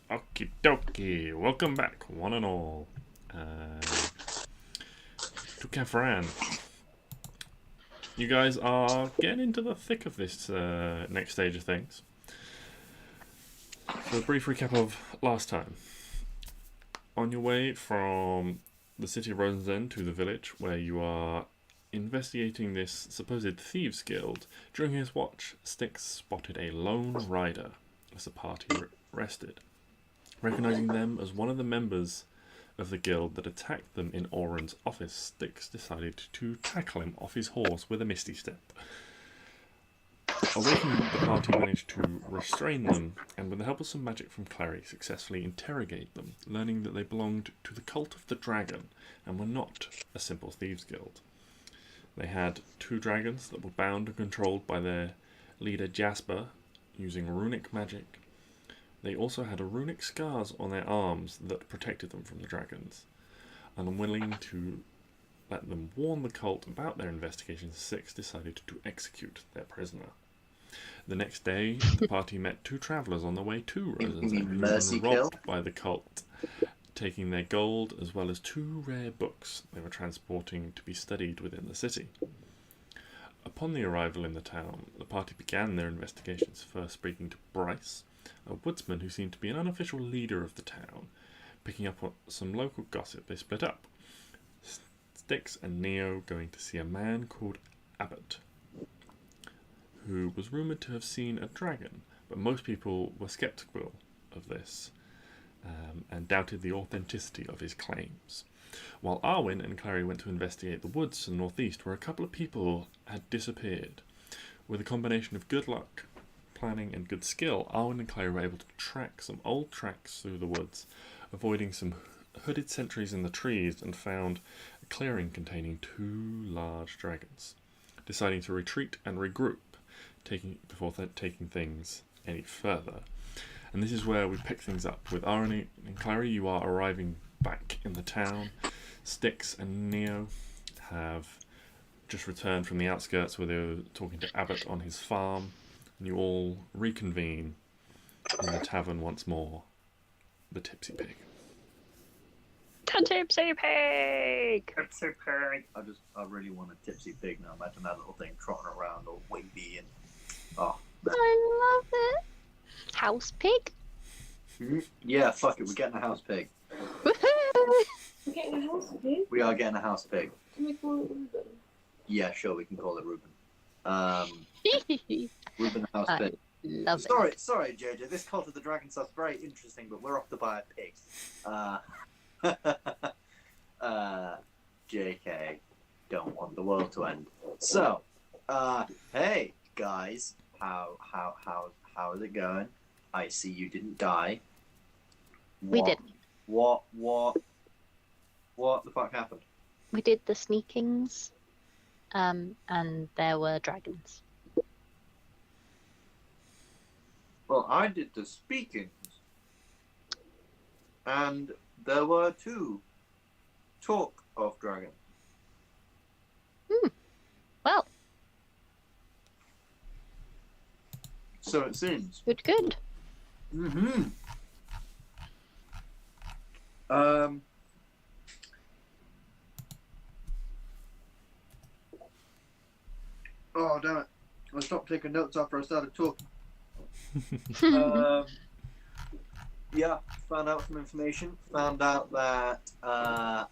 Okie dokie, welcome back, one and all, to Kavran. You guys are getting into the thick of this next stage of things. So a brief recap of last time. On your way from the city of Rosenden to the village, where you are investigating this supposed thieves guild, during his watch, Stix spotted a lone rider as the party rested. Recognizing them as one of the members of the guild that attacked them in Auron's office, Stix decided to tackle him off his horse with a misty step. Awakening, the party managed to restrain them, and with the help of some magic from Klari, successfully interrogate them, learning that they belonged to the Cult of the Dragon and were not a simple thieves guild. They had 2 dragons that were bound and controlled by their leader Jasper, using runic magic. They also had runic scars on their arms that protected them from the dragons. Unwilling to let them warn the cult about their investigations, Stix decided to execute their prisoner. The next day, the party met 2 travellers on their way to Rosenden who were robbed by the cult, taking their gold as well as 2 rare books they were transporting to be studied within the city. Upon the arrival in the town, the party began their investigations, first speaking to Bryce, a woodsman who seemed to be an unofficial leader of the town. Picking up on some local gossip, they split up. Stix and Neo going to see a man called Abbott, who was rumoured to have seen a dragon, but most people were sceptical of this and doubted the authenticity of his claims. While Arwen and Klari went to investigate the woods to the northeast, where a couple of people had disappeared. With a combination of good luck, planning and good skill, Arwen and Klari were able to track some old tracks through the woods, avoiding some hooded sentries in the trees, and found a clearing containing 2 large dragons. Deciding to retreat and regroup before taking things any further. And this is where we pick things up. With Arwen and Klari, you are arriving back in the town. Stix and Neo have just returned from the outskirts where they were talking to Abbott on his farm. And you all reconvene in the tavern once more. The Tipsy Pig. The Tipsy Pig! Tipsy Pig! I really want a Tipsy Pig now. Imagine that little thing trotting around all wavy and... Oh, man. I love it! House pig? Yeah, fuck it. We're getting a house pig. Woohoo! We're getting a house pig? We are getting a house pig. Can we call it Ruben? Yeah, sure. We can call it Ruben. Ruben the house pig. Love Sorry, JJ. This Cult of the Dragon stuff's very interesting, but we're off to buy a pig. JK, don't want the world to end. So, hey guys, how is it going? I see you didn't die. We didn't. What the fuck happened? We did the sneakings, and there were dragons. Well, I did the speakings, and there were 2 talk of dragons. Well, So it seems. good. Mm-hmm. Oh, damn it. I stopped taking notes after I started talking. Yeah, found out some information. Found out that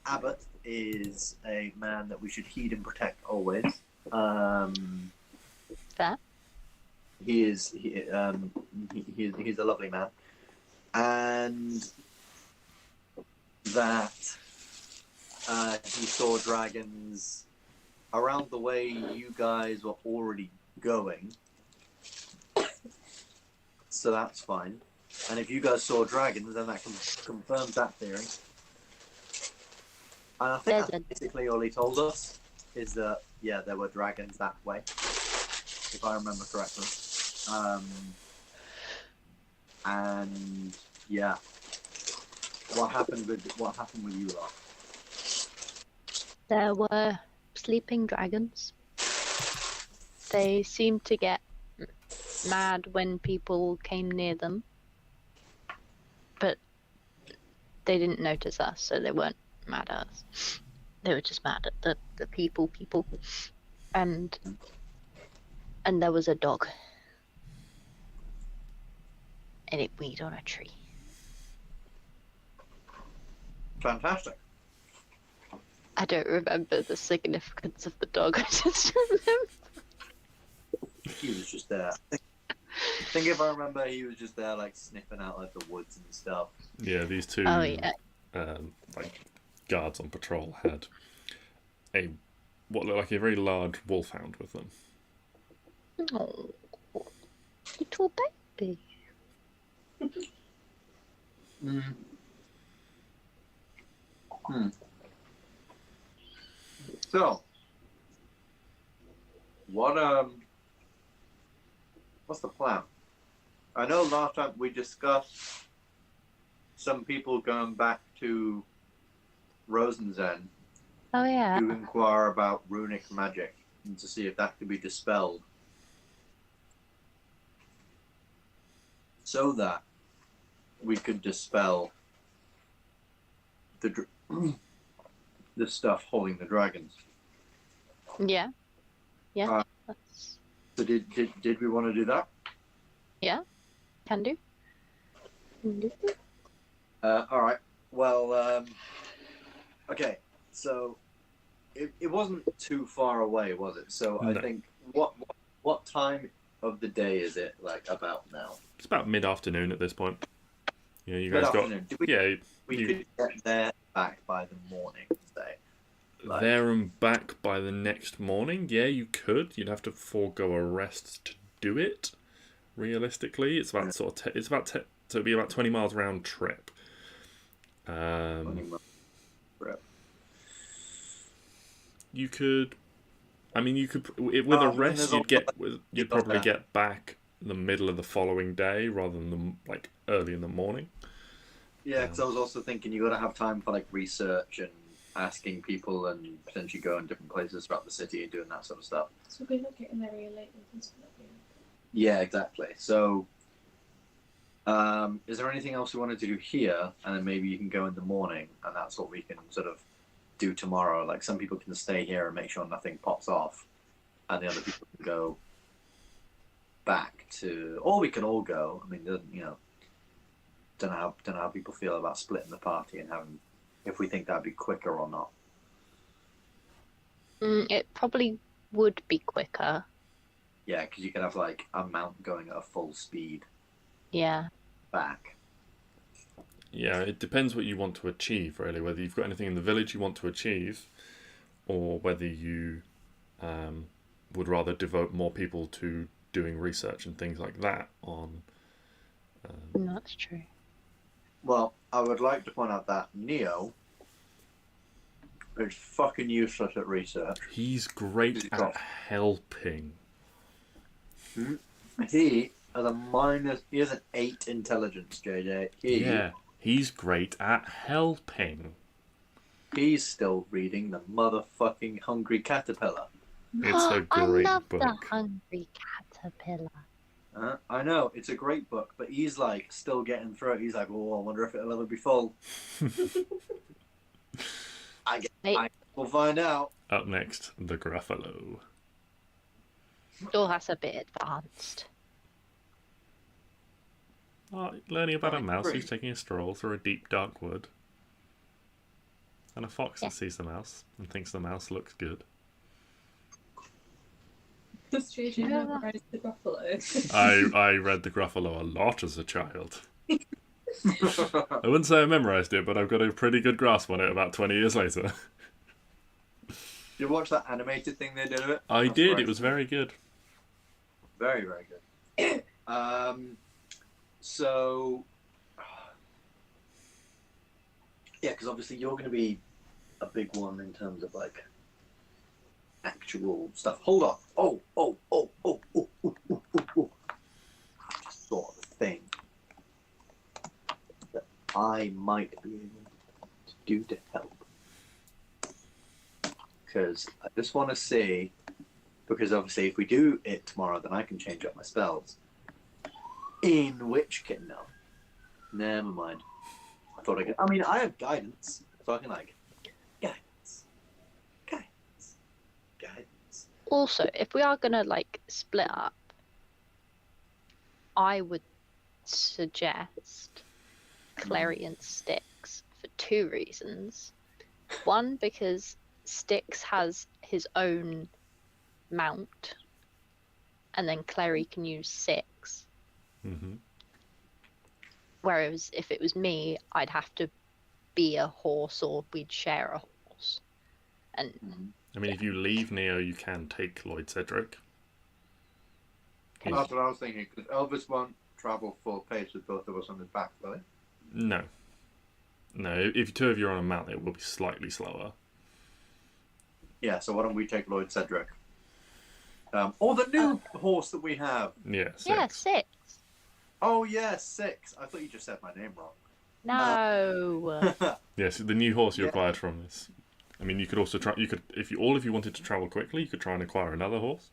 Abbott is a man that we should heed and protect always. Fair. He's a lovely man, and that he saw dragons around the way you guys were already going. So that's fine. And if you guys saw dragons, then that confirms that theory. And I think that's basically all he told us, is that, yeah, there were dragons that way, if I remember correctly. And, yeah. What happened with you lot? There were sleeping dragons. They seemed to get mad when people came near them. but they didn't notice us, so they weren't mad at us. They were just mad at the people. And there was a dog. And it weed on a tree. Fantastic. I don't remember the significance of the dog. I just remember. He was just there. I think if I remember, he was just there, like sniffing out like the woods and stuff. Yeah, these two Oh yeah. like guards on patrol had what looked like a very large wolfhound with them. Oh, little baby. So, what's the plan? I know last time we discussed some people going back to Rosenzen Oh yeah. to inquire about runic magic and to see if that could be dispelled, so that we could dispel the stuff holding the dragons. Yeah. Yeah. That's... So did we want to do that? Yeah. Can do. All right. Well, okay. So it wasn't too far away, was it? So No. I think what time of the day is it like about now? It's about mid-afternoon at this point. Yeah, you guys got. Mid-afternoon. We you- could get there back by the morning, say. Like- there and back by the next morning. Yeah, you could. You'd have to forego a rest to do it. Realistically, it's about so it'd be about 20 miles round trip. You could. I mean, you could with a rest. You'd probably get back in the middle of the following day rather than like early in the morning. Yeah, because I was also thinking you got to have time for like research and asking people and potentially going different places throughout the city and doing that sort of stuff. So we're not getting there really late. Yeah, exactly. So, is there anything else we wanted to do here? And then maybe you can go in the morning, and that's what we can sort of do tomorrow. Like some people can stay here and make sure nothing pops off, and the other people can go back to, or we can all go. I mean, you know, don't know how people feel about splitting the party and having, if we think that'd be quicker or not. It probably would be quicker. Yeah, because you could have like a mount going at a full speed Yeah. back. Yeah, it depends what you want to achieve, really. Whether you've got anything in the village you want to achieve, or whether you would rather devote more people to doing research and things like that on. That's true. Well, I would like to point out that Neo is fucking useless at research. He's great at helping. He has he has an 8 intelligence, JJ. Yeah, he's great at helping. He's still reading the motherfucking Hungry Caterpillar. It's a great I love book. the Hungry Caterpillar. I know, it's a great book, but he's like still getting through it. He's like, oh, I wonder if it'll ever be full. We'll find out. Up next, the Gruffalo. Oh, that's a bit advanced. Learning about a I mouse agree. who's taking a stroll through a deep, dark wood. And a fox Yeah. that sees the mouse and thinks the mouse looks good. Does JJ Yeah. memorize the Gruffalo? I read the Gruffalo a lot as a child. I wouldn't say I memorised it, but I've got a pretty good grasp on it about 20 years later. You watch that animated thing they did of it? I That's did, great. it was very good. Very, very good. So, yeah, because obviously you're going to be a big one in terms of like actual stuff. Hold on. Oh. I just thought of a thing that I might be able to do to help. Because I just want to see, because obviously if we do it tomorrow, then I can change up my spells. In which case, no. Never mind. I thought I could. I mean, I have guidance, so I can like guidance. Also, if we are gonna like split up, I would suggest Klari and Stix for 2 reasons. One, because Stix has his own mount, and then Klari can use 6. Mm-hmm. Whereas if it was me, I'd have to be a horse, or we'd share a horse. And I mean, if you leave Neo, you can take Lloyd Cedric. That's what I was thinking, because Elvis won't travel full pace with both of us on his back, will he? No. No, if 2 of you are on a mount, it will be slightly slower. Yeah, so why don't we take Lloyd Cedric? Or the new horse that we have. Yeah, 6. yeah, 6. Oh, yeah, 6. I thought you just said my name wrong. No. Yes, the new horse you Yeah. acquired from this. I mean, you could also try. You could, if you all of you wanted to travel quickly, you could try and acquire another horse,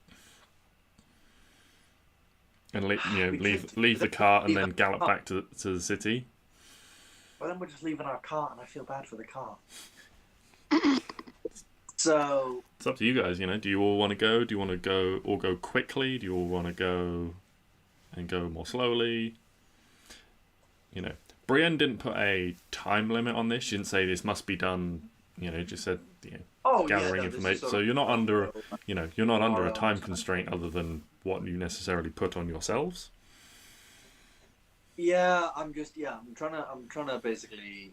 and leave the cart and then gallop back to the city. Well, then we're just leaving our cart, and I feel bad for the cart. So It's up to you guys. Do you all want to go? Do you want to go quickly? Do you all want to go and go more slowly? Brienne didn't put a time limit on this. She didn't say this must be done. Just said gathering information. So you're not under a time constraint other than what you necessarily put on yourselves. yeah, I'm trying to basically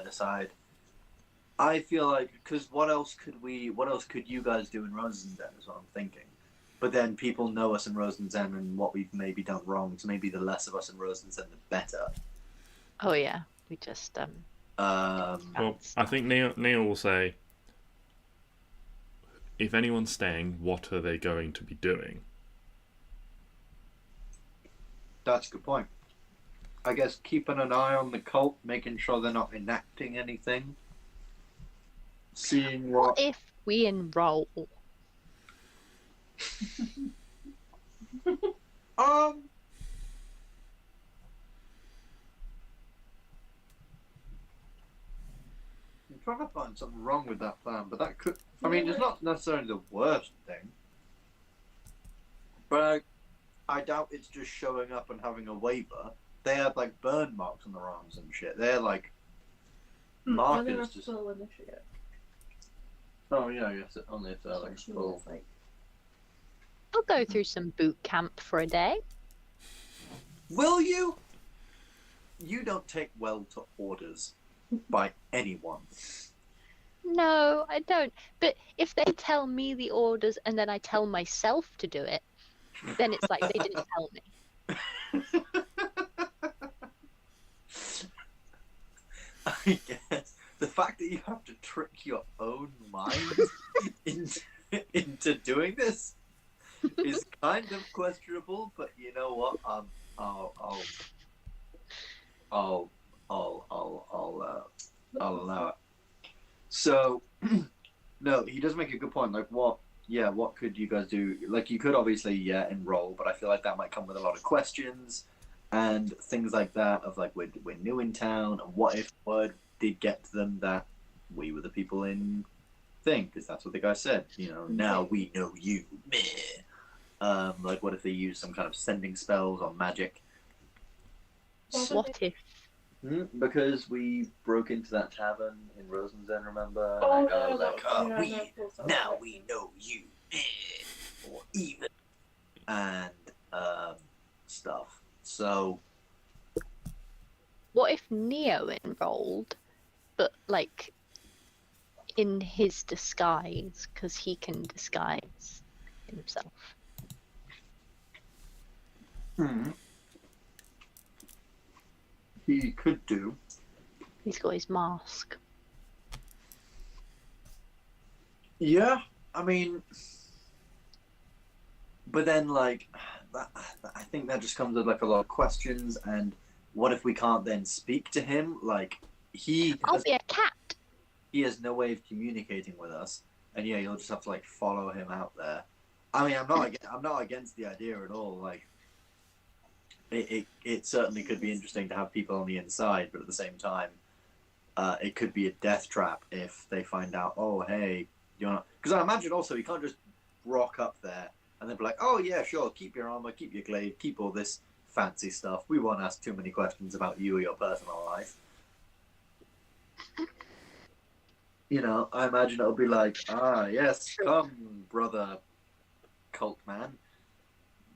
decide. I feel like, because what else could you guys do in Rosenzen is what I'm thinking. But then people know us in Rosenzen and what we've maybe done wrong, so maybe the less of us in Rosenzen, the better. Oh yeah, we just Well, I think Neil will say, if anyone's staying, what are they going to be doing? That's a good point. I guess keeping an eye on the cult, making sure they're not enacting anything. Seeing what what. if we enroll? I'm trying to find something wrong with that plan, but that could. I mean, it's not necessarily the worst thing. But I doubt it's just showing up and having a waiver. They have like burn marks on their arms and shit. They're like markers. Just... full initiative. Oh yeah, yes. Only if they're like full. I'll go through some boot camp for a day. Will you? You don't take well to orders by anyone. No, I don't. But if they tell me the orders and then I tell myself to do it, then it's like they didn't tell me. I guess the fact that you have to trick your own mind into doing this is kind of questionable. But you know what? I'll allow it. So, no, he does make a good point. Like, what could you guys do? Like, you could obviously, enroll, but I feel like that might come with a lot of questions and things like that of, like, we're new in town, and what if word did get to them that we were the people in thing? Because that's what the guy said, now we know you. Meh. Like, what if they use some kind of sending spells or magic? What if? Because we broke into that tavern in Rosenzen, remember? Oh, And I was no, like, now we know you, or even, and stuff. So, What if Neo enrolled, but like in his disguise, because he can disguise himself? He could do. He's got his mask. Yeah, I mean, but then like, I think that just comes with like a lot of questions. And what if we can't then speak to him? Like I'll be a cat. he has no way of communicating with us, and yeah, you'll just have to like follow him out there. I mean, I'm not against the idea at all. Like, it certainly could be interesting to have people on the inside, but at the same time, it could be a death trap if they find out, oh, hey, you're not. Because I imagine also you can't just rock up there and then be like, oh, yeah, sure, keep your armor, keep your glaive, keep all this fancy stuff. We won't ask too many questions about you or your personal life. You know, I imagine it'll be like, ah, yes, come, brother cult man.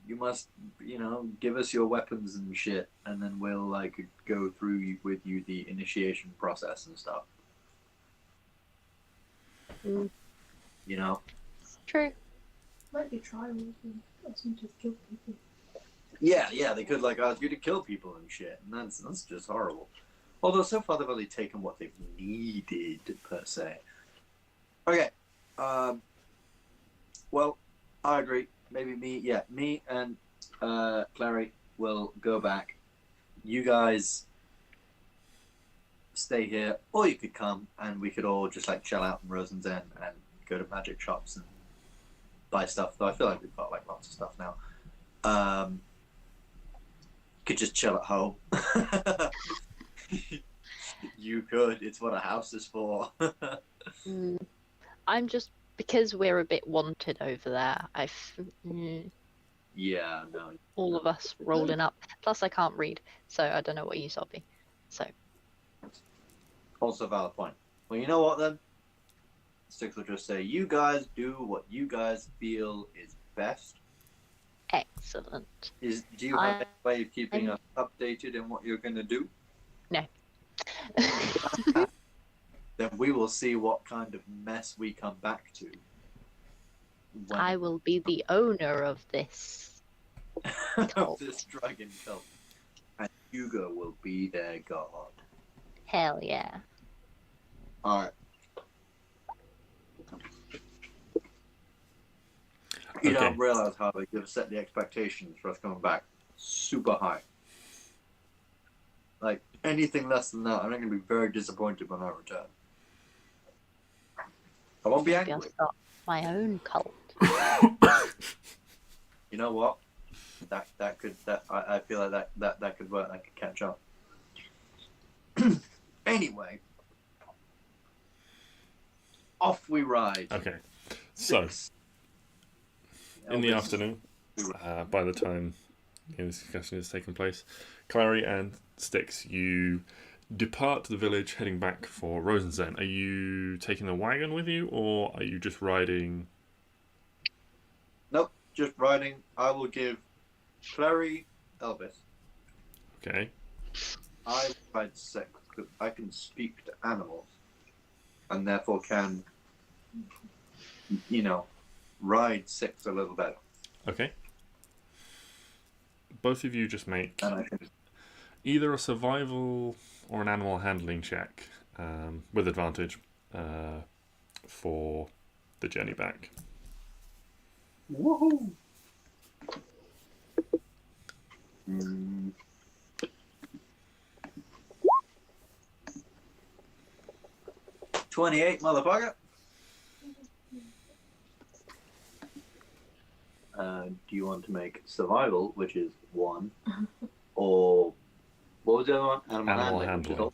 You must, you know, give us your weapons and shit, and then we'll, like, go through with you the initiation process and stuff. Mm. You know? True. Might be trials and ask them to kill people. Yeah, they could, like, ask you to kill people and shit, and that's just horrible. Although, so far, they've only taken what they've needed, per se. Okay. Well, I agree. Maybe me and Klari will go back. You guys stay here, or you could come, and we could all just, like, chill out in Rosen's End and go to magic shops and buy stuff, though I feel like we've got, like, lots of stuff now. Could just chill at home. You could. It's what a house is for. I'm just, because we're a bit wanted over there, Yeah, no. all of us rolling up. Plus, I can't read, so I don't know what use I'll be. So, Also a valid point. Well, you know what then? Stix will just say, you guys do what you guys feel is best. excellent. Do you have any way of keeping us updated in what you're going to do? No. Then we will see what kind of mess we come back to. I will be the owner of this cult. This dragon cult. And Hugo will be their god. Hell yeah. Alright. You don't realize how you've set the expectations for us coming back super high. Like, anything less than that, I'm going to be very disappointed when I return. I won't be Maybe angry. I'll start my own cult. You know what? I feel like that could work. That could catch up. Anyway, off we ride. Okay, so in the afternoon, by the time this discussion has taken place, Klari and Stix, you depart the village, heading back for Rosenzen. Are you taking the wagon with you, or are you just riding? Nope, just riding. I will give Klari Elvis. Okay. I ride sect because I can speak to animals, and therefore can, ride six a little better. Okay. Both of you just make And I can. either a survival or an animal handling check with advantage for the journey back. Woohoo! 28, motherfucker. Do you want to make survival, which is 1, or what was the other one? Animal handling.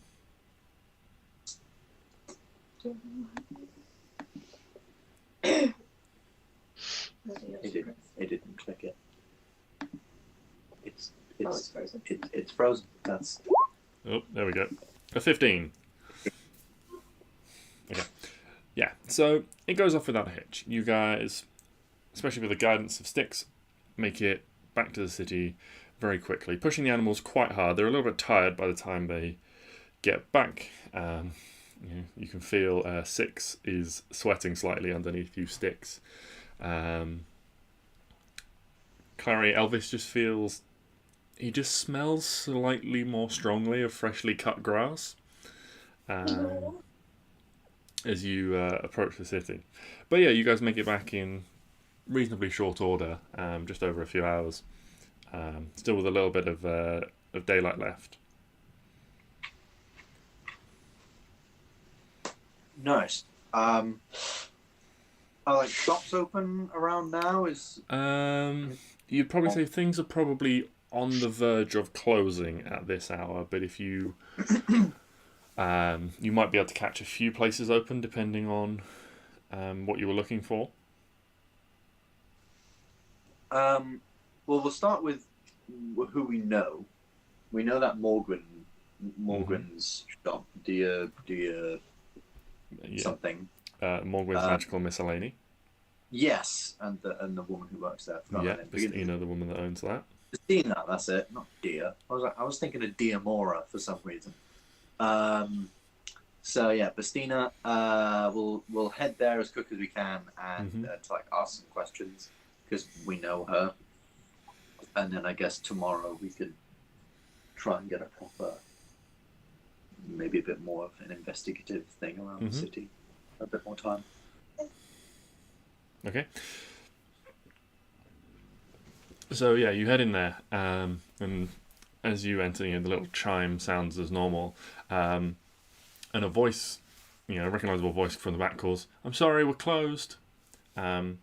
It didn't click it. It's frozen. It's frozen. That's. Oh, there we go. A 15. Okay. Yeah, so it goes off without a hitch. You guys, especially with the guidance of Stix, make it back to the city very quickly, pushing the animals quite hard. They're a little bit tired by the time they get back. You can feel Six is sweating slightly underneath you, Stix. Klari, Elvis just feels... He just smells slightly more strongly of freshly cut grass as you approach the city. But yeah, you guys make it back in reasonably short order, just over a few hours. Still with a little bit of daylight left. Nice. Are like shops open around now? You'd probably say things are probably on the verge of closing at this hour, but if you you might be able to catch a few places open depending on what you were looking for. Well, we'll start with who we know. We know that Morgan's shop, dear Yeah. something. Morgwin's Magical Miscellany. Yes, and the woman who works there. Yeah, Bistina, the woman that owns that. Bistina, that's it. Not dear. I was thinking of Dear Mora for some reason. So yeah, Bistina. We'll head there as quick as we can and to like ask some questions because we know her. And then I guess tomorrow we could try and get a proper, maybe a bit more of an investigative thing around the city. A bit more time. Okay. So yeah, you head in there, and as you enter, the little chime sounds as normal, and a voice, a recognizable voice from the back calls, "I'm sorry, we're closed." And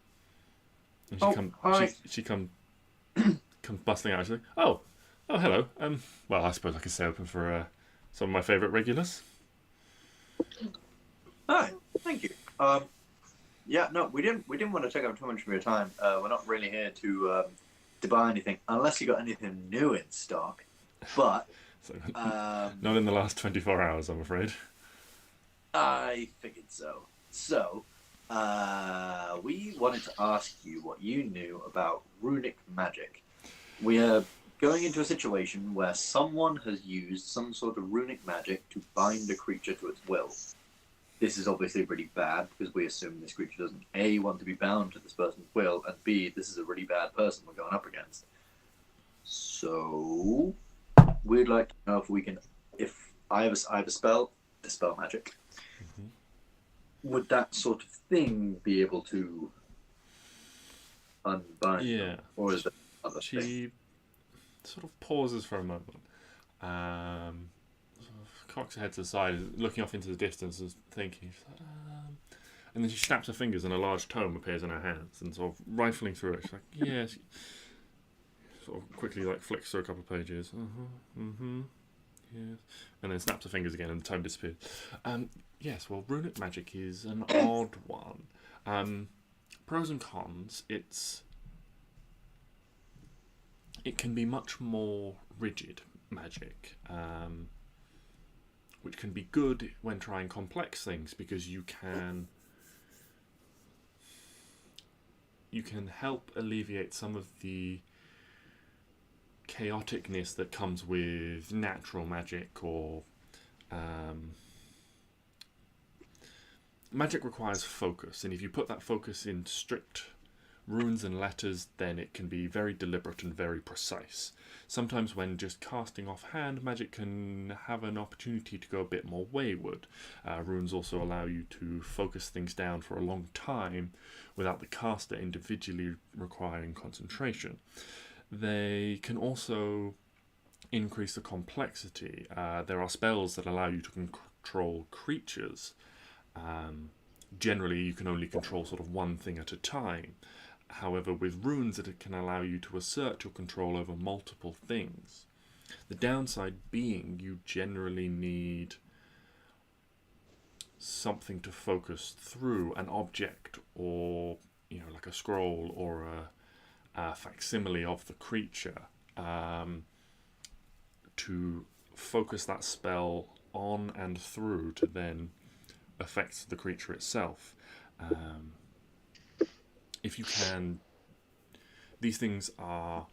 she comes bustling out. She's like, "Oh, hello. Well, I suppose I could stay open for some of my favourite regulars." Hi, thank you. Yeah, no, we didn't want to take up too much of your time. We're not really here to buy anything, unless you got anything new in stock. But So, not in the last 24 hours, I'm afraid. I figured so. So, we wanted to ask you what you knew about runic magic. We are going into a situation where someone has used some sort of runic magic to bind a creature to its will. This is obviously really bad because we assume this creature doesn't A, want to be bound to this person's will, and B, this is a really bad person we're going up against. So, we'd like to know if I have a spell, dispel magic, would that sort of thing be able to unbind them? Or is there other thing? She sort of pauses for a moment. Sort of cocks her head to the side, looking off into the distance and thinking. And then she snaps her fingers and a large tome appears in her hands and sort of rifling through it. She's like, yeah. She sort of quickly flicks through a couple of pages. Yes. And then snaps her fingers again and the tome disappears. Yes, well, runic magic is an odd one. Pros and cons, it can be much more rigid magic, which can be good when trying complex things because you can help alleviate some of the chaoticness that comes with natural magic or magic requires focus, and if you put that focus in strict runes and letters, then it can be very deliberate and very precise. Sometimes when just casting offhand, magic can have an opportunity to go a bit more wayward. Runes also allow you to focus things down for a long time without the caster individually requiring concentration. They can also increase the complexity. There are spells that allow you to control creatures. Generally, you can only control sort of one thing at a time. However, with runes, it can allow you to assert your control over multiple things. The downside being you generally need something to focus through, an object or, like a scroll or a facsimile of the creature, to focus that spell on and through to then affect the creature itself. If you can, these things are,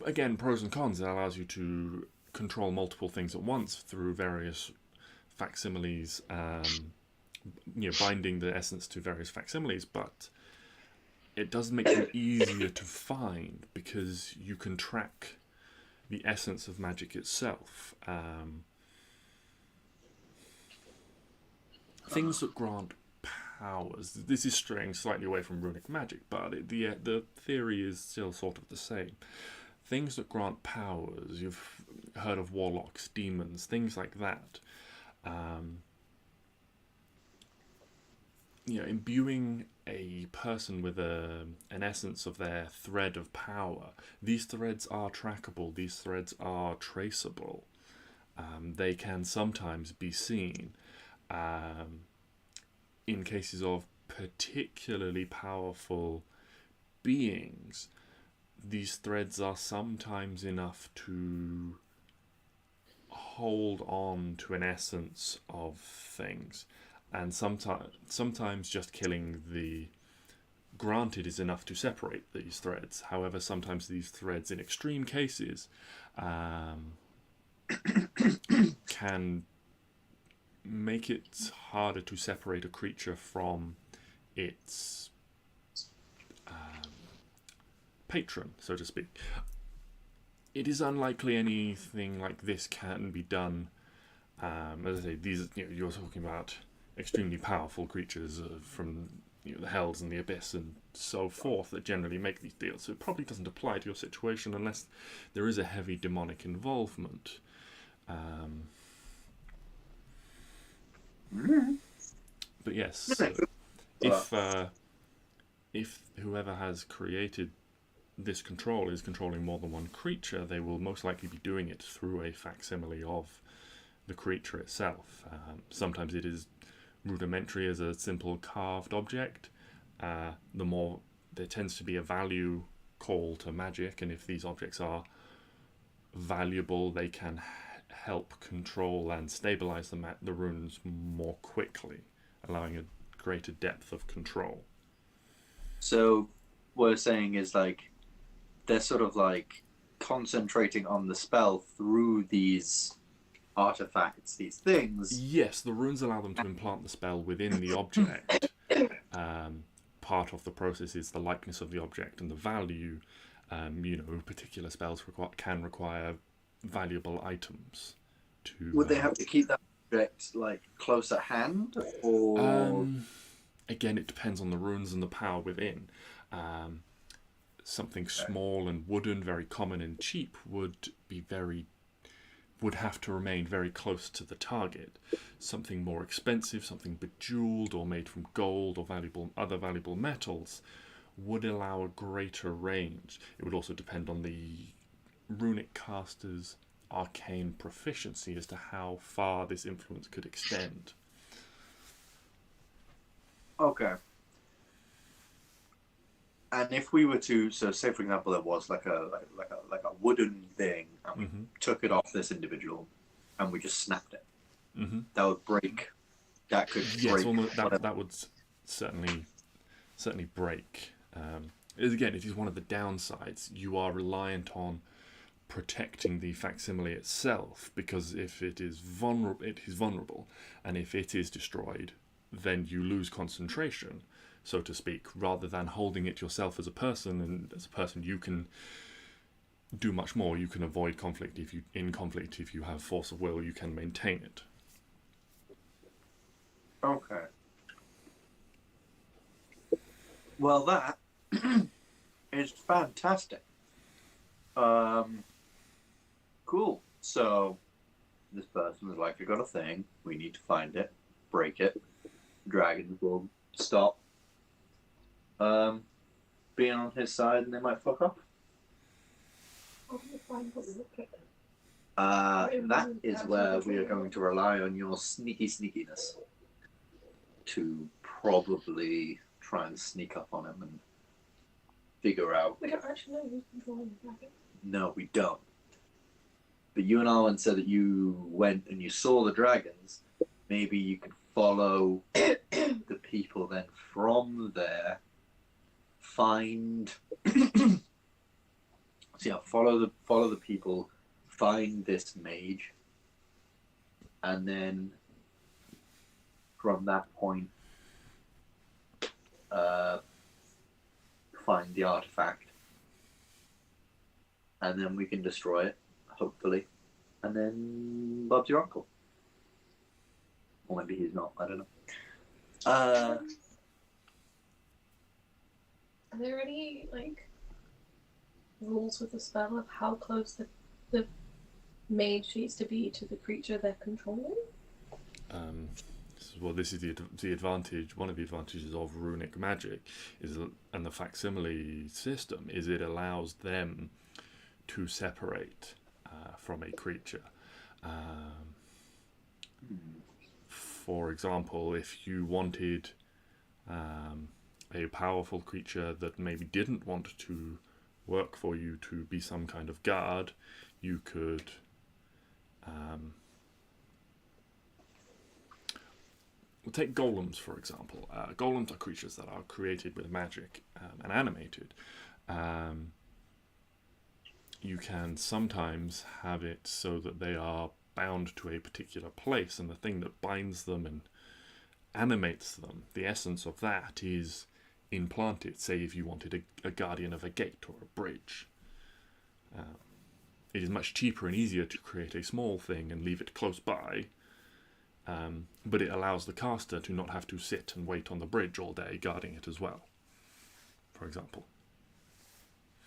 again, pros and cons. It allows you to control multiple things at once through various facsimiles, binding the essence to various facsimiles, but it does make them easier to find because you can track the essence of magic itself. Things that grant powers. This is straying slightly away from runic magic, but the theory is still sort of the same. Things that grant powers. You've heard of warlocks, demons, things like that. Imbuing a person with an essence of their thread of power, these threads are trackable, these threads are traceable. They can sometimes be seen in cases of particularly powerful beings. These threads are sometimes enough to hold on to an essence of things, and sometimes just killing the granted is enough to separate these threads. However, sometimes these threads, in extreme cases, can make it harder to separate a creature from its patron, so to speak. It is unlikely anything like this can be done. As I say, these you're talking about extremely powerful creatures from the hells and the abyss and so forth that generally make these deals. So it probably doesn't apply to your situation unless there is a heavy demonic involvement. But yes, so if whoever has created this control is controlling more than one creature, they will most likely be doing it through a facsimile of the creature itself. Sometimes it is rudimentary as a simple carved object. The more there tends to be a value call to magic, and if these objects are valuable, they can help control and stabilize the runes more quickly, allowing a greater depth of control. So what we're saying is like they're sort of like concentrating on the spell through these artifacts, these things. Yes, the runes allow them to implant the spell within the object. Part of the process is the likeness of the object and the value. Particular spells can require valuable items. Would they have to keep that object like close at hand, or? Again, it depends on the runes and the power within. Something small and wooden, very common and cheap, would have to remain very close to the target. Something more expensive, something bejeweled or made from gold or other valuable metals, would allow a greater range. It would also depend on the runic caster's arcane proficiency as to how far this influence could extend. Okay. And if we were to, so say for example, there was like a wooden thing, and we took it off this individual, and we just snapped it, that would break. That could break. That would certainly break. Again, it is one of the downsides. You are reliant on protecting the facsimile itself, because if it is vulnerable, and if it is destroyed, then you lose concentration, so to speak, rather than holding it yourself as a person. And as a person, you can do much more. You can avoid conflict. If you have force of will, you can maintain it. Okay. Well, that is fantastic. Cool. So this person was like, I got a thing. We need to find it, break it. Dragons will stop being on his side, and they might fuck up. That is where we are going to rely on your sneakiness to probably try and sneak up on him and figure out. We don't actually know who's controlling the dragon. No, we don't. But you and Arwen said that you went and you saw the dragons. Maybe you could follow the people, then from there find. Follow the people, find this mage, and then from that point find the artifact, and then we can destroy it, hopefully, and then Bob's your uncle. Or maybe he's not, I don't know. Are there any, rules with the spell of how close the mage needs to be to the creature they're controlling? This is well, this is the advantage. One of the advantages of runic magic and the facsimile system is it allows them to separate from a creature. For example, if you wanted a powerful creature that maybe didn't want to work for you to be some kind of guard, you could we'll take golems, for example. Golems are creatures that are created with magic and animated. You can sometimes have it so that they are bound to a particular place, and the thing that binds them and animates them, the essence of that is implanted. Say if you wanted a guardian of a gate or a bridge. It is much cheaper and easier to create a small thing and leave it close by, but it allows the caster to not have to sit and wait on the bridge all day guarding it as well, for example.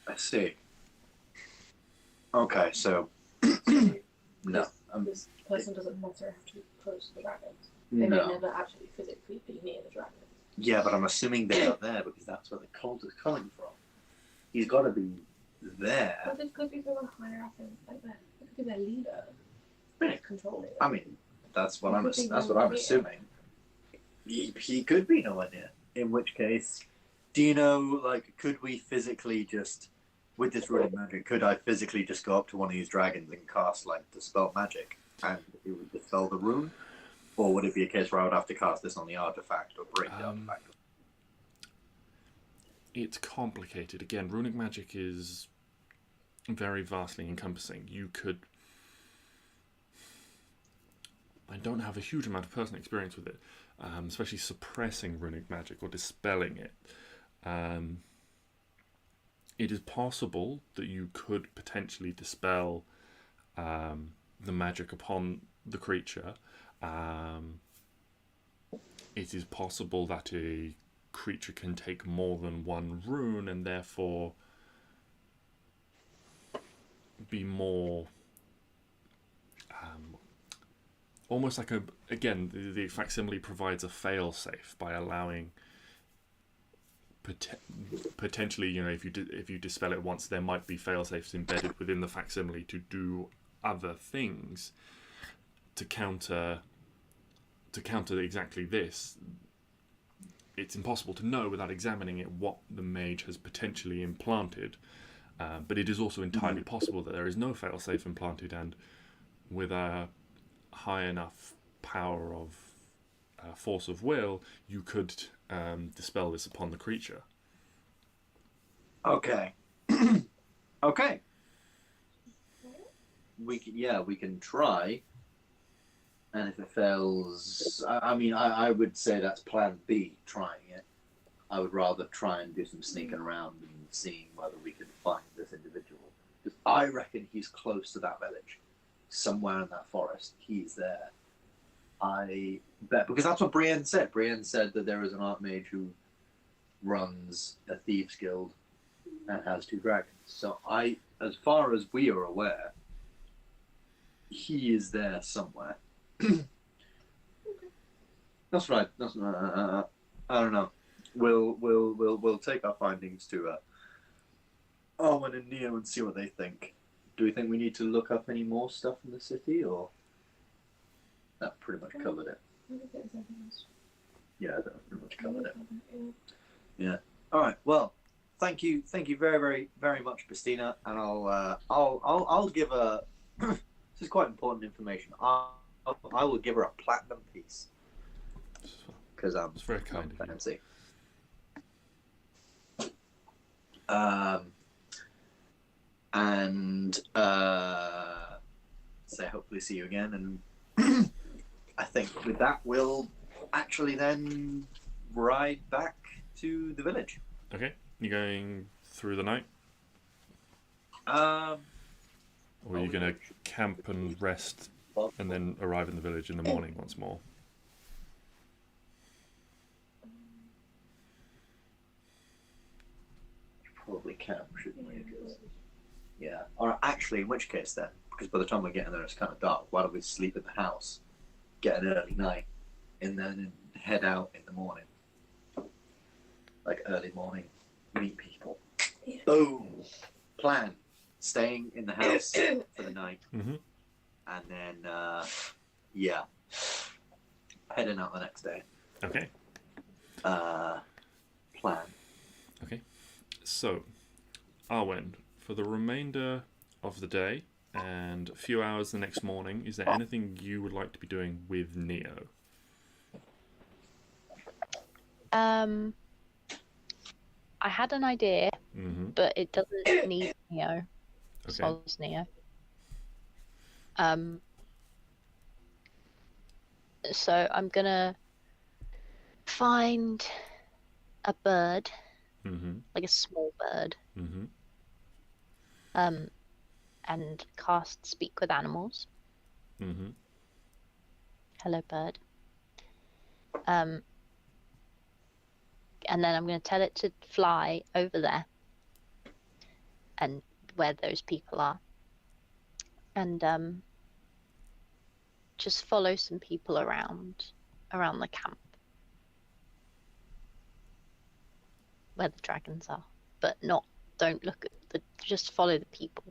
I see. Okay, so no. This person doesn't necessarily have to be close to the dragons. They may never actually physically be near the dragons. Yeah, but I'm assuming they are there because that's where the cult is coming from. He's got to be there. But this could be someone higher up in, like that. It could be their leader. Really? Controlling it. I mean, that's what I'm He could be that's what nowhere I'm near. assuming. He could be nowhere near. In which case, do you know, like, could we physically just, with this runic magic, could I physically just go up to one of these dragons and cast, like, dispel magic, and it would dispel the rune? Or would it be a case where I would have to cast this on the artifact or break the artifact? It's complicated. Again, runic magic is very vastly encompassing. You could... I don't have a huge amount of personal experience with it, especially suppressing runic magic or dispelling it. It is possible that you could potentially dispel the magic upon the creature. It is possible that a creature can take more than one rune and therefore be more almost like the facsimile provides a fail-safe by allowing potentially, you know, if you dispel it once, there might be fail-safes embedded within the facsimile to do other things to counter exactly this. It's impossible to know without examining it what the mage has potentially implanted, but it is also entirely possible that there is no failsafe implanted, and with a high enough power of force of will, you could dispel this upon the creature. Okay. Okay. We can try. And if it fails, I would say that's plan B, trying it. I would rather try and do some sneaking around and seeing whether we can find this individual. Because I reckon he's close to that village. Somewhere in that forest, he's there. I bet, because that's what Brienne said. Brienne said that there is an archmage who runs a thieves guild and has 2 dragons. So as far as we are aware, he is there somewhere. That's right. I don't know. We'll take our findings to Arwen and Neo and see what they think. Do we think we need to look up any more stuff in the city, or that pretty much covered it? I think it's everything else. Yeah, that pretty much covered it. Yeah. Yeah. All right. Well, thank you very, very, very much, Christina. And I'll give a. This is quite important information. I will give her a platinum piece because I'm It's very kind of you. fancy. And say hopefully see you again. And I think with that we'll actually then ride back to the village. Okay, you going through the night, or are you going to camp and rest and then arrive in the village in the morning once more? Probably camp, shouldn't we? Yeah. Or actually, in which case then, because by the time we're getting there it's kind of dark, why don't we sleep in the house, get an early night, and then head out in the morning, like early morning, meet people. Yeah. Boom. Plan. Staying in the house for the night, Mm-hmm. and then heading out the next day. Okay. Plan. Okay. So, Arwen, for the remainder of the day and a few hours the next morning, is there anything you would like to be doing with Neo? I had an idea, Mm-hmm. but it doesn't need Neo. Okay. Solves Neo. So I'm gonna find a bird, Mm-hmm. like a small bird, Mm-hmm. and cast Speak with Animals. Mm-hmm. Hello, bird. And then I'm gonna tell it to fly over there, and where those people are, and just follow some people around the camp where the dragons are, but don't look at just follow the people,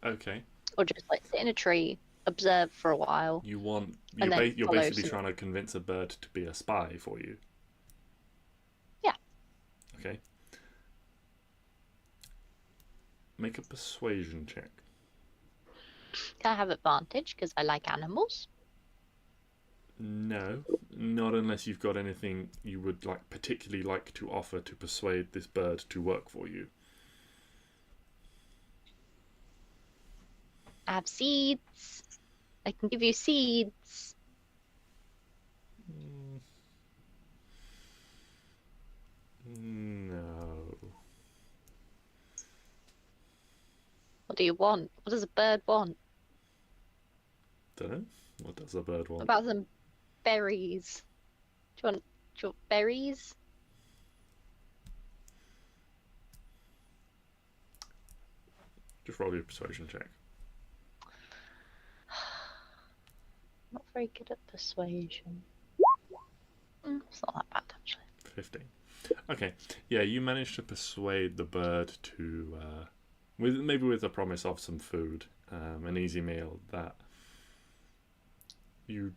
Okay. or just like sit in a tree, observe for a while. You're And then you're follow basically some- trying to convince a bird to be a spy for you. Yeah. Okay. Make a persuasion check. Can I have advantage because I like animals? No, not unless you've got anything you would particularly like to offer to persuade this bird to work for you. I have seeds. I can give you seeds. No. What do you want? What does a bird want? Dunno. What does a bird What want? about some berries? Do you want berries? Just roll your persuasion check. Not very good at persuasion. It's not that bad actually. 15. Okay. Yeah, you managed to persuade the bird to, with the promise of some food, an easy meal, that you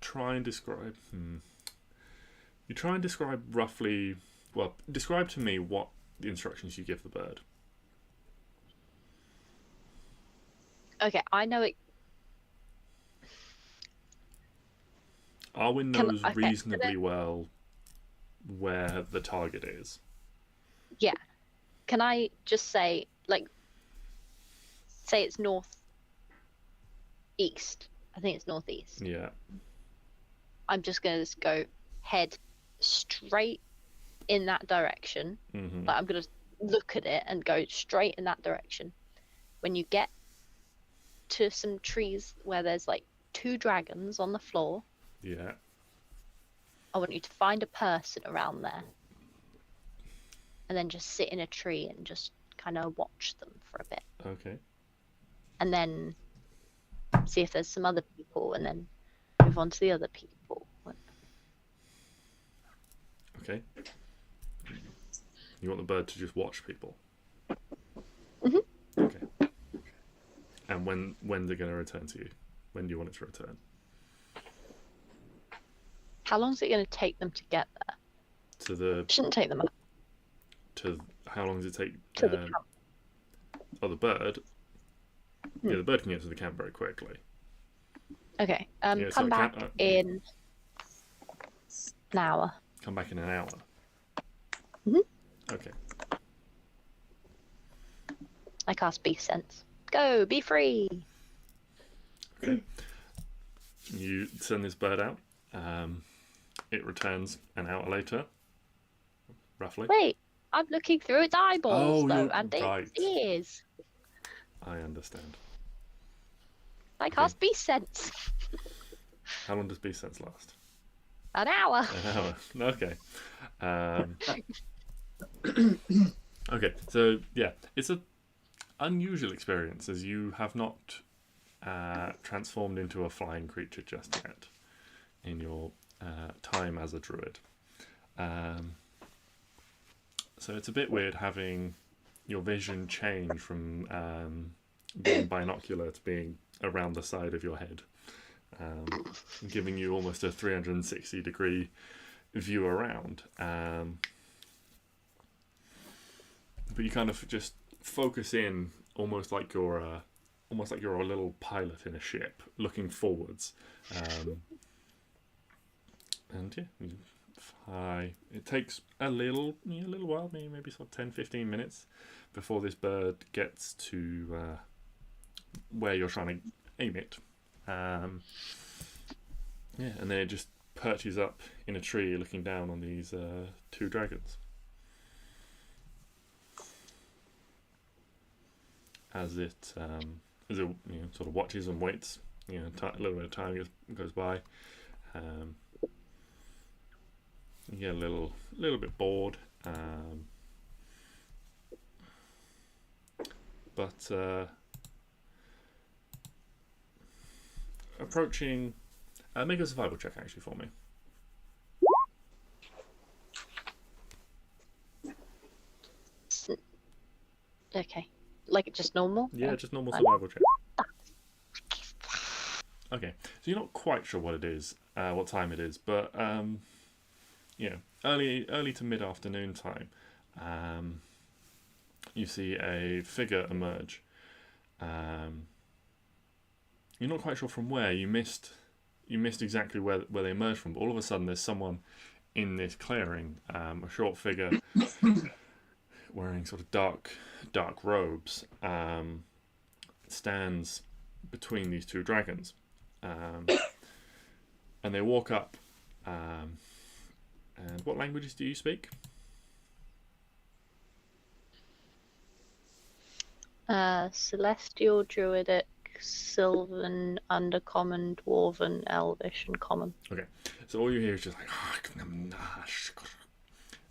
try and describe. You try and describe roughly. Well, describe to me what the instructions you give the bird. Okay, I know it. Arwen Can- knows okay, reasonably well where the target is. Yeah. Can I just say, say it's northeast? I think it's northeast. Yeah. I'm just going to go head straight in that direction. Mm-hmm. Like I'm going to look at it and go straight in that direction. When you get to some trees where there's 2 dragons on the floor, Yeah. I want you to find a person around there. And then just sit in a tree and just kind of watch them for a bit. Okay. And then see if there's some other people and then move on to the other people. Okay. You want the bird to just watch people? Mhm. Okay. And when they're going to return to you? When do you want it to return? How long is it going to take them to get there? To the Shouldn't take them up how long does it take? to the camp. Oh, the bird. Yeah, the bird can get to the camp very quickly. Okay. Yeah, so Come back in an hour. Come back in an hour. Mhm. Okay. I cast Beast Sense. Go, be free. Okay. You send this bird out. It returns an hour later, roughly. Wait, I'm looking through its eyeballs Oh, though, you're and right. its ears. I understand. I cast Beast Sense. How long does Beast Sense last? An hour. An hour. Okay. Okay. So yeah, it's an unusual experience as you have not transformed into a flying creature just yet in your time as a druid. So it's a bit weird having your vision change from being binocular to being around the side of your head, giving you almost a 360-degree view around. But you kind of just focus in, almost like you're a little pilot in a ship, looking forwards. And yeah, you fly. It takes a little while, maybe sort of 10-15 minutes before this bird gets to where you're trying to aim it. Yeah, and then it just perches up in a tree, looking down on these two dragons. As it sort of watches and waits, a little bit of time goes by. You get a little bit bored, but approaching. Make a survival check actually for me. Okay. Like just normal? Yeah, just normal survival check. Okay, so you're not quite sure what it is, what time it is, but early to mid-afternoon time. You see a figure emerge. You're not quite sure from where. You missed exactly where they emerged from, but all of a sudden there's someone in this clearing, a short figure wearing sort of dark robes, stands between these two dragons, and they walk up. And what languages do you speak? Celestial, Druidic, Sylvan, Undercommon, Dwarven, Elvish, and Common. Okay, so all you hear is just like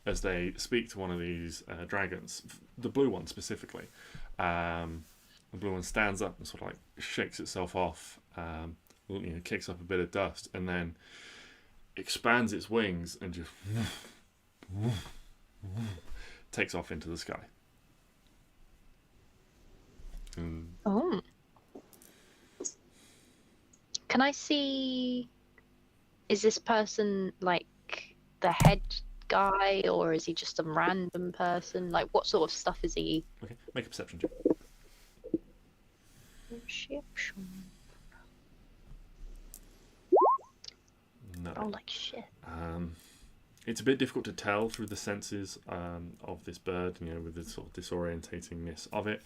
as they speak to one of these dragons, the blue one specifically. The blue one stands up and sort of like shakes itself off, kicks up a bit of dust, and then expands its wings and just takes off into the sky. Oh. Can I see? Is this person like the head guy, or is he just a random person? Like, what sort of stuff is he? Okay, make a perception check. No. Oh, like shit. It's a bit difficult to tell through the senses of this bird, with the sort of disorientatingness of it.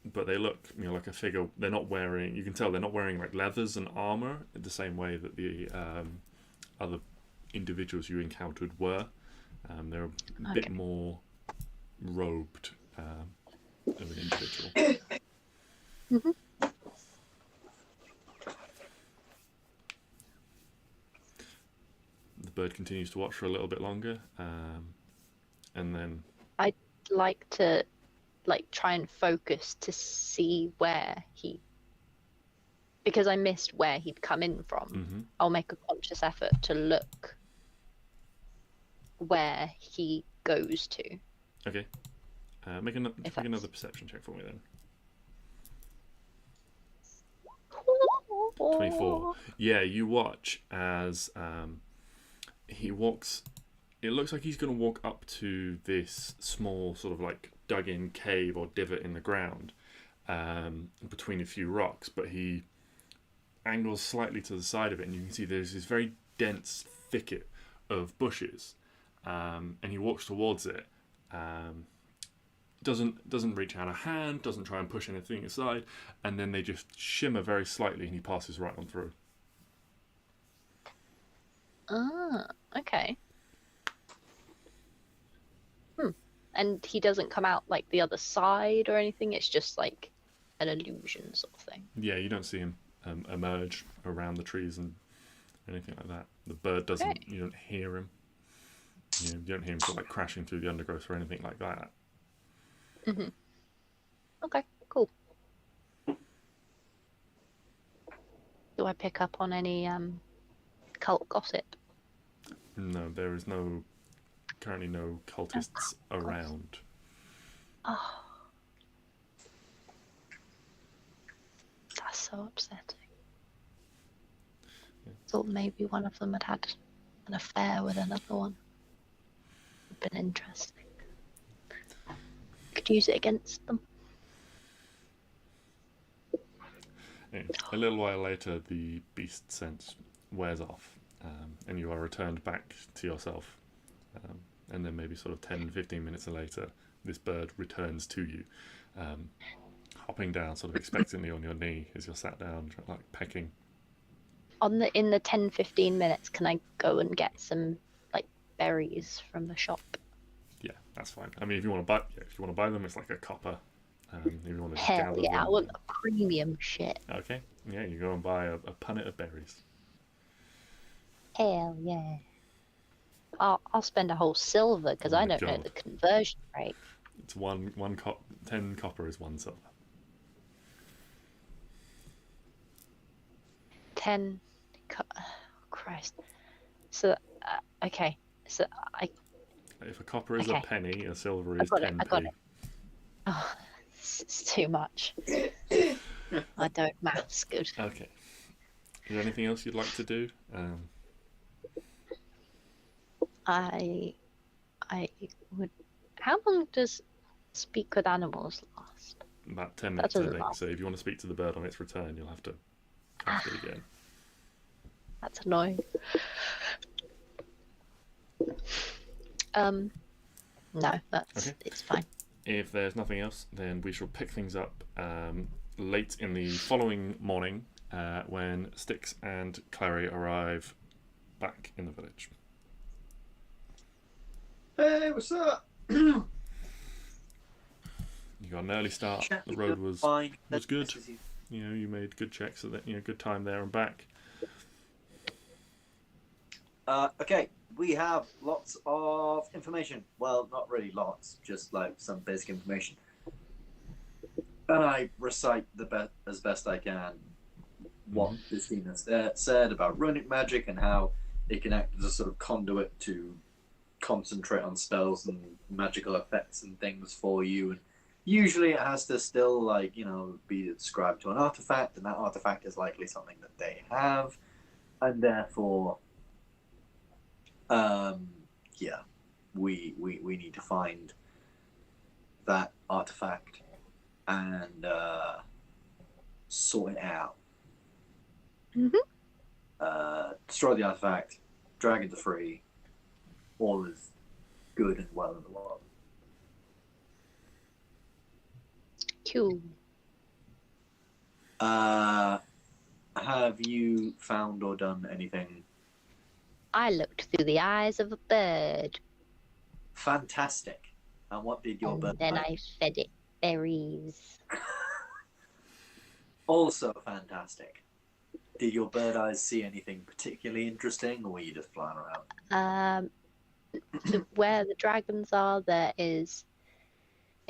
But they look, like a figure. They're not wearing. You can tell they're not wearing like leathers and armor in the same way that the other individuals you encountered were. They're a bit more robed of an individual. Mm-hmm. The bird continues to watch for a little bit longer, and then I'd like to try and focus to see where because I missed where he'd come in from. Mm-hmm. I'll make a conscious effort to look where he goes to. Okay. Make another perception check for me then. 24. Yeah, you watch as he walks. It looks like he's going to walk up to this small sort of like dug-in cave or divot in the ground between a few rocks, but he angles slightly to the side of it, and you can see there's this very dense thicket of bushes, and he walks towards it. Doesn't reach out a hand, doesn't try and push anything aside, and then they just shimmer very slightly, and he passes right on through. Ah, okay. And he doesn't come out like the other side or anything. It's just like an illusion sort of thing. Yeah, you don't see him emerge around the trees and anything like that. The bird doesn't. Okay. You don't hear him. You don't hear him sort of like crashing through the undergrowth or anything like that. Mm-hmm. Okay, cool. Do I pick up on any cult gossip? No, there is currently no cultists around. Oh, that's so upsetting. Yeah. Thought maybe one of them had an affair with another one. Would have been interesting. Could use it against them. Anyway, a little while later, the beast sense wears off, and you are returned back to yourself. And then maybe sort of 10-15 minutes later, this bird returns to you, hopping down sort of expectantly on your knee as you're sat down, like pecking. In the 10-15 minutes, can I go and get some like berries from the shop? Yeah, that's fine. I mean, if you want to buy them, it's like a copper. If you want to just Hell gather yeah, them, I want the premium shit. okay, yeah, you go and buy a punnet of berries. Hell yeah. I'll spend a whole silver because Oh I my don't know God. the conversion rate. It's 10 copper is 1 silver. 10. Oh, Christ. So, okay. So If a copper is Okay. a penny, a silver I is got it, 10p. I got it. Oh, it's too much. I don't maths good. Okay. Is there anything else you'd like to do? I would. How long does speak with animals last? About 10 That minutes, I doesn't think. last. So if you want to speak to the bird on its return, you'll have to cast it again. That's annoying. No, Okay. it's fine. If there's nothing else, then we shall pick things up late in the following morning when Stix and Klari arrive back in the village. Hey, what's up? You got an early start. The road was fine. good. You know, you made good checks at that. Good time there and back. Okay, we have lots of information. Well, not really lots, just like some basic information. And I recite as best I can what this team has said about runic magic and how it can act as a sort of conduit to concentrate on spells and magical effects and things for you. And usually it has to still, be described to an artifact, and that artifact is likely something that they have. And therefore, we need to find that artifact and sort it out. Destroy the artifact, dragons are free, all is good and well in the world. Cool. Have you found or done anything? I looked through the eyes of a bird, Fantastic. And what did your and bird then like? I fed it berries. Also fantastic. Did your bird eyes see anything particularly interesting, or were you just flying around? Where the dragons are, there is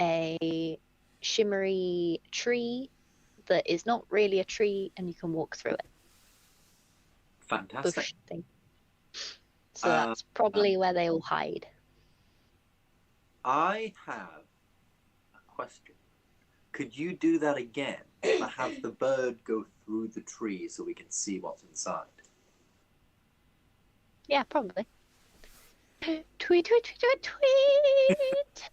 a shimmery tree that is not really a tree, and you can walk through it. Fantastic. Bush thing. So that's probably where they all hide. I have a question. Could you do that again, but have the bird go through the tree so we can see what's inside? Yeah, probably. Tweet, tweet, tweet, tweet, tweet.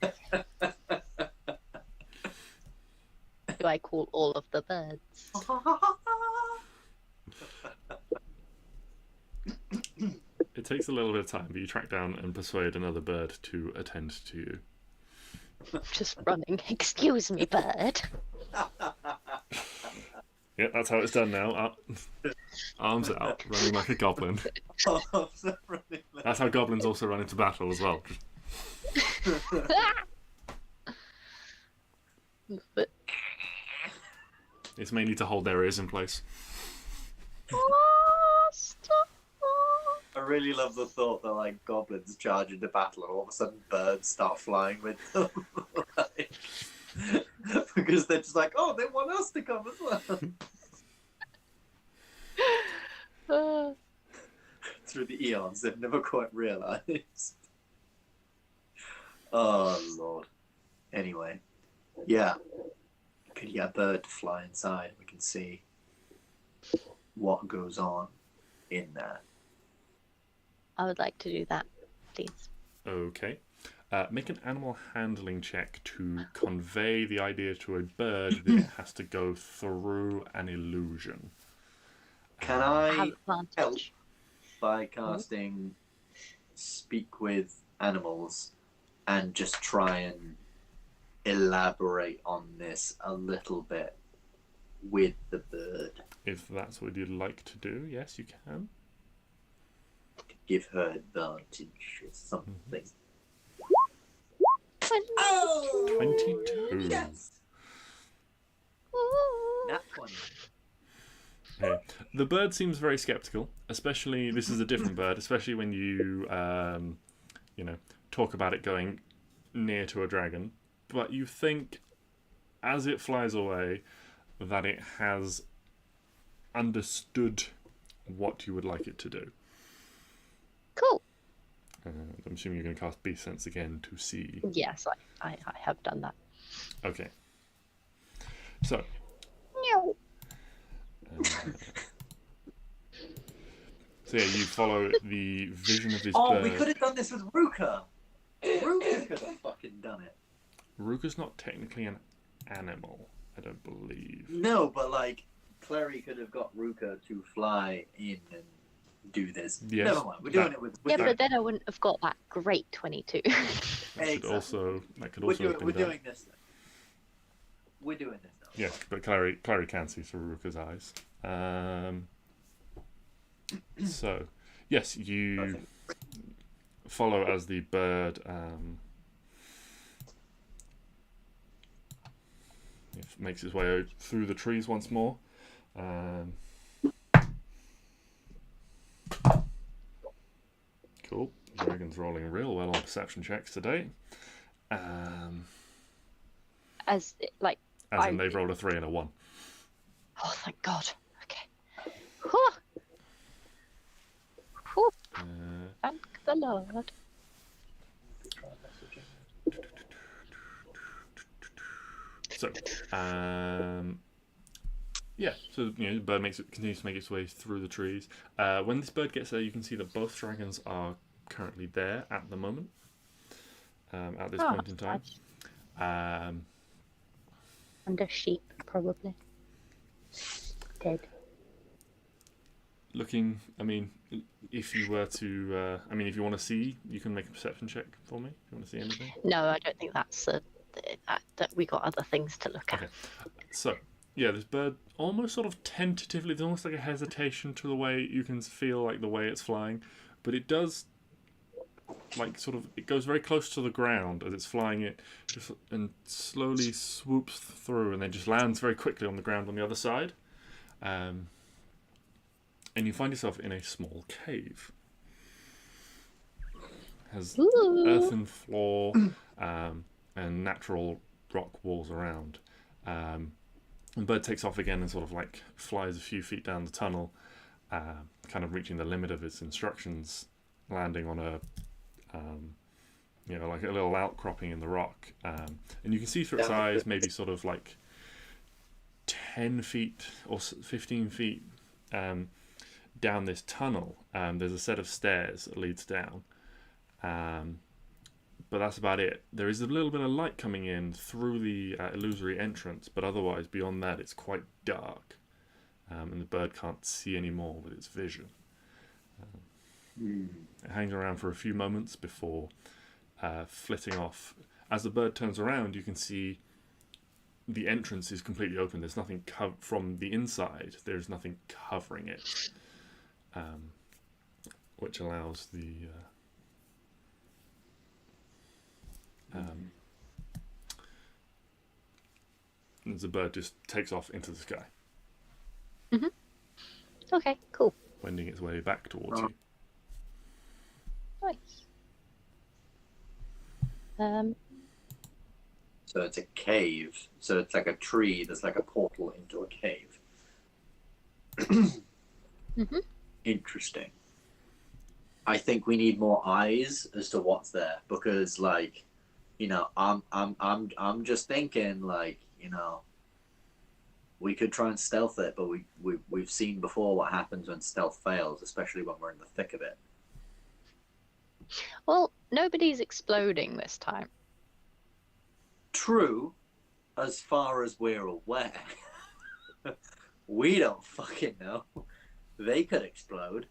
Do I call all of the birds? It takes a little bit of time, but you track down and persuade another bird to attend to you. Just running. Excuse me, bird. Yeah, that's how it's done now. Arms out, running like a goblin. That's how goblins also run into battle as well. But, It's mainly to hold their ears in place. stop. I really love the thought that goblins charge into battle and all of a sudden birds start flying with them. Because they're just like, oh, they want us to come as well. through the eons, they've never quite realised. Oh, Lord. Anyway. Yeah. Could you get a bird to fly inside? We can see what goes on in there. I would like to do that, please. Okay. Make an animal handling check to convey the idea to a bird that it has to go through an illusion. Can I I have advantage. help by casting Speak with Animals and just try and elaborate on this a little bit with the bird? If that's what you'd like to do, yes, you can. To give her advantage or something. Oh! 22. Yes! Ooh. Nat 20. Okay. The bird seems very skeptical, especially, this is a different bird, especially when you, talk about it going near to a dragon. But you think, as it flies away, that it has understood what you would like it to do. Cool. I'm assuming you're going to cast Beast Sense again to see. Yes, I have done that. Okay. So. No. So yeah, you follow the vision of this Oh, bird. we could have done this with Ruka! Ruka could have fucking done it. Ruka's not technically an animal, I don't believe. No, but like, Klari could have got Ruka to fly in and do this. Yes, Never mind, we're doing it with Yeah, but then I wouldn't have got that great 22. That Exactly. could also have We're been done. doing this then. We're doing this now. Yes, but Klari can see through Ruka's eyes. So, yes, you follow as the bird makes its way through the trees once more. Cool. Dragon's rolling real well on perception checks today. As in they've rolled a 3 and a 1. Oh, thank God. Okay. Whew. Whew. Thank the Lord. So, so the bird continues to make its way through the trees. When this bird gets there, you can see that both dragons are currently there at the moment. At this point in time. And a sheep, probably. Dead. Looking, if you were to, if you want to see, you can make a perception check for me. If you want to see anything. No, I don't think that's that we got other things to look at. Okay. So, yeah, this bird almost sort of tentatively, there's almost like a hesitation to the way you can feel like the way it's flying, but it does, it goes very close to the ground as it's flying it, and slowly swoops through, and then just lands very quickly on the ground on the other side. And you find yourself in a small cave. It has earthen floor and natural rock walls around. The bird takes off again and sort of flies a few feet down the tunnel, kind of reaching the limit of its instructions, landing on a like a little outcropping in the rock. And you can see through its eyes maybe sort of 10 feet or 15 feet down this tunnel. There's a set of stairs that leads down. But that's about it. There is a little bit of light coming in through the illusory entrance, but otherwise, beyond that, it's quite dark. And the bird can't see any more with its vision. It hangs around for a few moments before flitting off. As the bird turns around, you can see the entrance is completely open. There's nothing from the inside. There's nothing covering it, which allows the bird just takes off into the sky. Mm-hmm. Okay, cool. Wending its way back towards you. Nice. So it's a cave. So it's like a tree that's like a portal into a cave. Mm-hmm. Interesting. I think we need more eyes as to what's there, because like, I'm just thinking like, we could try and stealth it, but we've seen before what happens when stealth fails, especially when we're in the thick of it. Well, nobody's exploding this time. True, as far as we're aware. We don't fucking know. They could explode.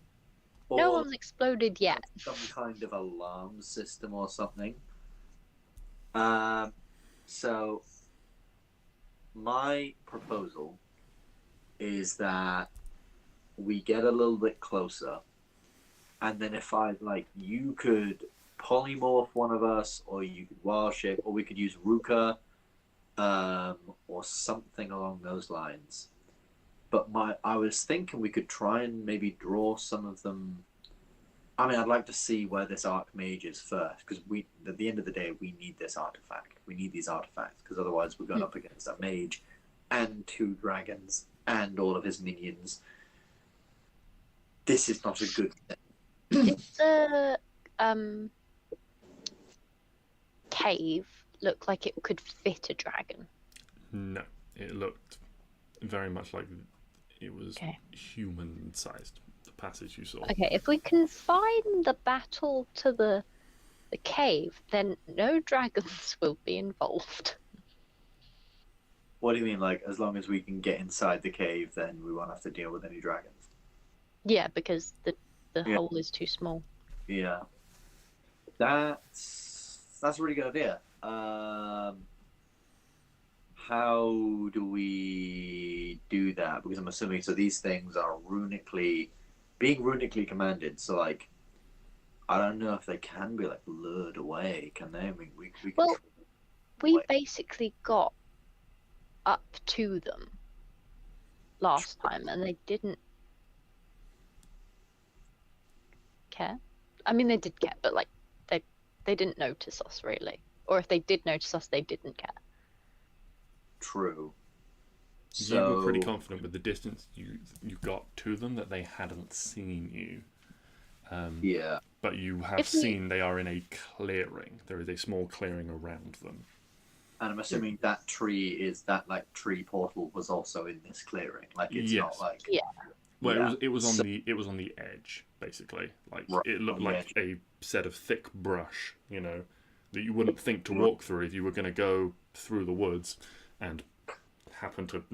Or No one's exploded yet. some kind of alarm system or something. So my proposal is that we get a little bit closer, and then if you could polymorph one of us, or you could wild shape, or we could use Ruka, or something along those lines. But I was thinking we could try and maybe draw some of them. I mean, I'd like to see where this Archmage is first, because at the end of the day, we need this artifact. We need these artifacts, because otherwise we're going up against a mage and 2 dragons and all of his minions. This is not a good thing. Did the cave look like it could fit a dragon? No, it looked very much like it was Okay. human-sized, the passage you saw. Okay, if we confine the battle to the cave, then no dragons will be involved. What do you mean, like, as long as we can get inside the cave, then we won't have to deal with any dragons? Yeah, because the hole is too small. Yeah. That's a really good idea. How do we do that? Because I'm assuming, so these things are being runically commanded, so like, I don't know if they can be like lured away, can they? I mean, we Well, we away. basically got up to them last time, and they didn't care. I mean, they did care, but like they didn't notice us really, or if they did notice us, they didn't care. True. You were pretty confident with the distance you got to them that they hadn't seen you. Yeah. But you have seen they are in a clearing. There is a small clearing around them. And I'm assuming that tree portal was also in this clearing. Like, it's not like... Yeah. Well, Yeah. it was on the edge, basically. Like, Right, it looked on the like edge. a set of thick brush, that you wouldn't think to walk through if you were going to go through the woods and happen to,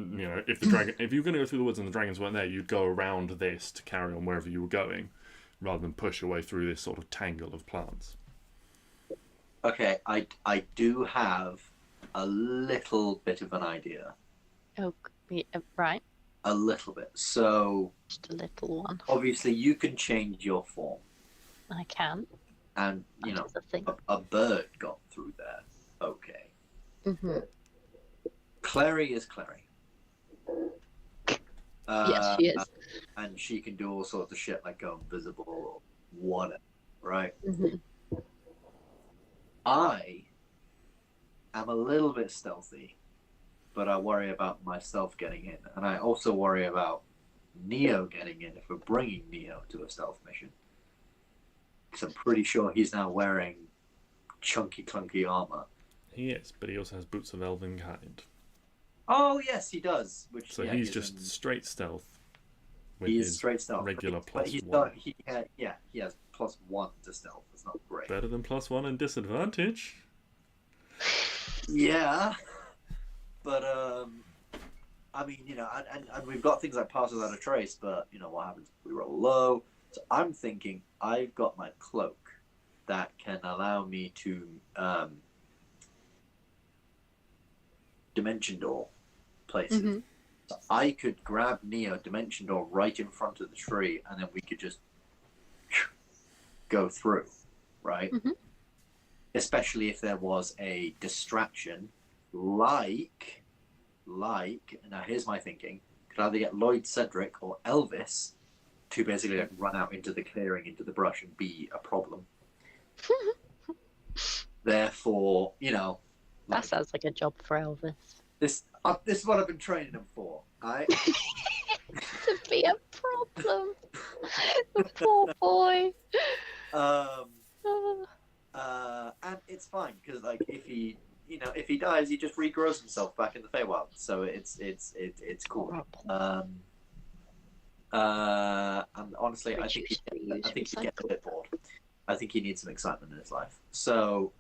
if you were going to go through the woods and the dragons weren't there, you'd go around this to carry on wherever you were going, rather than push your way through this sort of tangle of plants. Okay, I do have a little bit of an idea. Oh, yeah, right. A little bit. So, Just a little one. obviously, you can change your form. I can. And, That is a thing. a bird got through there. Okay. Mm-hmm. Klari is Klari. Yes, she is. And she can do all sorts of shit like go invisible or whatever, right? Mm-hmm. I am a little bit stealthy, but I worry about myself getting in. And I also worry about Neo getting in if we're bringing Neo to a stealth mission. Because I'm pretty sure he's now wearing chunky, clunky armor. He is, but he also has boots of elven kind. Oh, yes, he does. So he's just straight stealth. With He is his straight stealth. regular but plus he's one. not, he has +1 to stealth. It's not great. Better than +1 and disadvantage. Yeah. But, I mean, and we've got things like pass without a trace, but, what happens if we roll low? So I'm thinking I've got my cloak that can allow me to dimension door places. Mm-hmm. So I could grab Neo dimension door right in front of the tree, and then we could just go through, right? Mm-hmm. Especially if there was a distraction, like now here's my thinking: could either get Lloyd Cedric or Elvis to basically like run out into the clearing, into the brush, and be a problem. Therefore, That sounds like a job for Elvis. this is what I've been training him for. Right? To be a problem. The poor boy. dies, he just regrows himself back in the Feywild. So it's cool. And honestly, I think he gets a bit bored. I think he needs some excitement in his life. So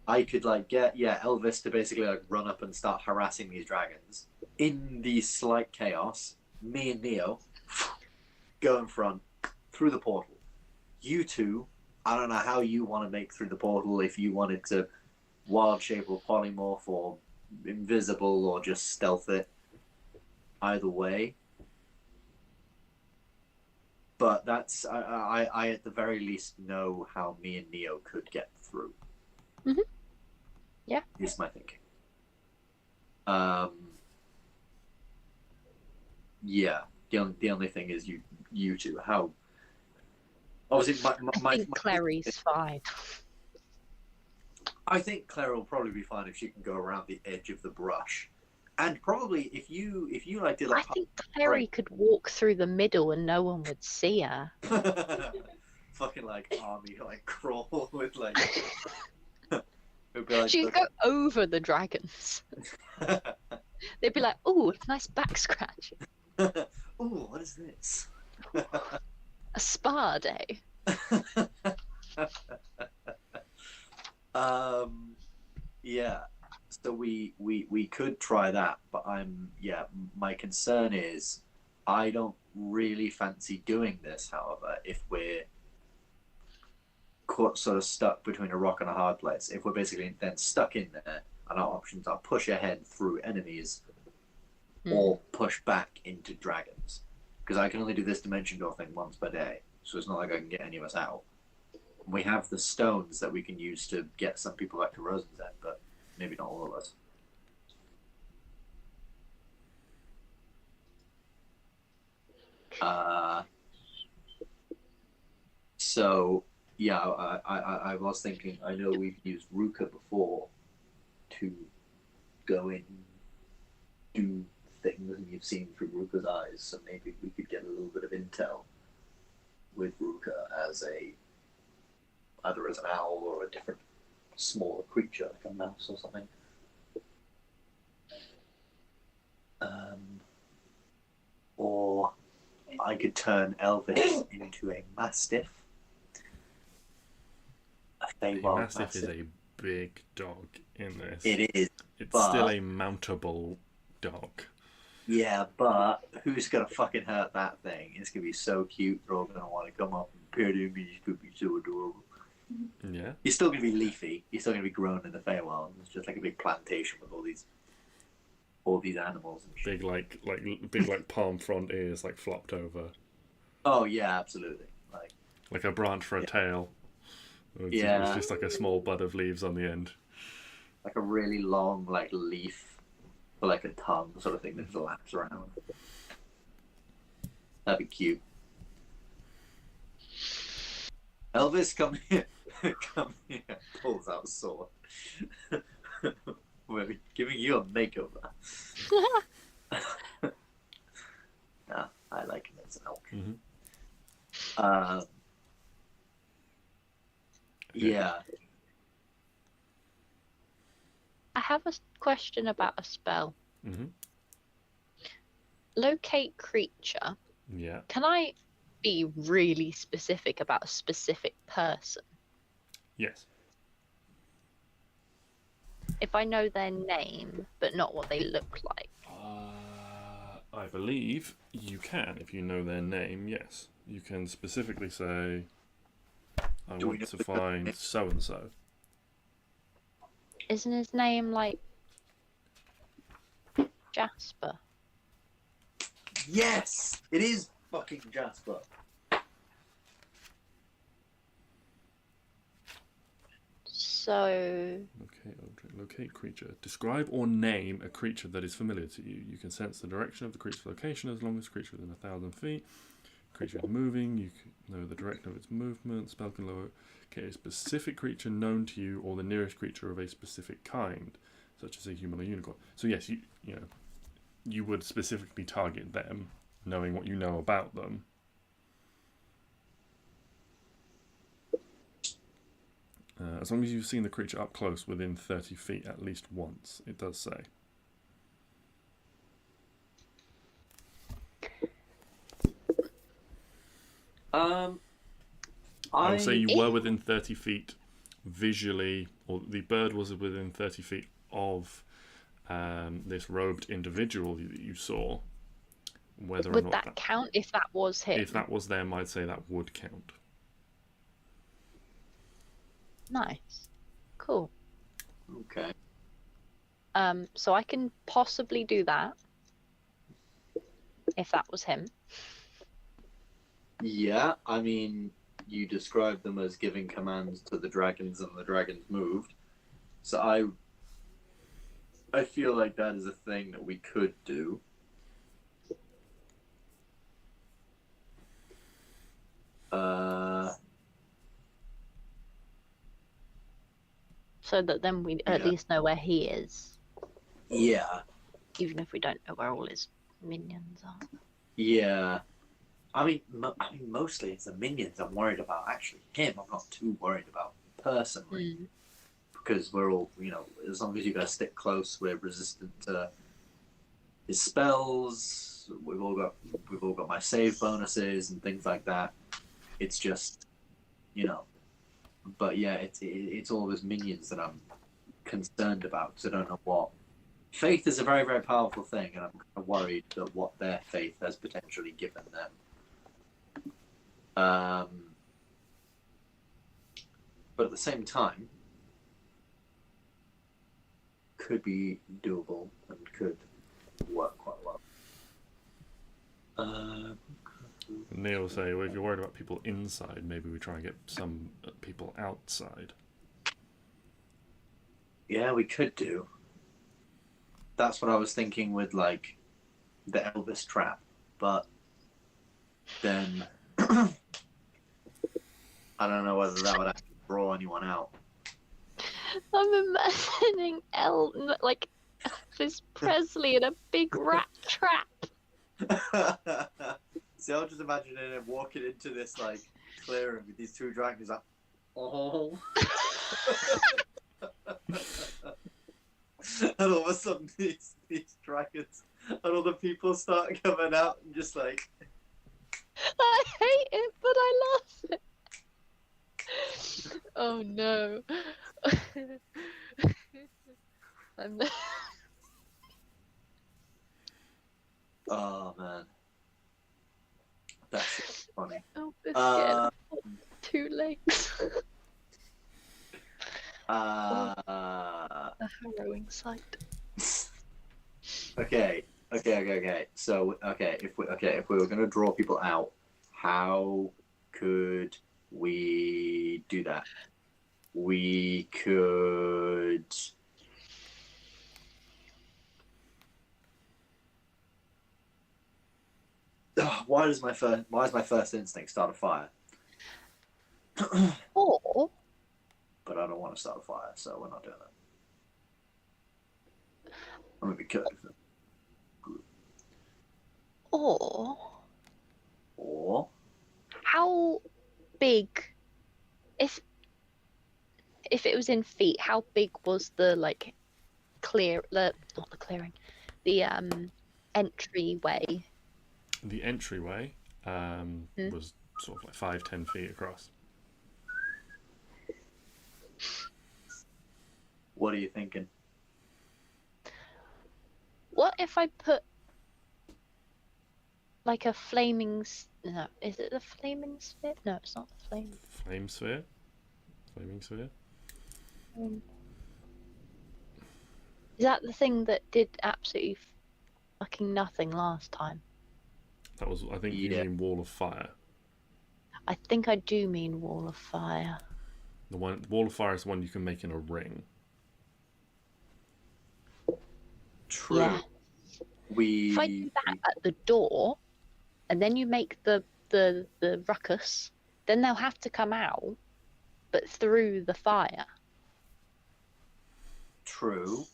I could get Elvis to basically run up and start harassing these dragons in the slight chaos. Me and Neo go in front through the portal. You two, I don't know how you want to make through the portal. If you wanted to wild shape or polymorph or invisible or just stealth it, either way. But that's I at the very least know how me and Neo could get through. Mm-hmm. Yeah. Is my thinking. Yeah. The only thing is you two. How? Obviously, I think Clary's fine. I think Claire will probably be fine if she can go around the edge of the brush. And probably if you did I think Clary could walk through the middle and no one would see her. fucking army crawl with She'd go over the dragons. They'd be like, "Oh, nice back scratch." Ooh, what is this? A spa day. Yeah. So we could try that, but my concern is I don't really fancy doing this, however, if we're sort of stuck between a rock and a hard place. If we're basically then stuck in there and our options are push ahead through enemies or push back into dragons. Because I can only do this dimension door thing once per day, so it's not like I can get any of us out. We have the stones that we can use to get some people back to Rosen's End, but maybe not all of us. So yeah, I was thinking. I know we've used Ruka before to go in, do things, and you've seen through Ruka's eyes. So maybe we could get a little bit of intel with Ruka as either as an owl or a different smaller creature like a mouse or something. Or I could turn Elvis into a mastiff. A mastiff is a big dog in this. It is. It's still a mountable dog. Yeah, but who's gonna fucking hurt that thing? It's gonna be so cute. They're all gonna want to come up and pet him. He's gonna be so adorable. Yeah. He's still gonna be leafy. He's still gonna be grown in the Feywild. It's just like a big plantation with all these animals and shit. Big palm front ears flopped over. Oh yeah, absolutely. Like a branch for a tail. It's just like a small bud of leaves on the end. Like a really long leaf for a tongue sort of thing that just laps around. That'd be cute. Elvis, come here. Come here. Pulls out a sword. We're giving you a makeover. Nah, I like him as an elk. Mm-hmm. Yeah. I have a question about a spell. Mm-hmm. Locate creature. Yeah. Can I be really specific about a specific person? Yes. If I know their name, but not what they look like. I believe you can, if you know their name, yes. You can specifically say, I want to find so-and-so. Isn't his name Jasper? Yes! It is fucking Jasper. So... Locate object, locate creature. Describe or name a creature that is familiar to you. You can sense the direction of the creature's location as long as the creature is within 1,000 feet. Creature is moving, you can know the direction of its movement. Spell can locate a specific creature known to you or the nearest creature of a specific kind, such as a human or unicorn. So yes, you would specifically target them, knowing what you know about them. As long as you've seen the creature up close within 30 feet at least once, it does say. I would say you were within 30 feet visually, or the bird was within 30 feet of this robed individual that you saw. Whether would or not that count if that was him? If that was them, I'd say that would count. Nice. Cool. Okay. So I can possibly do that if that was him. Yeah, I mean, you described them as giving commands to the dragons, and the dragons moved. So I feel like that is a thing that we could do. So that then we at least know where he is. Yeah. Even if we don't know where all his minions are. Yeah. I mean, mostly it's the minions I'm worried about. Actually, him I'm not too worried about personally, because we're all, as long as you guys stick close, we're resistant to his spells. We've all got my save bonuses and things like that. It's just, But yeah, it's all those minions that I'm concerned about, because I don't know what. Faith is a very, very powerful thing, and I'm kind of worried that what their faith has potentially given them. But at the same time, could be doable and could work quite well. Neil will say, well, if you're worried about people inside, maybe we try and get some people outside. Yeah, we could do. That's what I was thinking with, like, the Elvis trap. But then I don't know whether that would actually draw anyone out. I'm imagining like Elvis Presley in a big rat trap. See, I was just imagining him walking into this, like, clearing with these two dragons, like, oh. And all of a sudden, these dragons and all the people start coming out and just like. I hate it, but I love it. Oh no. Oh man. That's funny. Oh, this scared. Two legs. A harrowing sight. Okay. So, if we were gonna draw people out, how could we do that? We could. Why is my first instinct start a fire? Or But I don't want to start a fire, so we're not doing that. I'm gonna be cut. Or how big, if it was in feet, how big was the not the clearing, the entryway? The entryway was sort of like 5-10 feet across. What are you thinking? What if I put like a flaming? No, is it the flaming sphere? No, it's not the flaming. Flaming sphere. Is that the thing that did absolutely fucking nothing last time? That was, I think, you mean wall of fire. I think I do mean wall of fire. The wall of fire is the one you can make in a ring. True. Yeah. If I do that at the door, and then you make the ruckus, then they'll have to come out, but through the fire. True.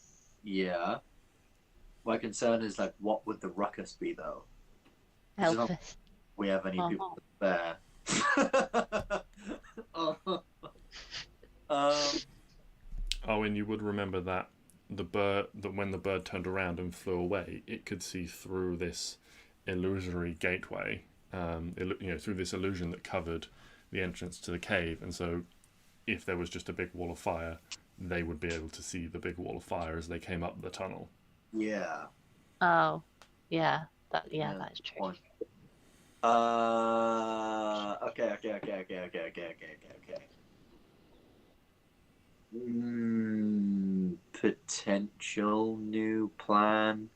Yeah. My concern is, like, what would the ruckus be, though? Elvis. We have any people there? Oh, and you would remember that when the bird turned around and flew away, it could see through this illusory gateway, through this illusion that covered the entrance to the cave, and so if there was just a big wall of fire, they would be able to see the big wall of fire as they came up the tunnel. Yeah. Oh, yeah. That is true. Point. Okay. Potential new plan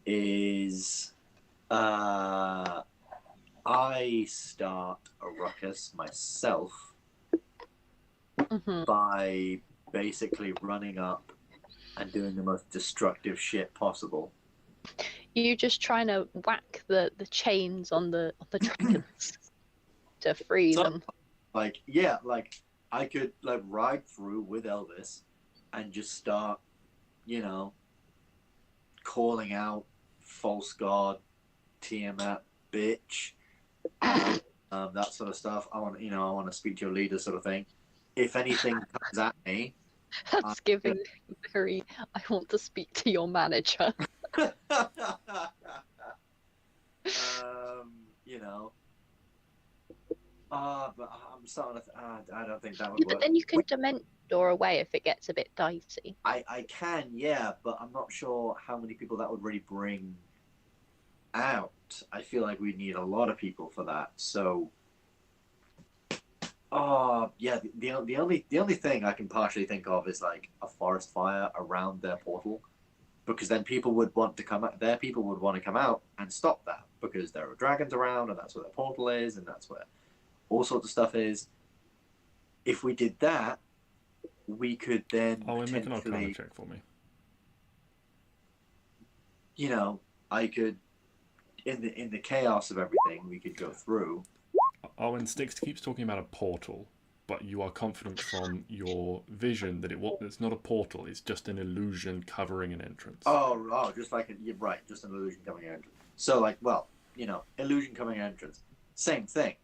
is I start a ruckus myself by basically running up and doing the most destructive shit possible. You just trying to whack the chains on the dragons to free them. I could ride through with Elvis and just start, calling out false god, Tiamat, bitch, that sort of stuff. I want to speak to your leader, sort of thing. If anything comes at me, That's giving very. I want to speak to your manager. but I'm starting to. I don't think that would work. But then you can dement door away if it gets a bit dicey. I can, yeah, but I'm not sure how many people that would really bring out. I feel like we need a lot of people for that. So, the only thing I can partially think of is like a forest fire around their portal, because then people would want to come out. Their people would want to come out and stop that because there are dragons around, and that's where their portal is, and that's where all sorts of stuff is. If we did that, we could then Make an Arcana check for me. I could, in the chaos of everything, we could go through. And Stix keeps talking about a portal, but you are confident from your vision that it's not a portal, it's just an illusion covering an entrance. Just like you're right, just an illusion covering an entrance. So illusion covering an entrance, same thing.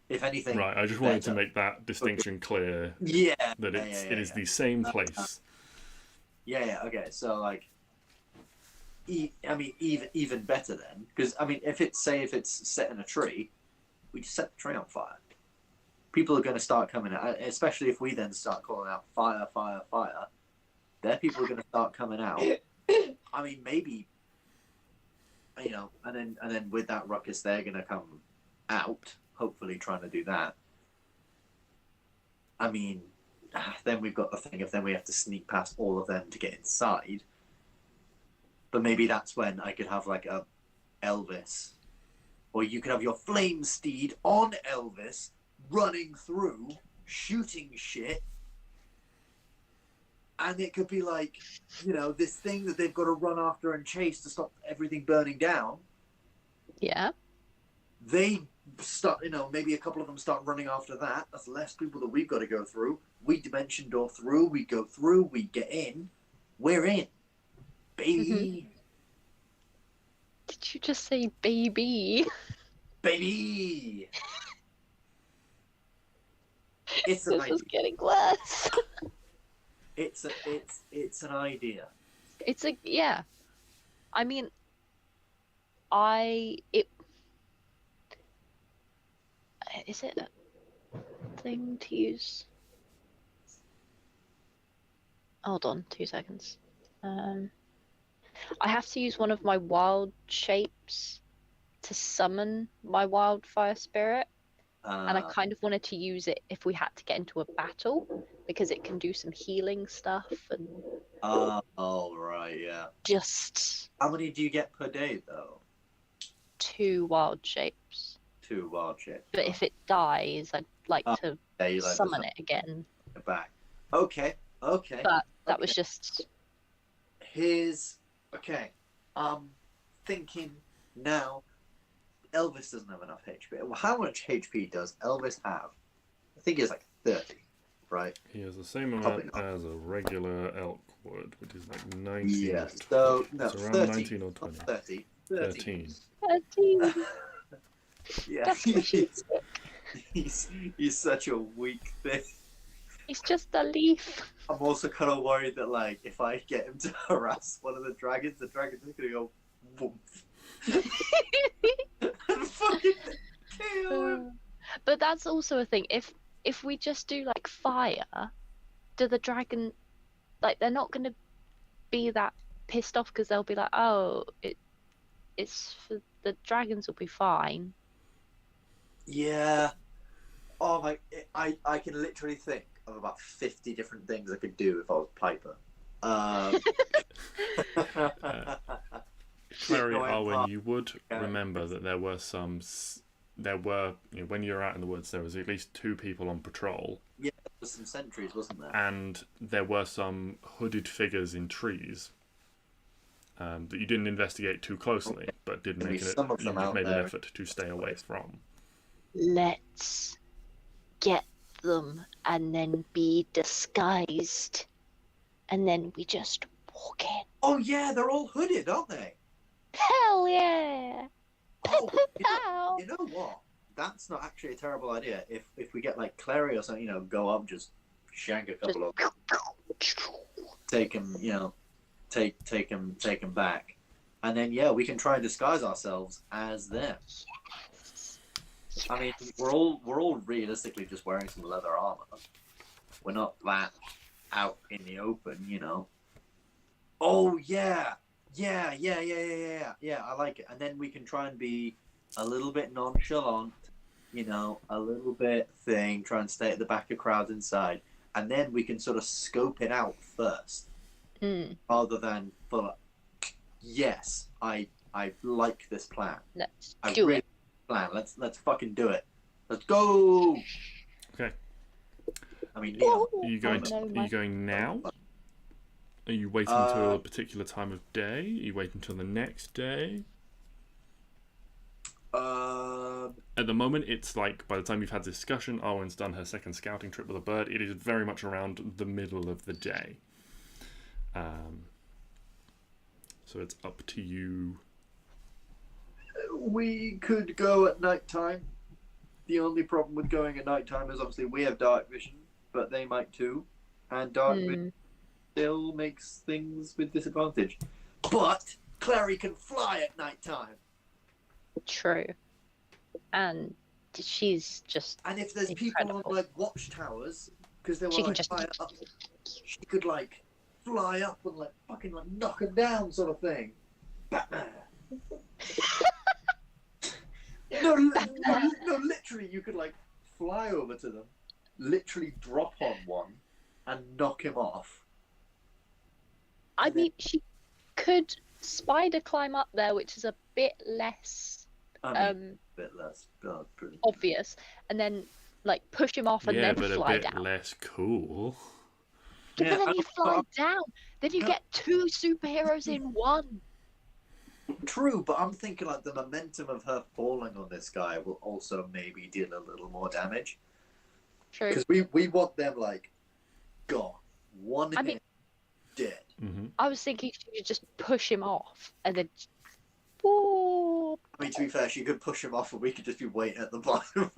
If anything, right. I just wanted to make that distinction clear. Yeah, that it is the same place. Okay. So even better then, because if it's set in a tree, we just set the tree on fire. People are going to start coming out, especially if we then start calling out fire, fire, fire. Their people are going to start coming out. Maybe, and then with that ruckus, they're going to come out. Hopefully, trying to do that. Then we've got the thing of then we have to sneak past all of them to get inside. But maybe that's when I could have like a Elvis, or you could have your flame steed on Elvis running through, shooting shit, and it could be like, this thing that they've got to run after and chase to stop everything burning down. Yeah. They start, maybe a couple of them start running after that. That's less people that we've got to go through. We dimension door through, we go through, we get in. We're in. Baby. Did you just say baby? Baby. It's an This idea. is getting worse. It's an idea. Is it a thing to use? Hold on 2 seconds. I have to use one of my wild shapes to summon my wildfire spirit, and I kind of wanted to use it if we had to get into a battle, because it can do some healing stuff and. Right, yeah. Just. How many do you get per day, though? 2 wild shapes. 2 wild shapes. But if it dies, I'd like to summon it again. Back. Okay. But that was just. Okay. Thinking now. Elvis doesn't have enough HP. Well, how much HP does Elvis have? I think it's like 30, right? He has the same amount as a regular elk would, which is like 19. Yeah, so no, it's around 30, 19 or 20. 30. 13. 13. Yeah, he's such a weak thing. He's just a leaf. I'm also kind of worried that, like, if I get him to harass one of the dragon's just going to go, boom. And fucking KO him. But that's also a thing. If we just do, like, fire, do the dragon... Like, they're not going to be that pissed off because they'll be like, oh, it's for... The dragons will be fine. Yeah. Oh my! I can literally think of about 50 different things I could do if I was Piper. Clary, Arwen, you would remember that there were when you were out in the woods, there was at least 2 people on patrol. Yeah, there was some sentries, wasn't there? And there were some hooded figures in trees that you didn't investigate too closely, but did make you made an effort to stay away from. Let's get them and then be disguised. And then we just walk in. Oh yeah, they're all hooded, aren't they? Hell yeah! Oh, you know what? That's not actually a terrible idea. If we get like Clary or something, go up, just shank a couple of them, take them, take them back, and then we can try and disguise ourselves as them. Yes. I mean, we're all realistically just wearing some leather armor. We're not that out in the open, Oh yeah. I like it. And then we can try and be a little bit nonchalant, a little bit try and stay at the back of crowds inside, and then we can sort of scope it out first, rather than full up. Yes, I like this plan. Let's do it. Plan. Let's fucking do it. Let's go. Okay. I mean, are you going now? Are you waiting until a particular time of day? Are you waiting until the next day? At the moment, it's like by the time you've had this discussion, Arwen's done her second scouting trip with a bird. It is very much around the middle of the day. So it's up to you. We could go at night time. The only problem with going at night time is obviously we have dark vision, but they might too. And dark vision still makes things with disadvantage. But Clary can fly at night time. True. And she's just And if there's incredible. people on like watchtowers, because they were She can like just... higher up, she could like fly up and like fucking like knock them down, sort of thing. Batman. No, literally, you could like fly over to them, literally drop on one, and knock him off. I mean, she could spider climb up there, which is a bit less A bit less obvious, and then like push him off and then but fly a bit down. less cool. Yeah, but then you fly down. Then you get 2 superheroes in one. True, but I'm thinking like the momentum of her falling on this guy will also maybe deal a little more damage. True. Because we want them like gone. One hit, dead. Mm-hmm. I was thinking she could just push him off and then... Whoa. I mean, to be fair, she could push him off and we could just be waiting at the bottom.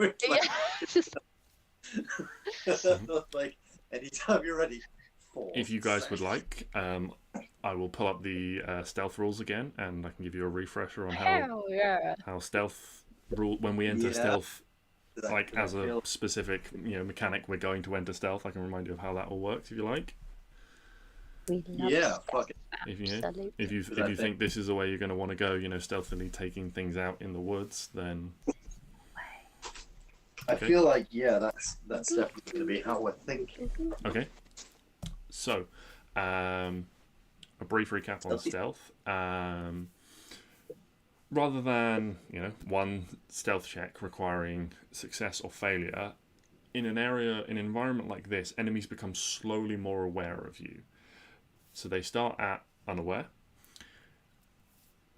Like, anytime you're ready. If you guys would like, I will pull up the stealth rules again, and I can give you a refresher on how stealth rule when we enter stealth, like as a specific mechanic, we're going to enter stealth. I can remind you of how that all works if you like. Fuck it. If you think this is the way you're going to want to go, stealthily taking things out in the woods, then I feel like that's definitely going to be how we're thinking. Okay. So, a brief recap on stealth. Rather than one stealth check requiring success or failure, in an environment like this, enemies become slowly more aware of you. So they start at unaware.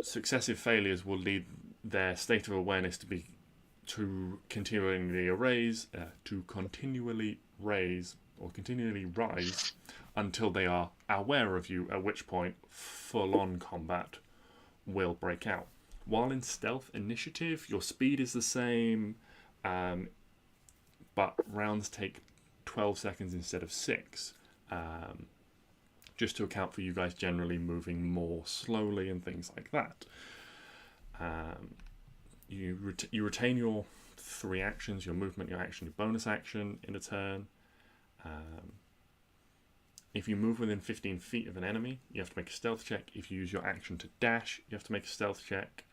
Successive failures will lead their state of awareness to continually rise until they are aware of you, at which point full-on combat will break out. While in stealth initiative, your speed is the same, but rounds take 12 seconds instead of 6, just to account for you guys generally moving more slowly and things like that. You retain your 3 actions: your movement, your action, your bonus action in a turn. If you move within 15 feet of an enemy, you have to make a stealth check. If you use your action to dash, you have to make a stealth check.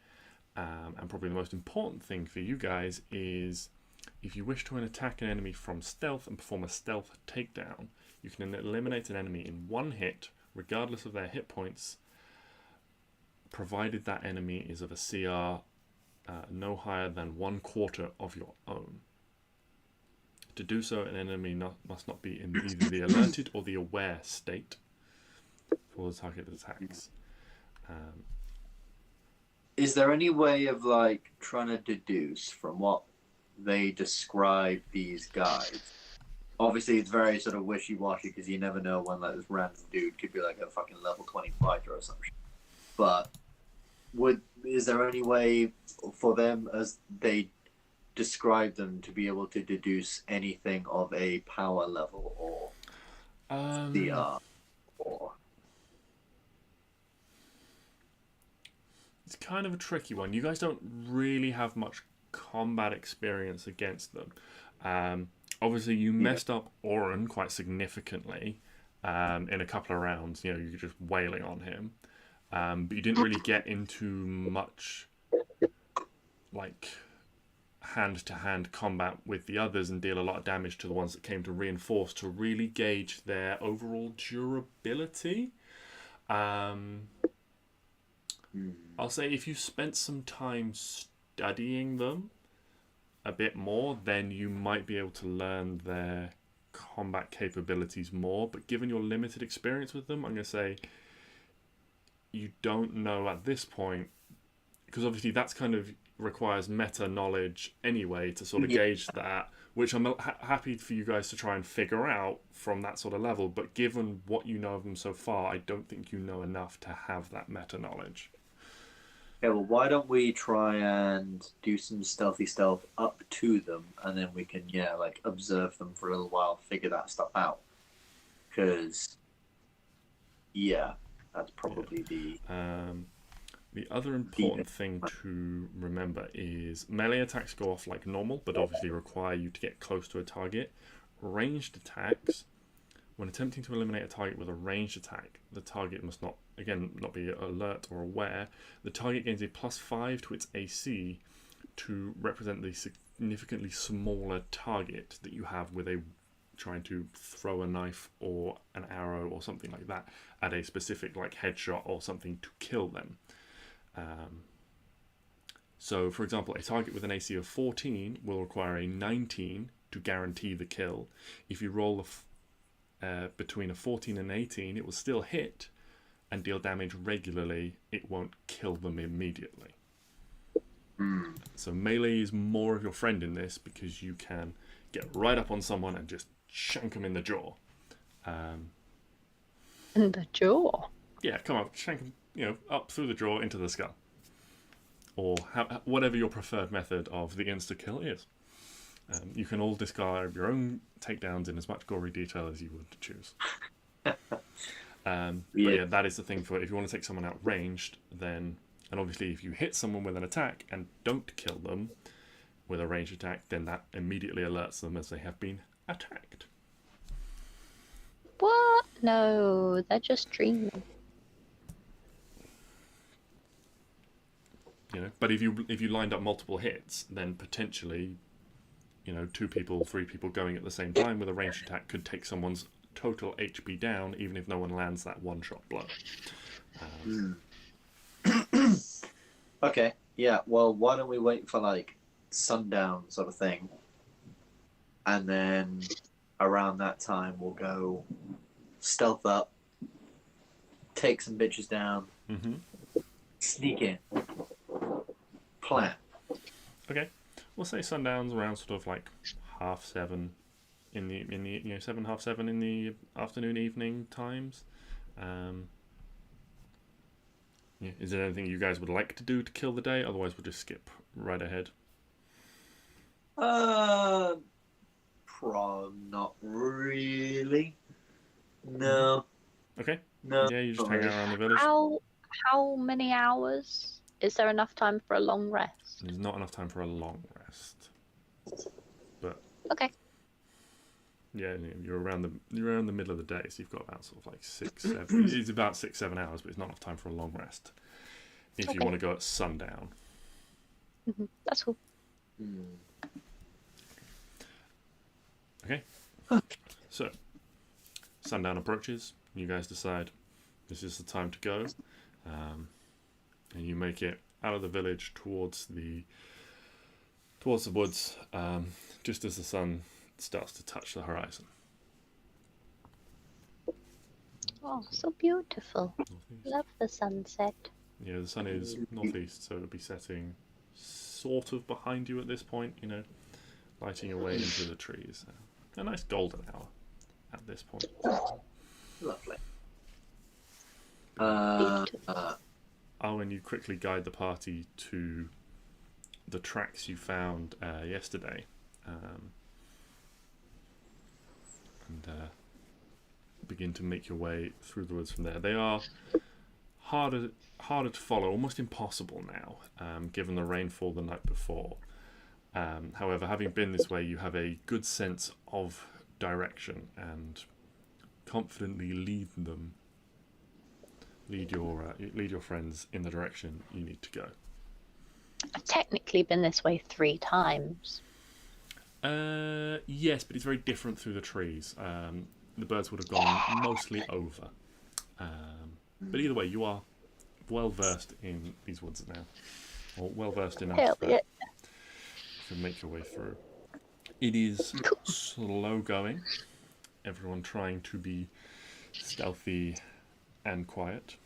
And probably the most important thing for you guys is, if you wish to attack an enemy from stealth and perform a stealth takedown, you can eliminate an enemy in 1 hit, regardless of their hit points, provided that enemy is of a CR no higher than 1/4 of your own. To do so, an enemy must not be in either the alerted or the aware state for the target attacks. Is there any way of like trying to deduce from what they describe these guys? Obviously, it's very sort of wishy-washy because you never know when like this random dude could be like a fucking level 20 fighter or something. But is there any way for them, as they describe them, to be able to deduce anything of a power level or CR or? It's kind of a tricky one. You guys don't really have much combat experience against them. Obviously, you messed up Arwen quite significantly in a couple of rounds. You know, you were just wailing on him, but you didn't really get into much like hand-to-hand combat with the others and deal a lot of damage to the ones that came to reinforce to really gauge their overall durability. I'll say if you spent some time studying them a bit more, then you might be able to learn their combat capabilities more. But given your limited experience with them, I'm going to say you don't know at this point, because obviously that's kind of requires meta knowledge anyway to sort of gauge that, which I'm happy for you guys to try and figure out from that sort of level. But given what you know of them so far, I don't think you know enough to have that meta knowledge. Okay, well, why don't we try and do some stealthy stealth up to them, and then we can, like observe them for a little while, figure that stuff out. Because, that's probably the other important thing to remember is melee attacks go off like normal, but obviously require you to get close to a target. Ranged attacks, when attempting to eliminate a target with a ranged attack, the target must not be alert or aware. The target gains a +5 to its AC to represent the significantly smaller target that you have with trying to throw a knife or an arrow or something like that at a specific like headshot or something to kill them. So, for example, a target with an AC of 14 will require a 19 to guarantee the kill. If you roll between a 14 and 18, it will still hit and deal damage regularly. It won't kill them immediately. So melee is more of your friend in this because you can get right up on someone and just shank them in the jaw. In the jaw? Yeah, come on, shank them, up through the jaw into the skull. Or whatever your preferred method of the insta-kill is. You can all describe your own takedowns in as much gory detail as you would choose. But yeah, that is the thing for if you want to take someone out ranged, then, and obviously if you hit someone with an attack and don't kill them with a ranged attack, then that immediately alerts them as they have been attacked. What? No, they're just dreaming. But if you lined up multiple hits, then potentially, 2 people, 3 people going at the same time with a ranged attack could take someone's total HP down, even if no one lands that one-shot blow. Okay, yeah, well, why don't we wait for, like, sundown sort of thing, and then around that time we'll go stealth up, take some bitches down, sneak in, plan. Okay, we'll say sundown's around sort of like 7:30 in the 7, 7:30 in the afternoon, evening times. Is there anything you guys would like to do to kill the day? Otherwise, we'll just skip right ahead. Not really. No. Okay. No. Yeah, you just not hang really. out around the village. How many hours? Is there enough time for a long rest? There's not enough time for a long rest. But Okay. yeah, you're around the middle of the day, so you've got about sort of like 6, 7. It's about 6, 7 hours, but it's not enough time for a long rest. If you Okay. want to go at sundown. That's cool. Okay. So, sundown approaches. You guys decide this is the time to go, and you make it out of the village towards the woods, just as the sun starts to touch the horizon. Oh, so beautiful. Northeast. Love the sunset. Yeah, the sun is northeast, so it'll be setting sort of behind you at this point, lighting your way into the trees. A nice golden hour at this point. Lovely. Arwen, you quickly guide the party to the tracks you found yesterday, and begin to make your way through the woods from there. They are harder to follow, almost impossible now, given the rainfall the night before. However, having been this way, you have a good sense of direction and confidently lead your friends in the direction you need to go. I've technically been this way 3 times. Yes, but it's very different through the trees. The birds would have gone mostly over. But either way, you are well versed in these woods now, or well versed enough that you can make your way through. It is slow going. Everyone trying to be stealthy and quiet.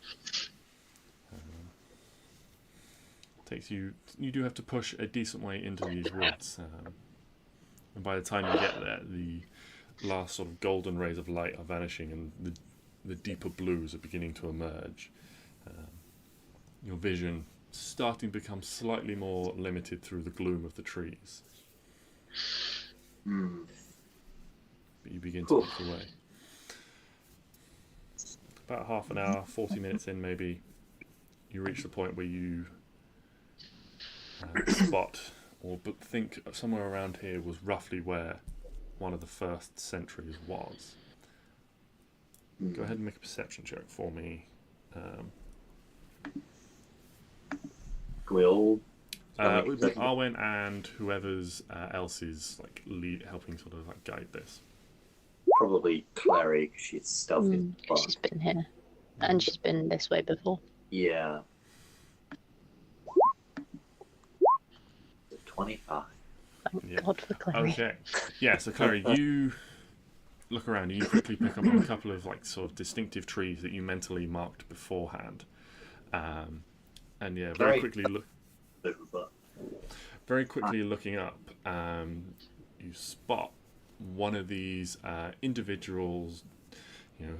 You do have to push a decent way into these woods, and by the time you get there, the last sort of golden rays of light are vanishing and the deeper blues are beginning to emerge. Your vision starting to become slightly more limited through the gloom of the trees. But you begin to make your way. About half an hour, 40 minutes in maybe, you reach the point where you spot or think somewhere around here was roughly where one of the first sentries was. Go ahead and make a perception check for me. Will It would be Arwen and whoever's else is helping sort of guide this. probably Klari, because she's stealthy. She's been here, and she's been this way before. Yeah. 25. Thank God for Klari. Okay. Yeah, so Klari, you look around and you quickly pick up on a couple of sort of distinctive trees that you mentally marked beforehand. And yeah, very quickly looking up, you spot one of these individuals,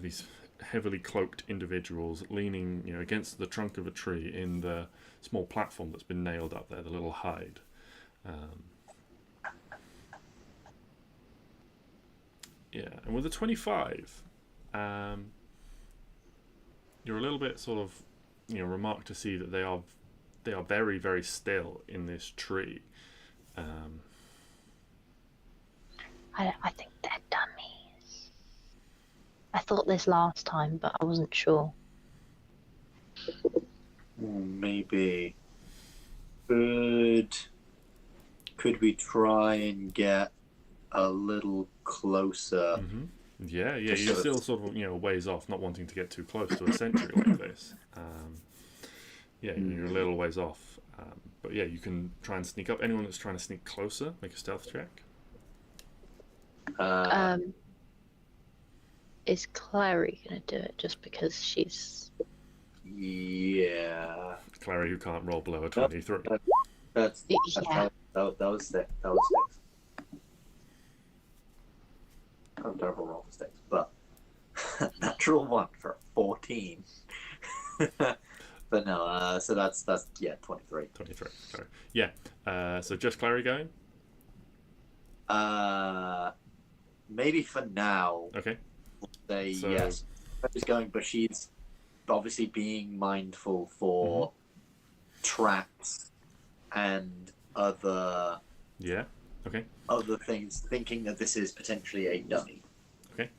these heavily cloaked individuals leaning, against the trunk of a tree in the small platform that's been nailed up there, the little hide. Yeah, and with a 25, you're a little bit sort of, remarked to see that they are very, very still in this tree. I think they're dummies. I thought this last time, but I wasn't sure. Maybe. Could we try and get a little closer? Mm-hmm. Yeah, you're still sort of, ways off, not wanting to get too close to a sentry like this. You're a little ways off. But yeah, you can try and sneak up. Anyone that's trying to sneak closer, make a stealth check. Is Klari gonna do it just because she's... Yeah. Klari, who can't roll below a 23. That was Stix. That was Stix. I'm terrible roll for Stix, but natural 1 for 14. But no, so that's 23. 23. Sorry. Yeah. So just Klari going? maybe for now, Okay. say So- yes. She's going, but she's obviously being mindful for traps and other Yeah. Okay. things, thinking that this is potentially a dummy. Okay.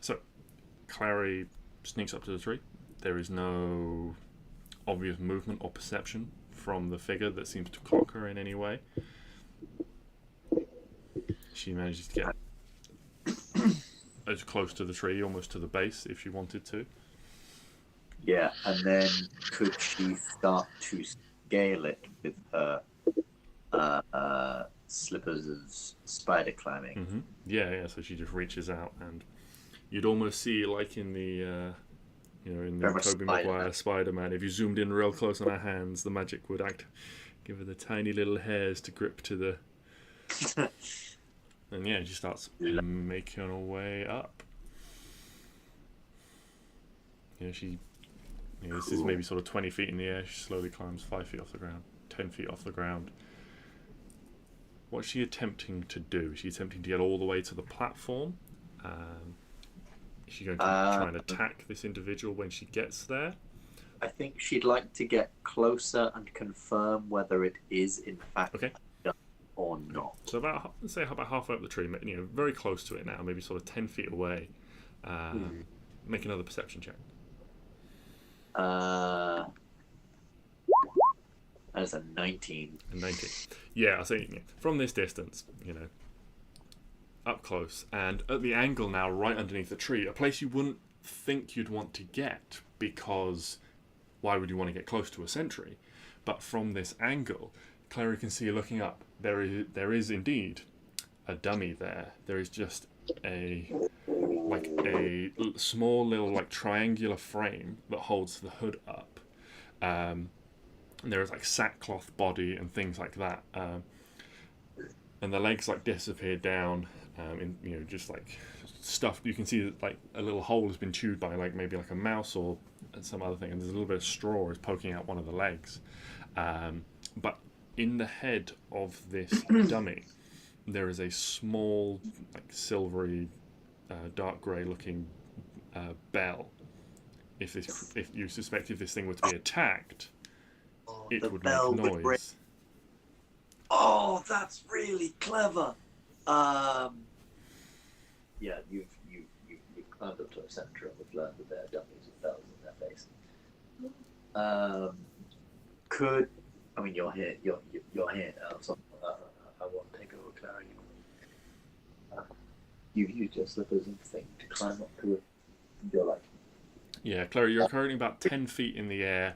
So Clary sneaks up to the tree. There is no obvious movement or perception from the figure that seems to clock her in any way. She manages to get as close to the tree, almost to the base, if she wanted to. Yeah, and then could she start to scale it with her slippers of spider climbing? Yeah. So she just reaches out, and you'd almost see, like in the, in the Very much Tobey Maguire Spider-Man, if you zoomed in real close on her hands, the magic would give her the tiny little hairs to grip to the. And yeah, she starts making her way up. This is maybe sort of 20 feet in the air. She slowly climbs 5 feet off the ground, 10 feet off the ground. What's she attempting to do? Is she attempting to get all the way to the platform? Is she going to try and attack this individual when she gets there? I think she'd like to get closer and confirm whether it is in fact done or not. So let's say about halfway up the tree, very close to it now, maybe sort of 10 feet away. Make another perception check. That is a 19. A 19. Yeah, I say from this distance, up close and at the angle now, right underneath the tree, a place you wouldn't think you'd want to get, because why would you want to get close to a sentry? But from this angle, Clary can see, looking up, there is indeed a dummy there. There is just a small little triangular frame that holds the hood up. And there is sackcloth body and things like that. And the legs disappear down in just stuff. You can see that a little hole has been chewed by maybe a mouse or some other thing, and there's a little bit of straw is poking out one of the legs. But in the head of this dummy, there is a small silvery dark grey looking bell. If you suspect if this thing were to be attacked, it would make noise. Oh, that's really clever. Yeah, you've climbed up to a centre and we've learned that there are dummies with bells in their face. You're here now, so I won't take over Clary. You use your slippers and thing to climb up to it. You're yeah, Clary, you're currently about 10 feet in the air,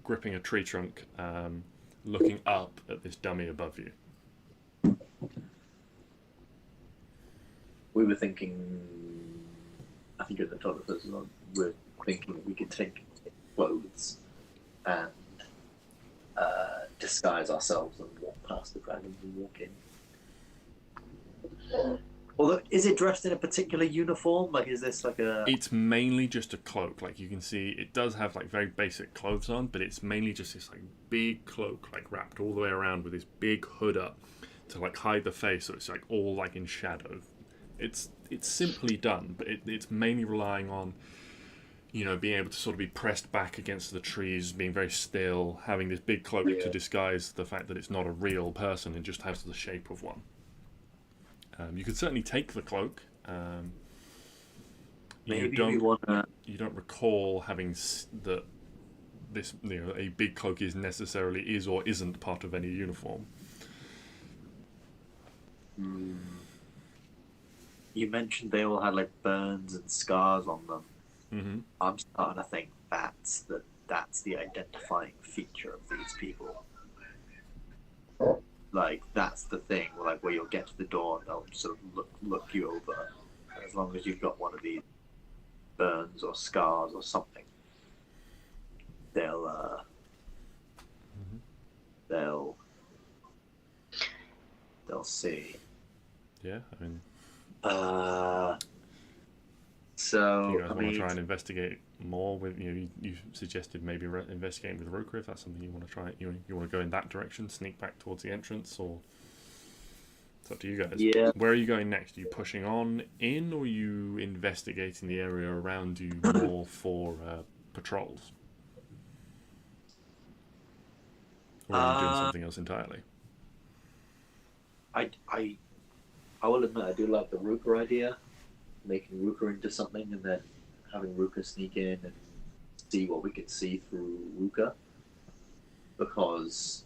gripping a tree trunk, looking up at this dummy above you. We were thinking, I think at the top of us, we're thinking we could take clothes and disguise ourselves and walk past the dragons and walk in. Although, is it dressed in a particular uniform? Is this a... It's mainly just a cloak. You can see, it does have very basic clothes on, but it's mainly just this big cloak wrapped all the way around with this big hood up to hide the face, so it's all in shadow. It's simply done, but it's mainly relying on being able to sort of be pressed back against the trees, being very still, having this big cloak to disguise the fact that it's not a real person and just has the shape of one. You could certainly take the cloak. You don't recall having that this a big cloak is or isn't part of any uniform. You mentioned they all had burns and scars on them. Mm-hmm. I'm starting to think that's the identifying feature of these people. That's the thing, where you'll get to the door and they'll sort of look you over. And as long as you've got one of these burns or scars or something, they'll see. Yeah, I mean. So do you guys want to try and investigate more with you suggested maybe investigating with Roker, if that's something you want to try. You want to go in that direction, sneak back towards the entrance, or It's up to you guys. Yeah. Where are you going next? Are you pushing on in, or are you investigating the area around you more for patrols? Or are you doing something else entirely? I will admit I do like the Ruka idea, making Ruka into something and then having Ruka sneak in and see what we can see through Ruka. Because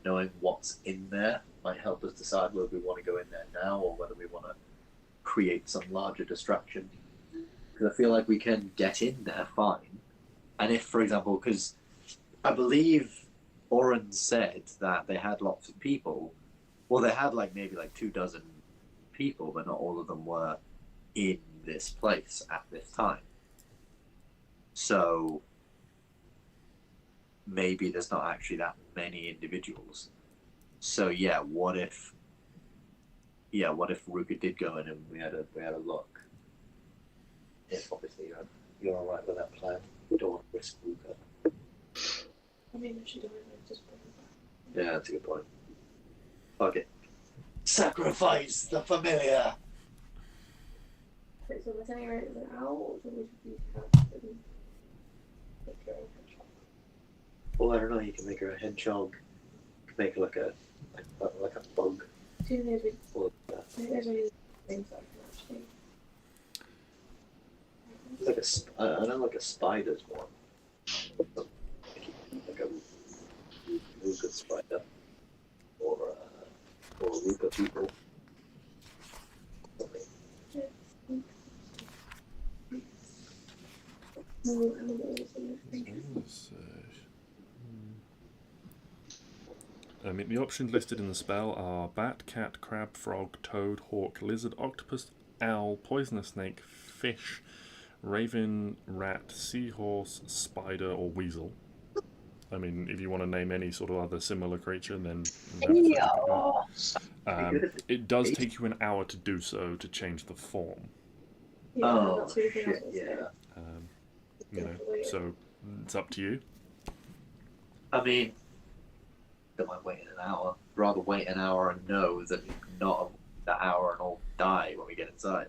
knowing what's in there might help us decide whether we want to go in there now or whether we want to create some larger distraction. Because I feel like we can get in there fine. And if, for example, because I believe Oren said that they had lots of people. Well, they had maybe 24 people, but not all of them were in this place at this time. So maybe there's not actually that many individuals. So what if Ruka did go in and we had a look? If obviously you're all right with that plan, we don't want to risk Ruka. I mean, if she don't, just bring it back. Yeah, that's a good point. Fuck it. Sacrifice the familiar. Okay, so we're sending her as an owl, or do we just have to make her a hedgehog? Well, I don't know. You can make her a hedgehog. You can make her like a bug. Do you think Or there's any things that I can actually... I know like a spider's one. Like a Ruka spider. Or Ruka people. Something. No animals in this. I mean, the options listed in the spell are bat, cat, crab, frog, toad, hawk, lizard, octopus, owl, poisonous snake, fish, raven, rat, seahorse, spider, or weasel. I mean, if you want to name any sort of other similar creature, then it does take you an hour to do so to change the form. Yeah, Oh, shit, yeah. So it's up to you. I mean, don't mind waiting an hour. Rather wait an hour and know than not that hour and all die when we get inside.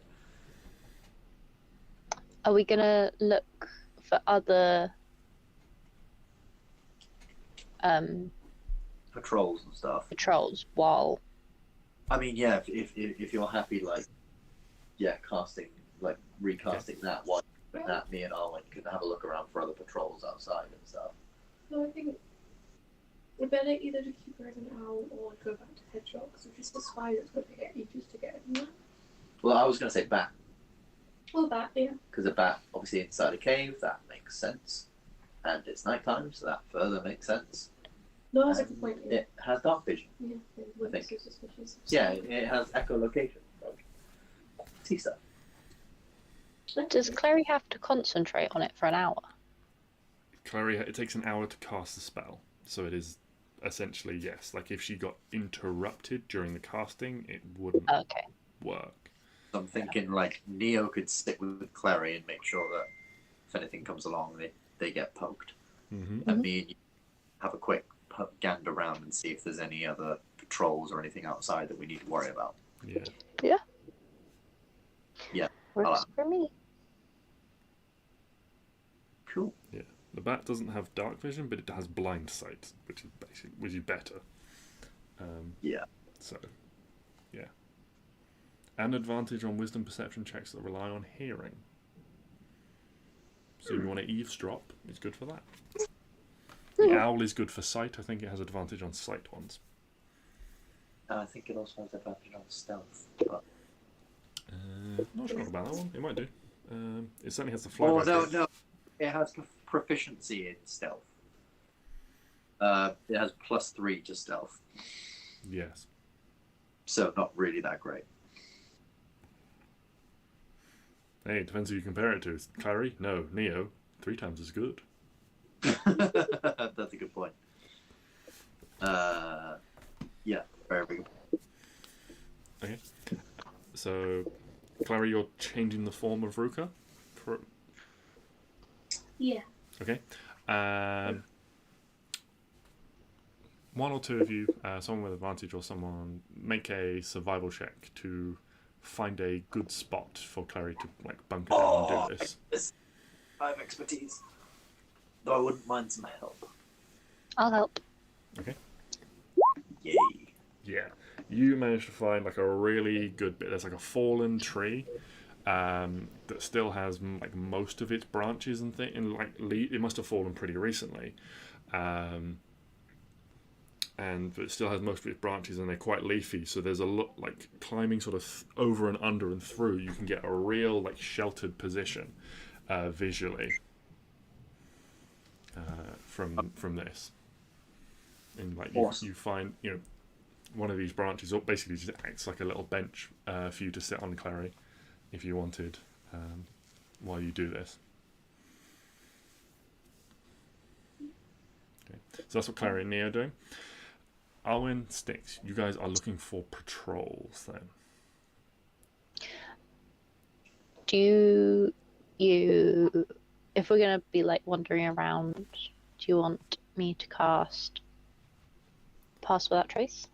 Are we gonna look for other Patrols and stuff. patrols while? I mean, if you're happy, casting, recasting that one, that me and Arwen can have a look around for other patrols outside and stuff. So I think we're better either to keep her as an owl or go back to hedgehog, because if it's a spider, it's going to take ages to get in there. Well, I was going to say bat. Well, that, yeah. Because a bat, obviously inside a cave, that makes sense. And it's nighttime, so that further makes sense. No, that's a good point. Yeah, It has dark vision. yeah, it I think. so suspicious. Yeah, it has echolocation. See stuff. Does Clary have to concentrate on it for an hour? Clary, it takes an hour to cast the spell, so it is essentially yes. Like if she got interrupted during the casting, it wouldn't work. So I'm thinking Neo could sit with Clary and make sure that if anything comes along, they get poked. Mm-hmm. And me and you have a quick gander around and see if there's any other patrols or anything outside that we need to worry about. Yeah. Works for me. Cool. Yeah. The bat doesn't have dark vision, but it has blind sight, which is better. So, yeah. An advantage on wisdom perception checks that rely on hearing. So if you want to eavesdrop, it's good for that. The owl is good for sight. I think it has advantage on sight ones. I think it also has advantage on stealth. But... not sure about that one. It might do. It certainly has the fly. Oh, no. It has proficiency in stealth. It has +3 to stealth. Yes. So not really that great. Hey, it depends who you compare it to. Clary? No. Neo? 3 times as good. That's a good point. Yeah, very good. Okay. So, Clary, you're changing the form of Ruka? Yeah. Okay. one or two of you, someone with advantage or someone, make a survival check to find a good spot for Clary to like bunker down and do this. I have expertise. Though I wouldn't mind some help. I'll help. Okay. Yay. Yeah, you managed to find like a really good bit. There's like a fallen tree that still has like most of its branches and things. And like it must have fallen pretty recently, but it still has most of its branches and they're quite leafy. So there's a lot like climbing sort of over and under and through. You can get a real like sheltered position visually from this. And like you find one of these branches basically just acts like a little bench for you to sit on, Clary, if you wanted, while you do this. Okay. So that's what Klari and Neo are doing. Arwen, Stix, you guys are looking for patrols then. Do you, if we're going to be like wandering around, do you want me to cast Pass Without Trace?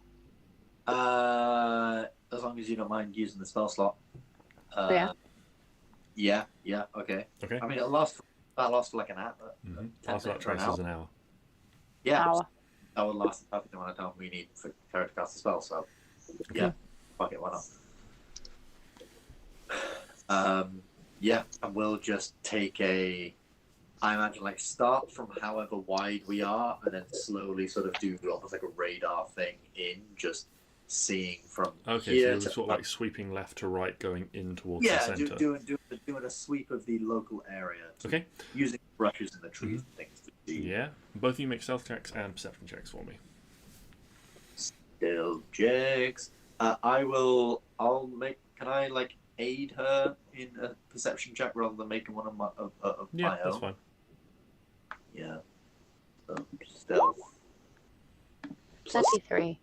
As long as you don't mind using the spell slot. Yeah, okay. Okay. I mean, that lasts for like an hour. Pass Without Trace is an hour. Yeah. Hour. That would last the perfect amount of time we need for Clary to cast the spell, so yeah, fuck it, why not? Yeah, and we'll just take I imagine, like, start from however wide we are, and then slowly sort of do almost like a radar thing just seeing from here. So you're sort of like sweeping left to right, going in towards the centre. Doing a sweep of the local area. Okay. Using brushes in the trees and things to see. Yeah, both of you make stealth checks and perception checks for me. Stealth checks. Can I, like, aid her in a perception check rather than making one of my own? Yeah, that's fine. Yeah. So, stealth. 33.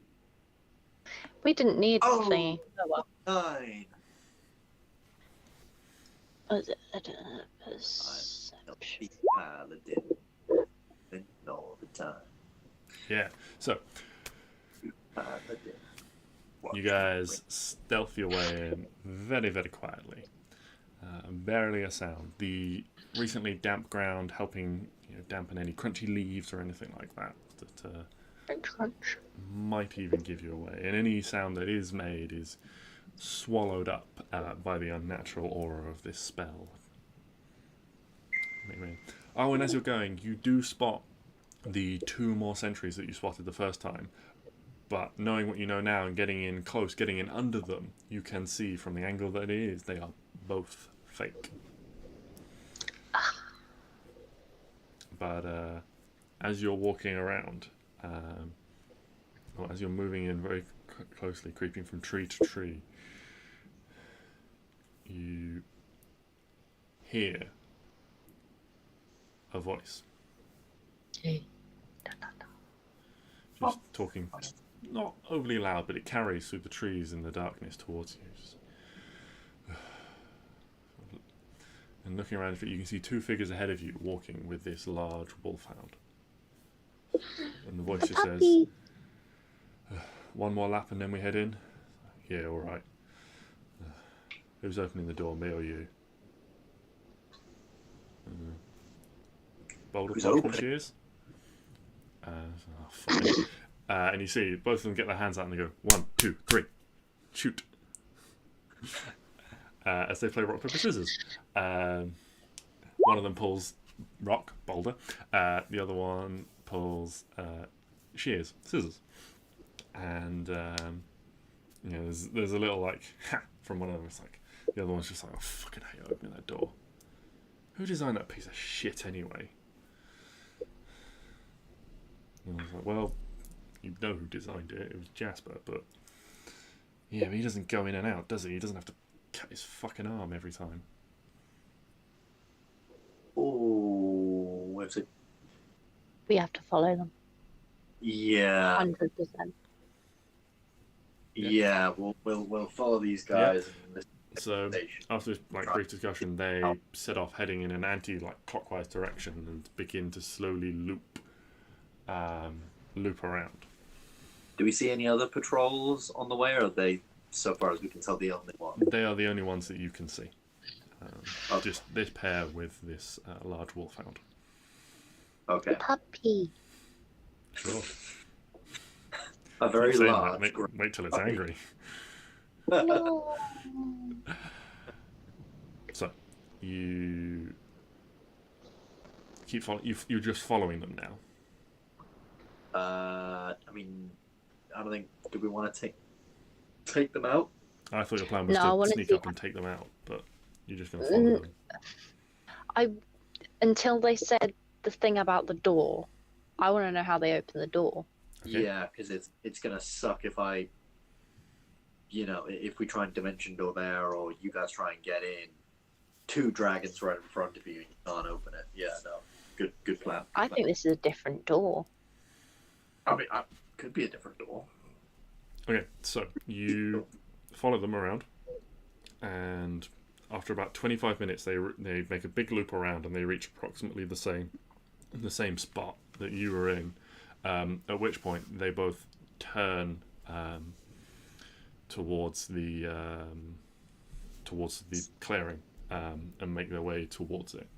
We didn't need thingy. Oh well. 9. Was it I'm perception? a paladin. All the time. Yeah, so Paladin. you guys stealth your way in very, very quietly. Barely a sound. The recently damp ground helping dampen any crunchy leaves or anything like that Crunch. might even give you away. And any sound that is made is swallowed up by the unnatural aura of this spell. Oh, and as you're going, you do spot the 2 more sentries that you spotted the first time. But knowing what you know now and getting in close, getting in under them, you can see from the angle that it is, they are both fake. But as you're walking around, or as you're moving in very closely, creeping from tree to tree, you hear a voice. Just talking, not overly loud, but it carries through the trees in the darkness towards you. And looking around, you can see 2 figures ahead of you walking with this large wolfhound. And the voice just says, "One more lap and then we head in." Yeah, all right. Who's opening the door, me or you? Boulder Pop and Shears. Fine. And you see both of them get their hands out and they go 1, 2, 3, shoot. As they play rock paper scissors. One of them pulls rock, boulder. The other one pulls shears, scissors. And there's a little like ha from one of them. It's like the other one's just like, "Oh, fucking hate opening that door. Who designed that piece of shit anyway?" And I was like, "Well, you know who designed it. It was Jasper, but yeah, but he doesn't go in and out, does he? He doesn't have to cut his fucking arm every time." Oh, where's it? We have to follow them. Yeah. 100%. Yeah, we'll follow these guys. Yeah. So after this brief discussion, they set off heading in an clockwise direction and begin to slowly loop around. Do we see any other patrols on the way, or are they, so far as we can tell, the only one? They are the only ones that you can see. Okay. Just this pair with this large wolfhound. Okay. Puppy. Sure. A very Keep saying large. that. Wait till it's angry. No. So, you keep following. You're just following them now. I mean, I don't think. Do we want to take them out? I thought your plan was No, I to wanna sneak see- up and take them out, but you're just going to follow them. Until they said the thing about the door, I want to know how they open the door. Okay. Yeah, because it's gonna suck if if we try and dimension door there, or you guys try and get in, 2 dragons right in front of you and you can't open it. Yeah, no, good plan. I think this is a different door. I mean, could be a different door. Okay, so you follow them around, and after about 25 minutes, they make a big loop around, and they reach approximately the same spot that you were in. At which point, they both turn towards the clearing and make their way towards it.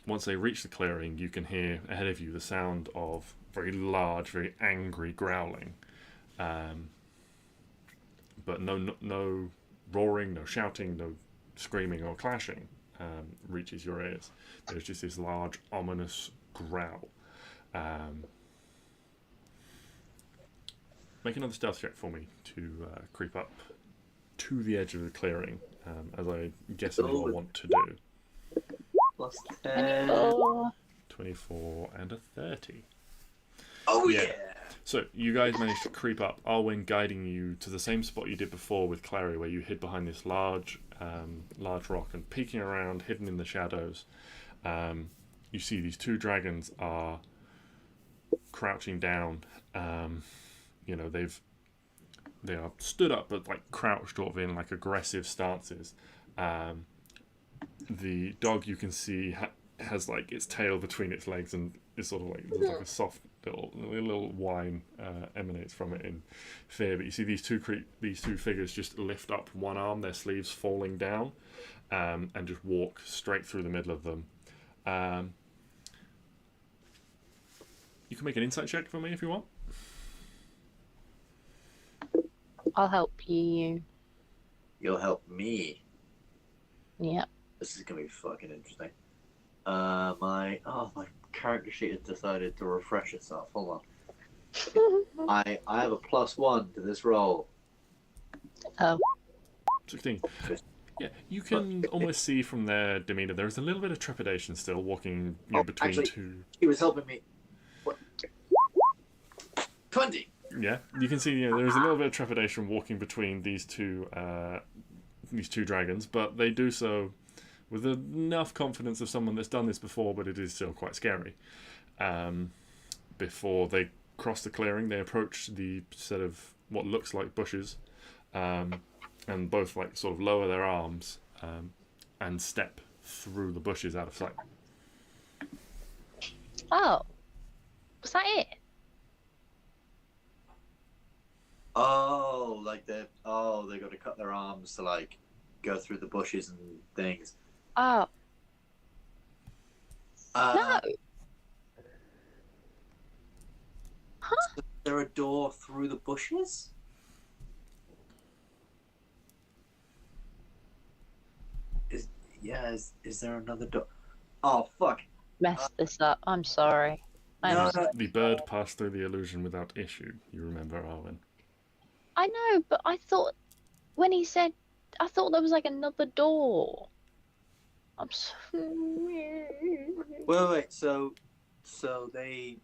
Once they reach the clearing, you can hear ahead of you the sound of very large, very angry growling. But no roaring, no shouting, no screaming or clashing reaches your ears. There's just this large, ominous growl. Make another stealth check for me to creep up to the edge of the clearing, as I guess you all want to do. Plus 10. 24 and a 30. Oh Yeah. yeah. So you guys managed to creep up, Arwen guiding you to the same spot you did before with Klari, where you hid behind this large rock, and peeking around, hidden in the shadows. You see these 2 dragons are crouching down. They are stood up, but like crouched, sort of in like aggressive stances. The dog, you can see, has like its tail between its legs, and is sort of like there's like a soft little whine emanates from it in fear. But you see these two figures just lift up one arm, their sleeves falling down, and just walk straight through the middle of them. You can make an insight check for me if you want. I'll help you. You'll help me. Yeah. This is gonna be fucking interesting. My character sheet has decided to refresh itself. Hold on. I have a +1 to this roll. Oh. 16. Yeah, you can almost see from their demeanour there is a little bit of trepidation still walking between actually, two. He was helping me. What? 20. Yeah, you can see there is a little bit of trepidation walking between these two dragons, but they do so with enough confidence of someone that's done this before, but it is still quite scary. Before they cross the clearing, they approach the set of what looks like bushes, and both like sort of lower their arms and step through the bushes out of sight. Oh. Was that it? Oh, like they got to cut their arms to like go through the bushes and things. Oh. No. Huh? Is there a door through the bushes? Is there another door? Oh fuck! Messed this up. I'm sorry. The bird passed through the illusion without issue. You remember, Arwen? I know, but I thought when he said, I thought there was like another door. I'm so... Wait. So they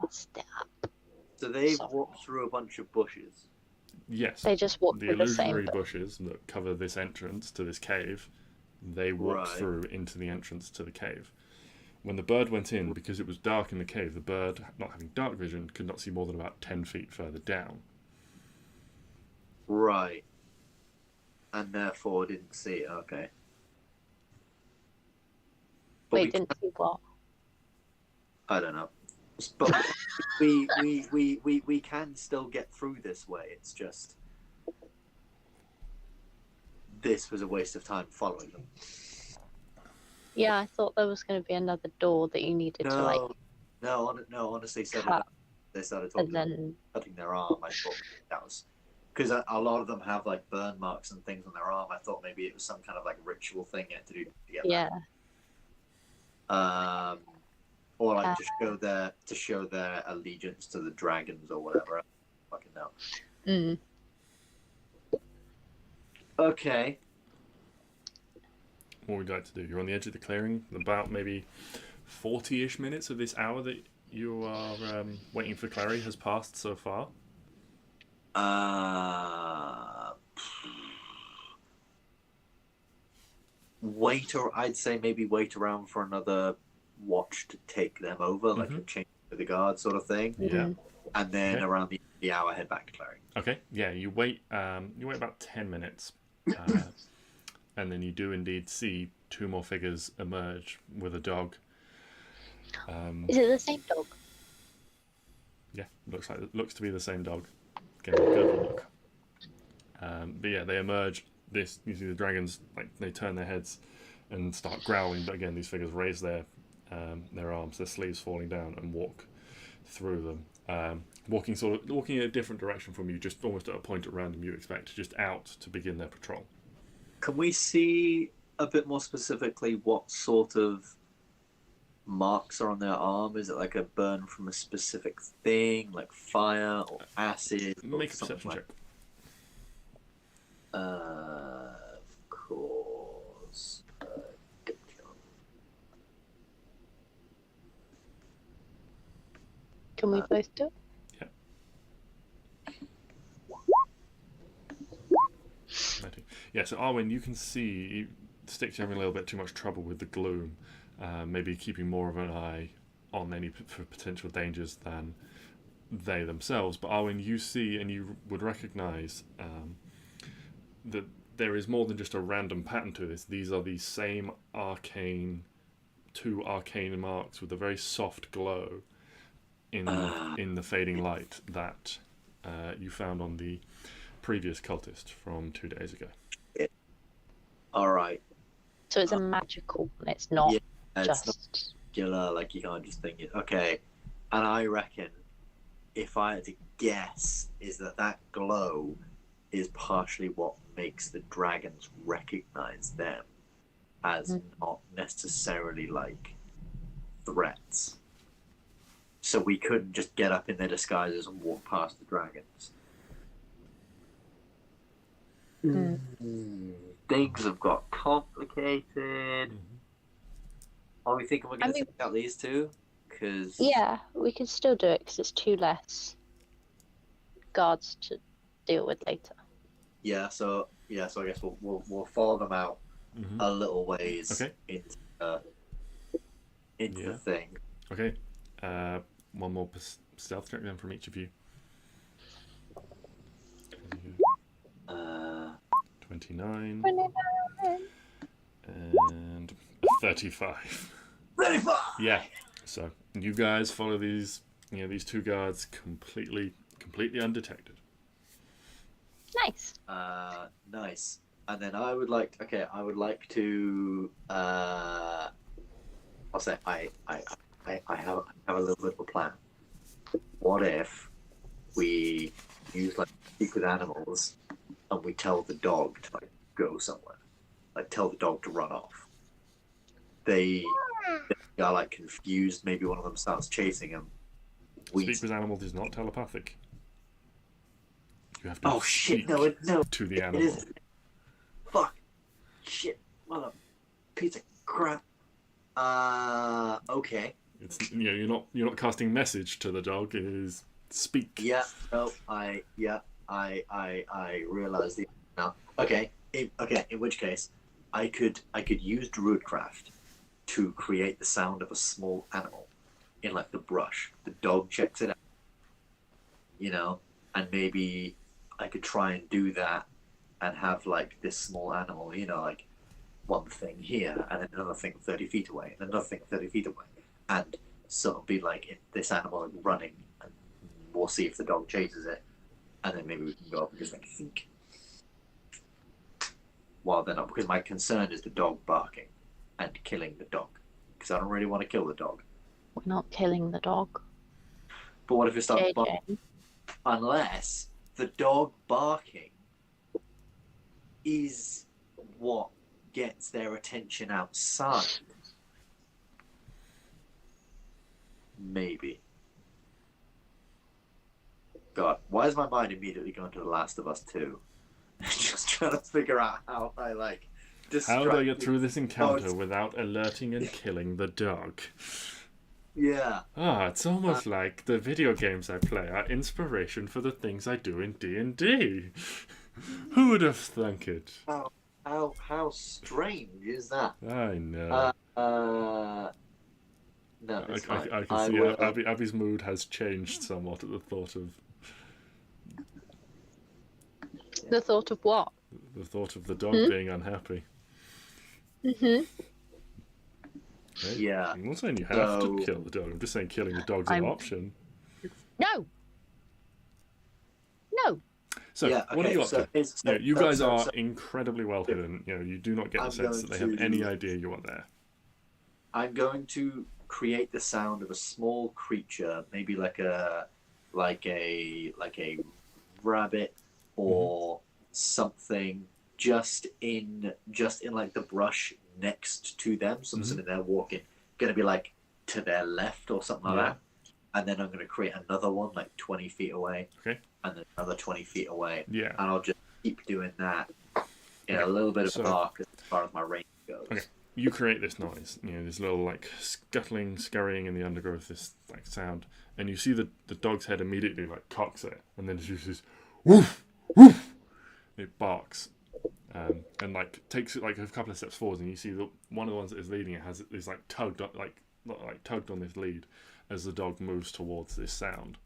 Sorry. walked through a bunch of bushes. Yes. They just walked The through the same illusory bit. bushes that cover this entrance to this cave, they walked Right. through into the entrance to the cave. When the bird went in, because it was dark in the cave, the bird, not having dark vision, could not see more than about 10 feet further down. Right. And therefore didn't see it. Okay. But Wait, didn't see what? I don't know. But we can still get through this way. It's just this was a waste of time following them. Yeah, I thought there was going to be another door that you needed to like No, honestly, cut, they started and talking then cutting their arm. I thought that was because a lot of them have like burn marks and things on their arm. I thought maybe it was some kind of like ritual thing you had to do to get yeah, that. Or like to show their allegiance to the dragons or whatever. I don't fucking know. Okay. What would you like to do? You're on the edge of the clearing. About maybe 40-ish minutes of this hour that you are waiting for Klari has passed so far. I'd say maybe wait around for another watch to take them over, like a change of the guard sort of thing. Yeah. And then around the hour, head back to Klari. Okay. Yeah, you wait about 10 minutes. And then you do indeed see two more figures emerge with a dog. Is it the same dog? Yeah, looks to be the same dog. Getting a good walk. But yeah, they emerge. You see the dragons, like they turn their heads and start growling. But again, these figures raise their arms, their sleeves falling down, and walk through them. Walking in a different direction from you, just almost at a point at random you expect, just out to begin their patrol. Can we see a bit more specifically what sort of marks are on their arm? Is it like a burn from a specific thing, like fire or acid? Or Make a perception check. Of course. Can we both do it? Yeah, so Arwen, you can see Stix having a little bit too much trouble with the gloom, maybe keeping more of an eye on any potential dangers than they themselves. But Arwen, you see and you would recognise that there is more than just a random pattern to this. These are the same two arcane marks with a very soft glow in the fading light that you found on the previous cultist from 2 days ago. All right. So it's a magical one. It's not it's just not regular, like you can't just think it. Okay, and I reckon if I had to guess, is that glow is partially what makes the dragons recognize them as not necessarily like threats. So we couldn't just get up in their disguises and walk past the dragons. Things have got complicated. Are we thinking we're going to take out these two? Cause... Yeah, we can still do it because it's two less guards to deal with later. Yeah, so I guess we'll follow them out a little ways into the thing. Okay, one more stealth check then from each of you. 29 and 35. 35. Yeah. So you guys follow these two guards completely undetected. Nice. Nice. And then I would like to I'll say I have a little bit of a plan. What if we use like speak with animals and we tell the dog to like go somewhere, like tell the dog to run off. They are like confused. Maybe one of them starts chasing them. Speak with animals is not telepathic. You have to no, to the animal. It is. Fuck, shit, mother, piece of crap. Okay. It's you're not casting message to the dog. It is speak. Yeah. No. I realize the now. Okay. In which case, I could use Druidcraft to create the sound of a small animal in like the brush. The dog checks it out. And maybe I could try and do that and have like this small animal, like one thing here and then another thing 30 feet away and another thing 30 feet away. And so it'll be like this animal running we'll see if the dog chases it, and then maybe we can go up and just like think. Well, then, because my concern is the dog barking and killing the dog, because I don't really want to kill the dog. We're not killing the dog. But what if it starts barking? JJ. Unless the dog barking is what gets their attention outside. Maybe. God, why is my mind immediately going to The Last of Us 2? Just trying to figure out how I How do I get distract through this encounter dogs. without alerting and killing the dog? Yeah. It's almost like the video games I play are inspiration for the things I do in D&D. Who would have thunk it? How strange is that? I know. No, it's fine. I can see Abby's mood has changed somewhat at the thought of The thought of what? the dog being unhappy. Mm-hmm. Okay? Yeah. I'm not saying you have to kill the dog. I'm just saying killing the dog's an option. No. No. So, Yeah, what are you up to? You guys are so- incredibly well hidden. You do not get the I'm sense that they going have to- any idea you are there. I'm going to create the sound of a small creature, maybe like a rabbit or something, just in like the brush next to them. So they're walking, gonna be like to their left or something like that. And then I'm gonna create another one like 20 feet away. Okay. And then another 20 feet away. Yeah. And I'll just keep doing that in a little bit of a arc as far as my range goes. Okay. You create this noise, this little like scuttling, scurrying in the undergrowth, this like sound, and you see the dog's head immediately like cocks it, and then it just says, woof, woof. It barks, and like takes it like a couple of steps forward, and you see one of the ones that is leading it is like tugged up, like tugged on this lead as the dog moves towards this sound.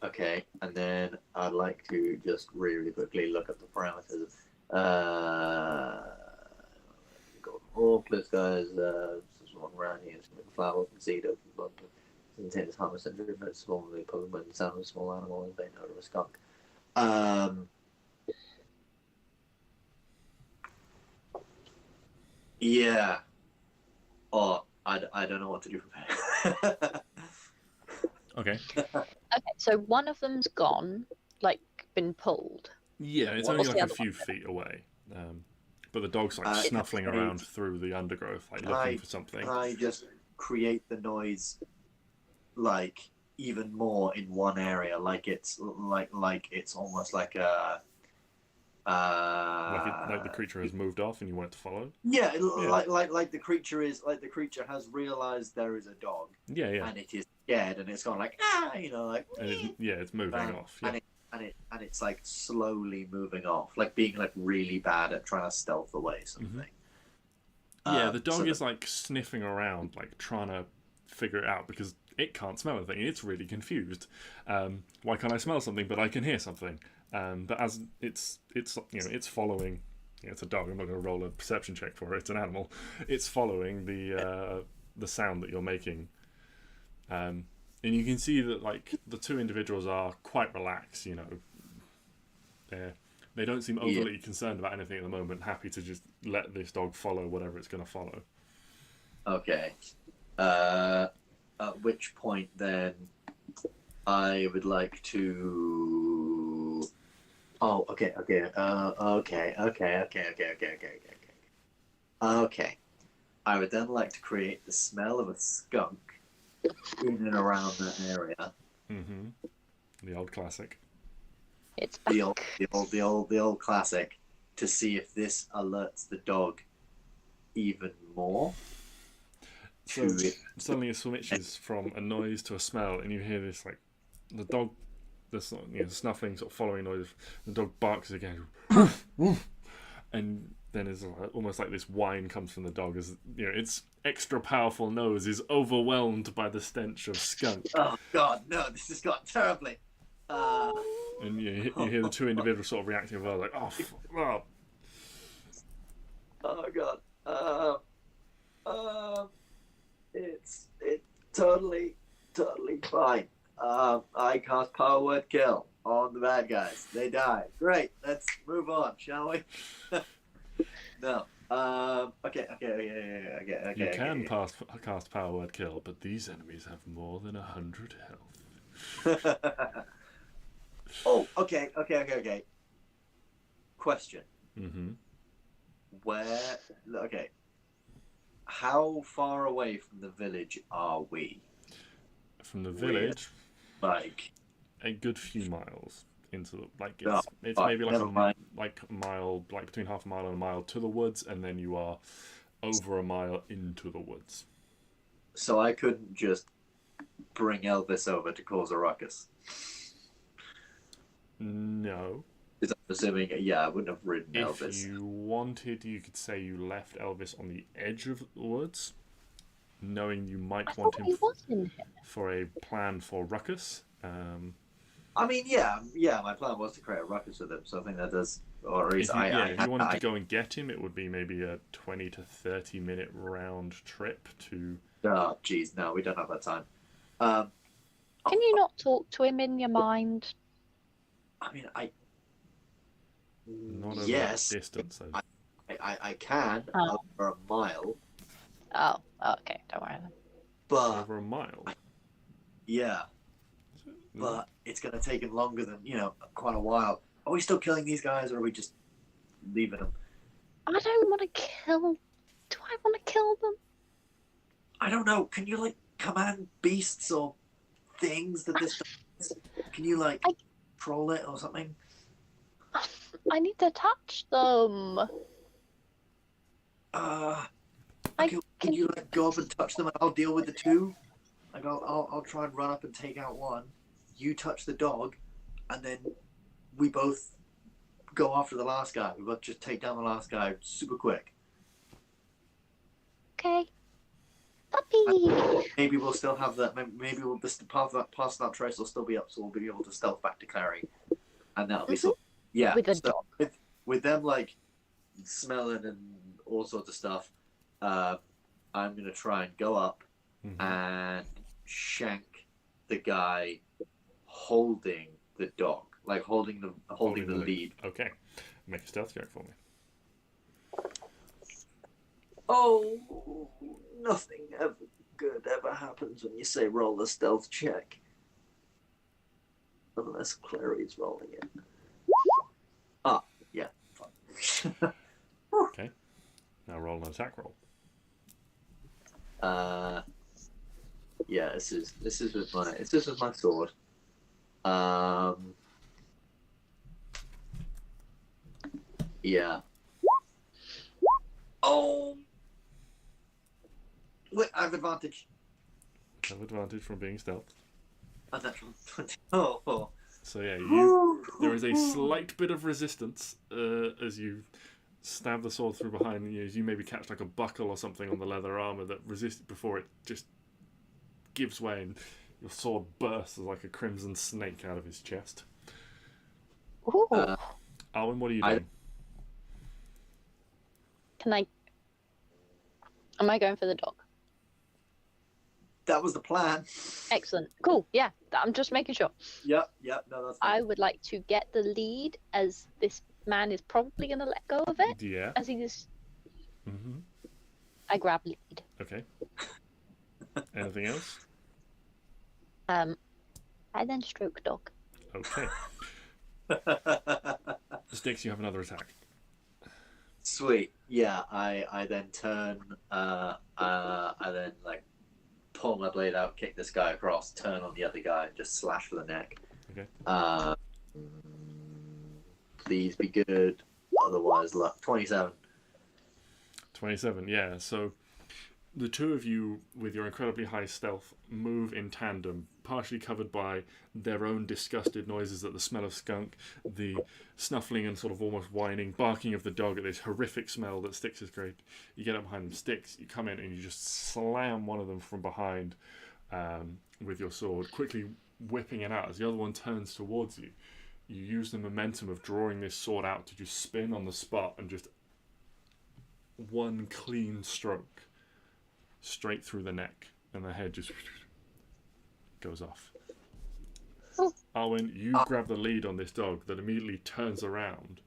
Okay, and then I'd like to just really quickly look at the parameters. Golden Hawk, this guy's one around here, some flower from seed open blunt. Contain this harmless and very small, the Pokemon sound of a small animal and they note of a skunk. Yeah. Oh, I don't know what to do from here. Okay. Okay, so one of them's gone, like been pulled. Yeah, it's What's only the like a other few one? feet away, but the dog's like It's snuffling great. around through the undergrowth, like looking for something. Can I just create the noise, like even more in one area, like it's almost like a. Like the creature has moved off and you want it to follow. Yeah, like the creature has realized there is a dog. Yeah, yeah. And it is scared, and it's gone like like. And it's moving off. Yeah. And it's like slowly moving off, like being like really bad at trying to stealth away something. Yeah, the dog is like sniffing around, like trying to figure it out because it can't smell anything. It's really confused. Why can't I smell something but I can hear something? But as it's following. It's a dog. I'm not going to roll a perception check for it. It's an animal. It's following the sound that you're making. And you can see that like the two individuals are quite relaxed. They don't seem overly concerned about anything at the moment. Happy to just let this dog follow whatever it's going to follow. Okay. At which point then I would like to. Oh, okay. Okay. I would then like to create the smell of a skunk in and around that area. Mm-hmm. The old classic. It's back. The old classic, to see if this alerts the dog even more. So suddenly it switches from a noise to a smell, and you hear this like the dog, this snuffling sort of following noise. The dog barks again, and then it's almost like this whine comes from the dog as its extra powerful nose is overwhelmed by the stench of skunk. Oh God, no! This has gone terribly. And you hear the two individuals sort of reacting as well, like oh God. It totally totally fine. I cast power word kill on the bad guys. They die. Great. Let's move on, shall we? No. Okay. You can cast power word kill, but these enemies have more than 100 health. Oh, okay. Question. Mm-hmm. Where? Okay. How far away from the village are we? From the village, Like a good few miles into the, like Oh, it's fuck, maybe like never mind. a mile, like between half a mile and a mile to the woods, and then you are over a mile into the woods. So I couldn't just bring Elvis over to cause a ruckus. No. Because I'm assuming, yeah, I wouldn't have ridden If Elvis. you wanted, you could say you left Elvis on the edge of the woods, knowing you might I want thought him he was in here. for a plan for ruckus. I mean, yeah, my plan was to create a ruckus with him, so I think that does, or at least if you wanted to go and get him, it would be maybe a 20 to 30 minute round trip to... Oh, jeez, no, we don't have that time. Can you not talk to him in your mind? I mean, Not over yes, that distance. So. I can, Oh. over a mile, Oh, okay, don't worry then. but, Over a mile? yeah, but it's going to take him longer than, quite a while. Are we still killing these guys, or are we just leaving them? I don't want to kill. Do I want to kill them? I don't know. Can you, like, command beasts or things that this does? Can you, like, troll it or something? I need to touch them. Can you, like, go up and touch them and I'll deal with the two? Like, I'll try and run up and take out one. You touch the dog, and then we both go after the last guy. We both just take down the last guy super quick. Okay. Puppy. Maybe we'll still have that. Maybe we'll just part of that trace will still be up, so we'll be able to stealth back to Clary, and that'll be so. Yeah, With a dog. With them like smelling and all sorts of stuff. I'm gonna try and go up and shank the guy holding the dog, like holding the lead. Okay, make a stealth check for me. Oh, nothing ever good ever happens when you say roll a stealth check. Unless Clary's rolling it. Ah, yeah, fine. Okay, now roll an attack roll. Yeah, this is with my sword. Yeah. Oh. Wait, I have advantage. Have advantage from being stealth. Unnatural 20. Oh. So yeah, there is a slight bit of resistance as you stab the sword through behind you. You maybe catch like a buckle or something on the leather armor that resisted before it just gives way, and your sword bursts like a crimson snake out of his chest. Ooh. Arwen, what are you doing? Am I going for the dog? That was the plan. Excellent. Cool. Yeah, I'm just making sure. Yep. No, that's. I would like to get the lead, as this man is probably going to let go of it. Yeah. As he is. Mm-hmm. I grab lead. Okay. Anything else? I then stroke dog. Okay. Stix, you have another attack. Sweet. Yeah, I then turn. I then like pull my blade out, kick this guy across, turn on the other guy, and just slash for the neck. Okay. Please be good. Otherwise, luck. 27. 27. Yeah. So the two of you, with your incredibly high stealth, move in tandem, partially covered by their own disgusted noises at the smell of skunk, the snuffling and sort of almost whining, barking of the dog at this horrific smell that Stix has created. You get up behind them, Stix, you come in and you just slam one of them from behind with your sword, quickly whipping it out. As the other one turns towards you, you use the momentum of drawing this sword out to just spin on the spot and just one clean stroke straight through the neck, and the head just goes off. Oh. Arwen, you grab the lead on this dog that immediately turns around.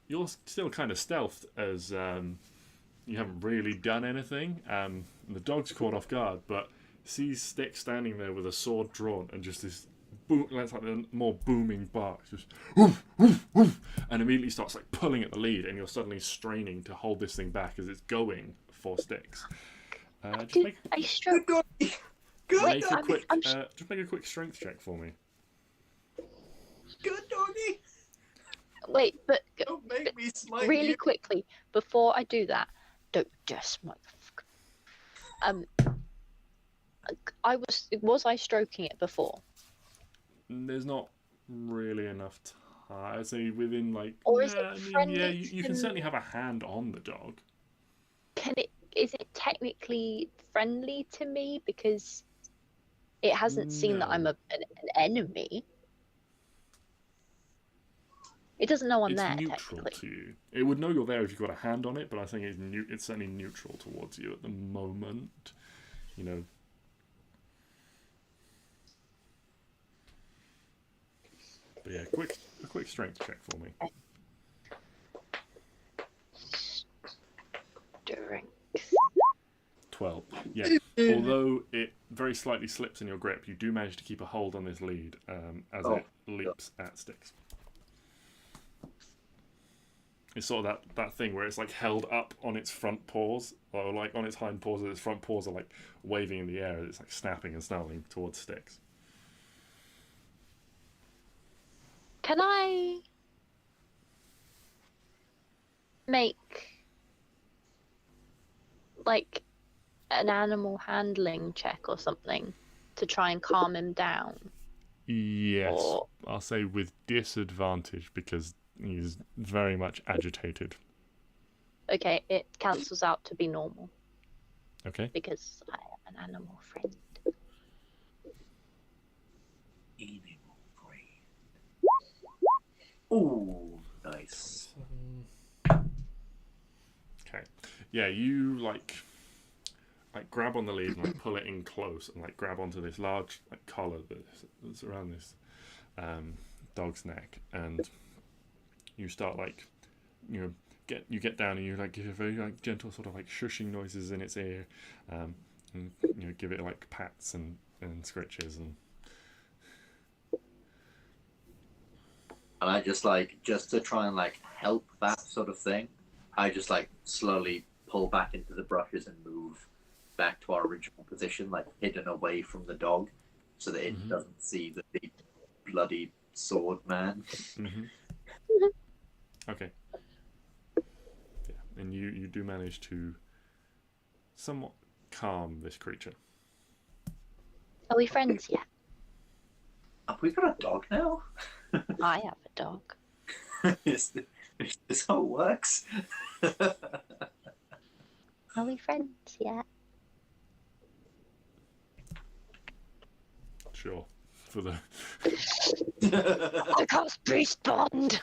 You're still kind of stealthed as you haven't really done anything. The dog's caught off guard, but sees Stix standing there with a sword drawn and just this boom, like the more booming bark, just woof, woof, woof, and immediately starts like pulling at the lead, and you're suddenly straining to hold this thing back as it's going for Stix. Just make a quick, just make a quick strength check for me. Good doggy. Wait, but Don't make me smite really you. quickly before I do that, don't just motherfucker. Was I stroking it before? There's not really enough time. I'd say within like. Or is it friendly yeah, you can to- certainly have a hand on the dog. Is it technically friendly to me because it hasn't seen that I'm No. an enemy? It doesn't know I'm It's there neutral technically. to you. It would know you're there if you've got a hand on it, but I think it's certainly neutral towards you at the moment. You know. But yeah, a quick strength check for me. During 12. Yeah. Although it very slightly slips in your grip, you do manage to keep a hold on this lead as it leaps at Stix. It's sort of that thing where it's like held up on its front paws, or like on its hind paws, and its front paws are like waving in the air. It's like snapping and snarling towards Stix. Can I make like an animal handling check or something to try and calm him down? Yes, Or- I'll say with disadvantage because he's very much agitated. Okay, it cancels out to be normal Okay. because I am an animal friend. Ooh, nice. Okay. Yeah, you like grab on the lead and like pull it in close and like grab onto this large like collar that's around this dog's neck, and you start like you get down and you like give a very like gentle sort of like shushing noises in its ear, and give it like pats and scritches and I just to try and like help that sort of thing, I just like slowly pull back into the brushes and move back to our original position, like hidden away from the dog, so that it doesn't see the big bloody sword man. Okay. Yeah, and you do manage to somewhat calm this creature. Are we friends yet? Have we got a dog now? I have a dog. Is this how it works? Are we friends yet? Sure. For the I cast Beast Bond!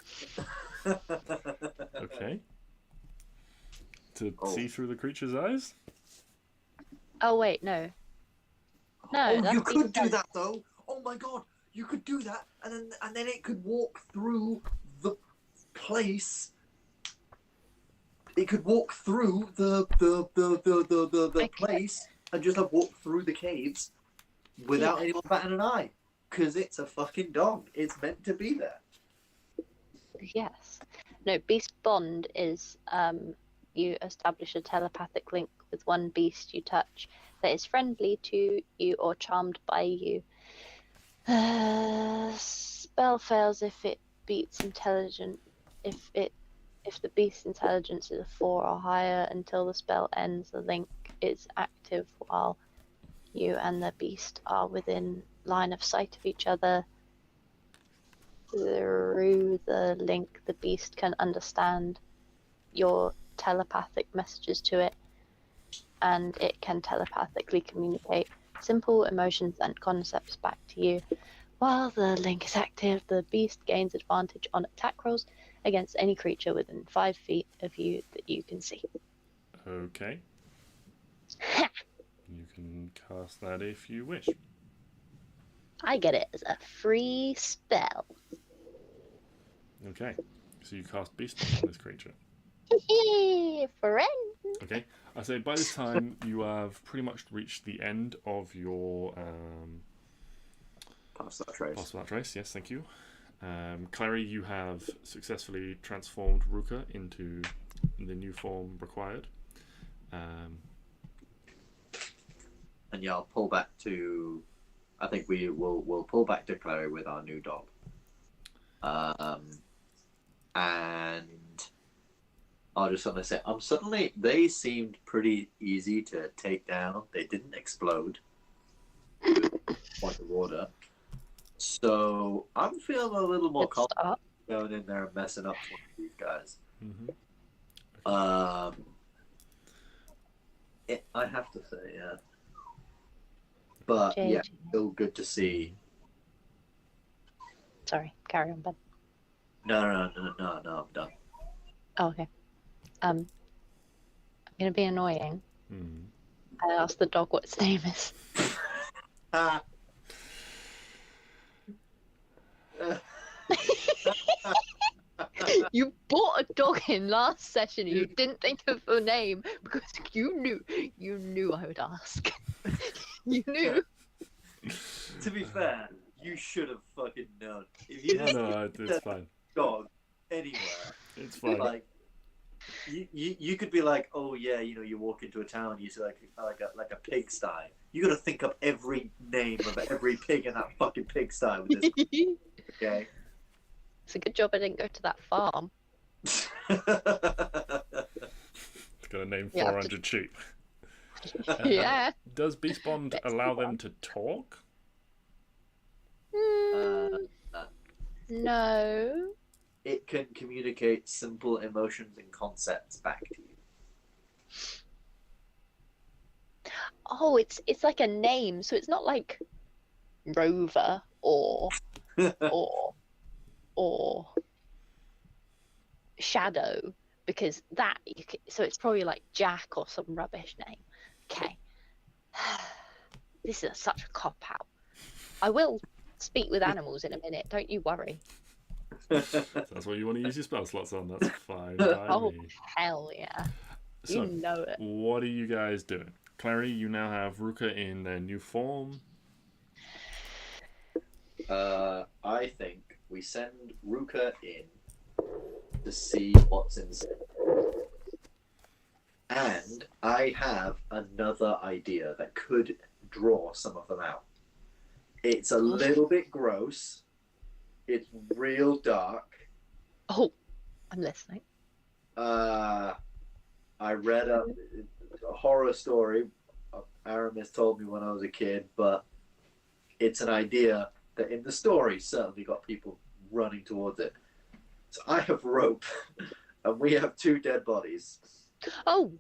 okay. To see through the creature's eyes? Oh wait, no. No, Oh, that's you could Beast do Bond. that though. Oh my god, you could do that, and then it could walk through the place. It could walk through the place and just like walk through the caves without anyone batting an eye, because it's a fucking dog. It's meant to be there. Yes. No, Beast Bond is you establish a telepathic link with one beast you touch that is friendly to you or charmed by you. Spell fails if it beats intelligent. If the beast's intelligence is a 4 or higher until the spell ends, the link is active while you and the beast are within line of sight of each other. Through the link, the beast can understand your telepathic messages to it, and it can telepathically communicate simple emotions and concepts back to you. While the link is active, the beast gains advantage on attack rolls against any creature within 5 feet of you that you can see. Okay. You can cast that if you wish. I get it as a free spell. Okay, so you cast Beast Bomb on this creature. Friend. Okay, I say by this time you have pretty much reached the end of your Pass that trace. pass without trace. Yes, thank you. Klari, you have successfully transformed Ruka into the new form required. And yeah, I'll pull back to. I think we'll pull back to Klari with our new dog. And I just want to say, suddenly they seemed pretty easy to take down. They didn't explode. Point of order. So I'm feeling a little more Good confident start. going in there and messing up one of these guys. Mm-hmm. I have to say, yeah. But yeah, still good to see. Sorry, carry on, bud. No, I'm done. Oh, okay. I'm gonna be annoying. Mm. I asked the dog what its name is. You bought a dog in last session and you didn't think of a name because you knew I would ask. You knew. To be fair, you should have fucking known. If you didn't No, it's fine. dog anywhere, It's fine. like you could be like, oh yeah, you walk into a town, you see like a pigsty. You got to think up every name of every pig in that fucking pigsty with this. Okay. It's a good job I didn't go to that farm. It's got to name Yeah, 400 sheep. Yeah. Does Beast Bond allow them to talk? No. It can communicate simple emotions and concepts back to you. Oh, it's like a name, so it's not like Rover or or Shadow, because that so it's probably like Jack or some rubbish name. Okay. This is such a cop out. I will speak with animals in a minute, don't you worry. That's what you want to use your spell slots on. That's fine by Oh, me. hell yeah. So, You know it. what are you guys doing? Klari, you now have Ruka in their new form. I think we send Ruka in to see what's inside. And I have another idea that could draw some of them out. It's a little bit gross. It's real dark. Oh, I'm listening. I read a horror story Aramis told me when I was a kid, but it's an idea that in the story certainly got people running towards it. So I have rope, and we have 2 dead bodies. Oh,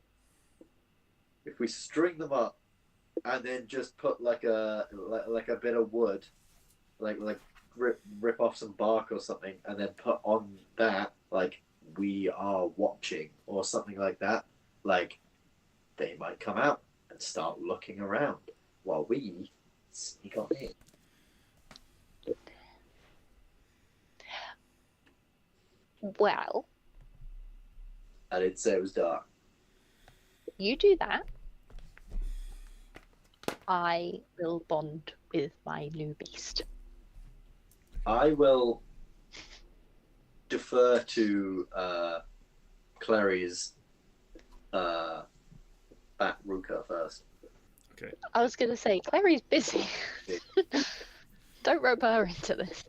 If we string them up, and then just put like a bit of wood, like rip off some bark or something, and then put on that like we are watching or something like that, like they might come out and start looking around while we sneak on in. well, I did say it was dark. you do that. I will bond with my new beast. I will defer to Clary's Bat Ruka first. Okay. I was going to say, Clary's busy. Don't rope her into this.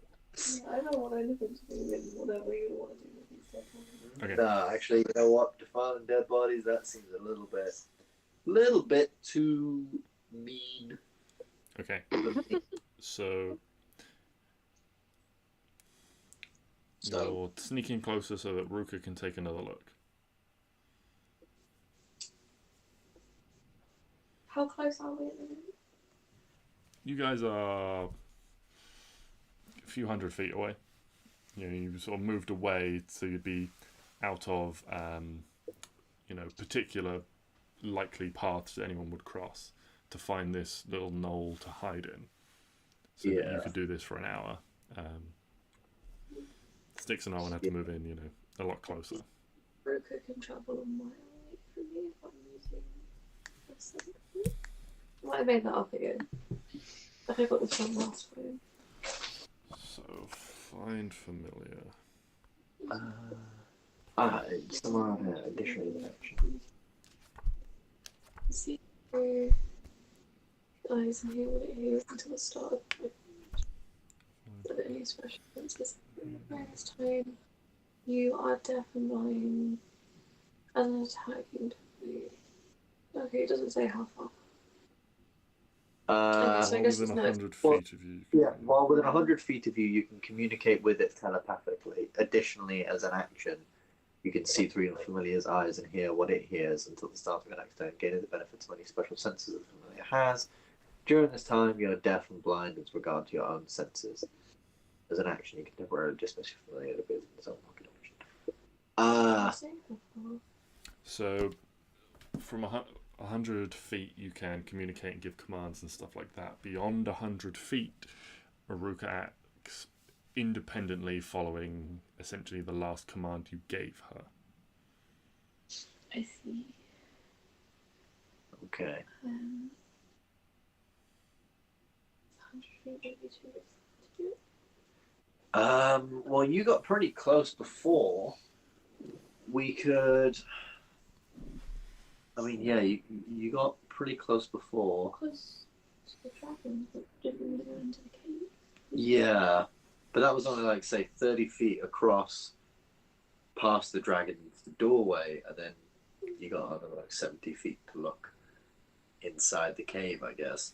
Yeah, I don't want anything to do with whatever you want to do with these dead bodies. Okay. No, actually, you know what? Defiling dead bodies, that seems a little bit too mean. Okay. for me. So So you're sneaking closer so that Ruka can take another look. How close are we at the minute? You guys are a few hundred feet away. You sort of moved away so you'd be out of, particular likely paths that anyone would cross to find this little knoll to hide in. so that you could do this for an hour. Stix and Arwen have to move in, a lot closer. Ruka can travel a mile away from me if I'm using a sect. I might have made that up again. I think I got this one last time. So, find familiar. Somewhere on additional action. See eyes and hear what it hears until the start of any special senses. Next time you are deaf and blind and attacking. Okay, it doesn't say how far. So I guess within it's 100 feet of you. Yeah, while within 100 feet of you, you can communicate with it telepathically. Additionally, as an action, you can see through your familiar's eyes and hear what it hears until the start of your next turn, gaining the benefits of any special senses that the familiar has. During this time, you're deaf and blind with regard to your own senses. As an action, you can temporarily dismiss your familiar that appears in its own pocket dimension. So, from 100 feet, you can communicate and give commands and stuff like that. Beyond 100 feet, Aruka acts independently following essentially the last command you gave her. I see. Okay. 100 feet maybe too risky to do it. Well, you got pretty close before. We could. I mean, yeah, you got pretty close before. Close to the dragons, but didn't really go into the cave. Yeah, but that was only like, say, 30 feet across past the dragon's doorway, and then you got another like 70 feet to look inside the cave, I guess.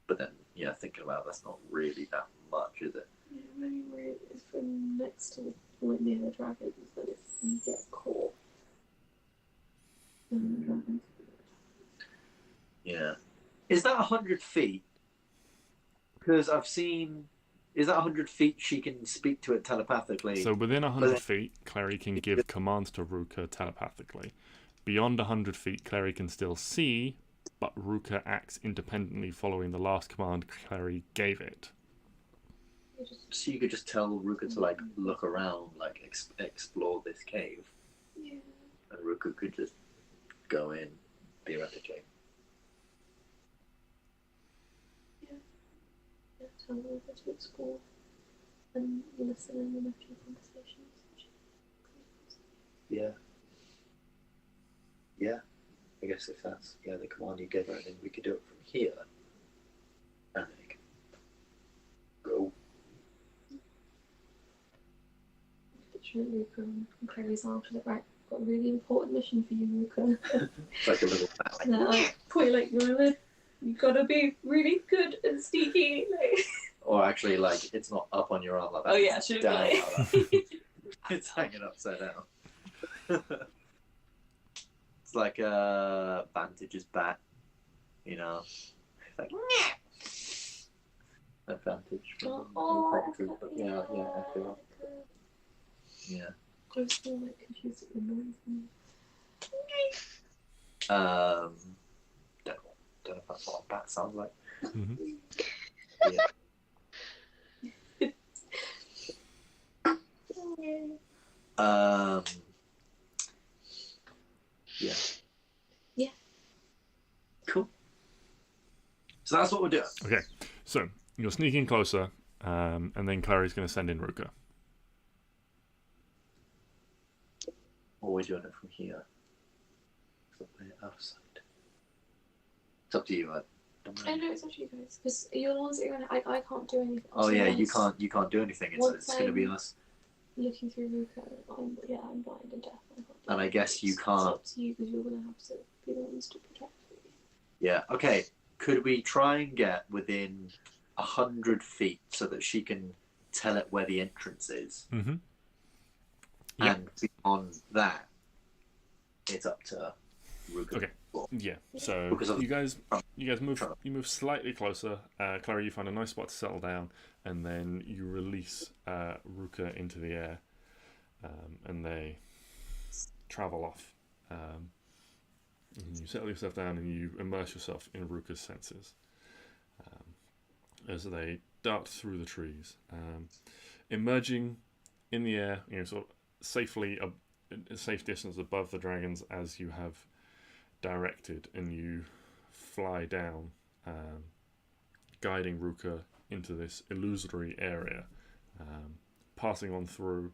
But then, yeah, thinking about it, that's not really that much, is it? Yeah, maybe it's from next to like near the dragons that if we get caught, then the dragons. Yeah. Is that 100 feet? Because I've seen. Is that 100 feet she can speak to it telepathically? So within 100 feet, Clary can give commands to Ruka telepathically. Beyond 100 feet, Clary can still see, but Ruka acts independently following the last command Clary gave it. So you could just tell Ruka to like look around, like explore this cave, Yeah. and Ruka could just go in, theoretically. Yeah, tell her to explore and listen in on a few conversations. Yeah. Yeah. I guess if that's the command you gave her, then we could do it from here, and then it can go. Literally, Ruka and Clary's arm to the right. Got a really important mission for you, Ruka. It's like a little map. And then I point like you gotta be really good and sneaky. Like. Or actually, like, it's not up on your arm like that. Oh yeah, it's should down like. like that. It's hanging upside down. It's like Vantage's bat, It's like Advantage. But yeah, I feel. Yeah. I was still like confused at the noise. Don't know if that's what a bat sounds like. Mm-hmm. Yeah. Yeah. Yeah. Cool. So that's what we're doing. Okay, so you're sneaking closer, and then Clary's going to send in Ruka. Or we're doing it from here. Somewhere outside. It's up to you. I know it's up to you guys because you're the ones that are gonna. I can't do anything. Oh yeah, you can't do anything. It's going to be us. Looking through Ruka, I'm blind and deaf. And I guess you can't. It's up to you because you're gonna have to be the ones to protect me. Yeah. Okay. Could we try and get within 100 feet so that she can tell it where the entrance is? Mm-hmm. Yep. And beyond that, it's up to Ruka. Okay. Yeah. So you guys move slightly closer. Clary, you find a nice spot to settle down, and then you release Ruka into the air, and they travel off. And you settle yourself down, and you immerse yourself in Ruka's senses. as they dart through the trees, emerging in the air, sort of safely a safe distance above the dragons as you have directed, and you fly down, guiding Ruka into this illusory area. Passing on through,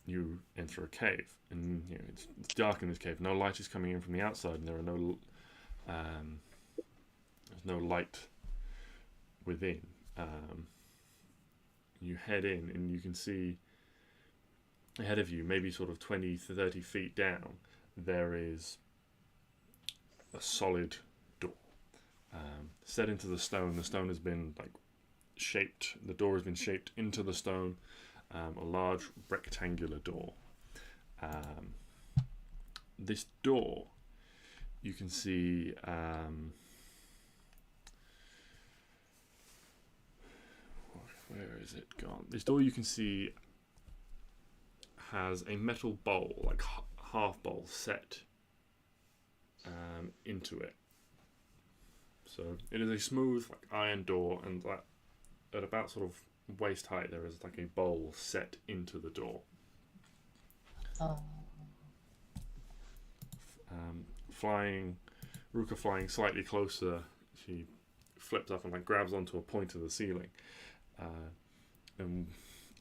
you enter a cave, and it's dark in this cave. No light is coming in from the outside, and there are there's no light within. You head in, and you can see ahead of you, maybe sort of 20 to 30 feet down, there is a solid door set into the stone. The stone has been shaped. The door has been shaped into the stone. A large rectangular door. This door, you can see. Where is it gone? This door, you can see, has a metal bowl, half bowl, set into it. So it is a smooth iron door, and at about sort of waist height there is a bowl set into the door. Ruka flying slightly closer, she flips up and grabs onto a point of the ceiling, and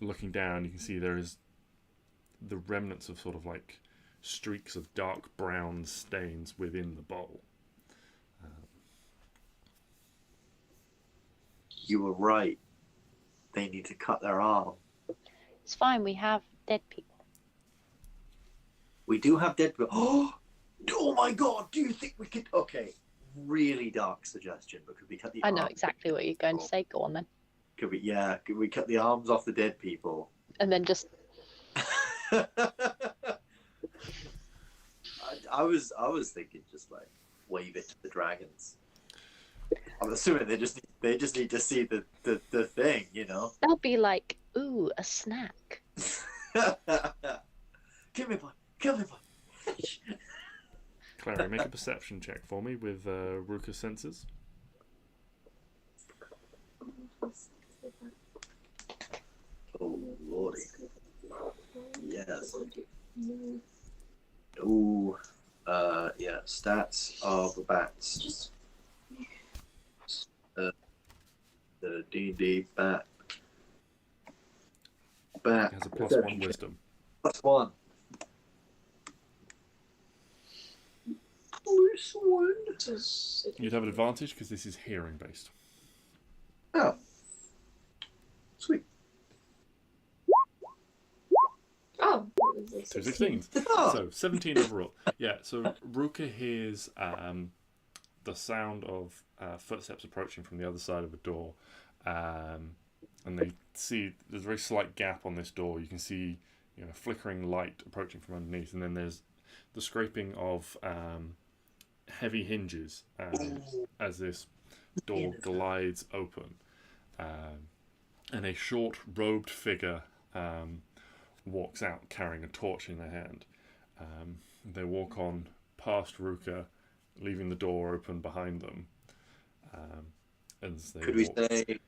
looking down, you can see there is the remnants of sort of streaks of dark brown stains within the bowl. You were right. They need to cut their arm. It's fine, we have dead people. We do have dead people. Oh my god, do you think we could... Okay, really dark suggestion, but could we cut the I know arms exactly what you're going to say. Go on then. Could we cut the arms off the dead people? And then just... I was thinking just wave it to the dragons. I'm assuming they just need to see the thing, They'll be like, ooh, a snack. Kill me, boy. Clary, make a perception check for me with Ruka's senses. Oh lordy. Yes. Ooh. Yeah. Stats of the bats. The D&D bat. It has a +1 wisdom. +1. You'd have an advantage because this is hearing based. Oh. Sweet. Oh, it was Two 16s. So 17 overall. Yeah, so Ruka hears the sound of footsteps approaching from the other side of the door, and they see there's a very slight gap on this door. You can see flickering light approaching from underneath, and then there's the scraping of heavy hinges as this door glides open, and a short robed figure walks out carrying a torch in their hand. They walk on past Ruka, leaving the door open behind them. As they Could we say...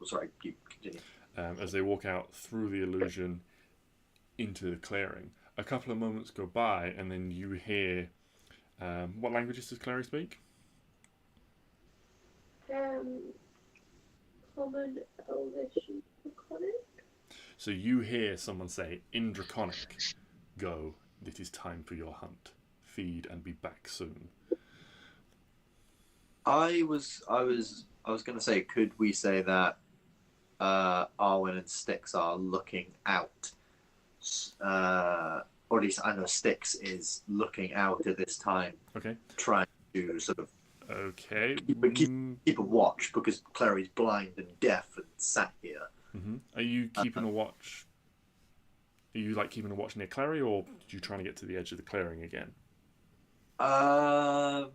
Oh, sorry, you continue. As they walk out through the illusion into the clearing. A couple of moments go by, and then you hear... what languages does Clary speak? Common, Elvish, and Draconic. So you hear someone say, in Draconic, "Go, it is time for your hunt. Feed and be back soon." I was going to say, could we say that Arwen and Stix are looking out? Or at least I know Stix is looking out at this time. Okay. Trying to sort of Okay. keep a watch, because Clary's blind and deaf and sat here. Mm-hmm. Are you keeping a watch? Are you keeping a watch near Clary, or are you trying to get to the edge of the clearing again? I'm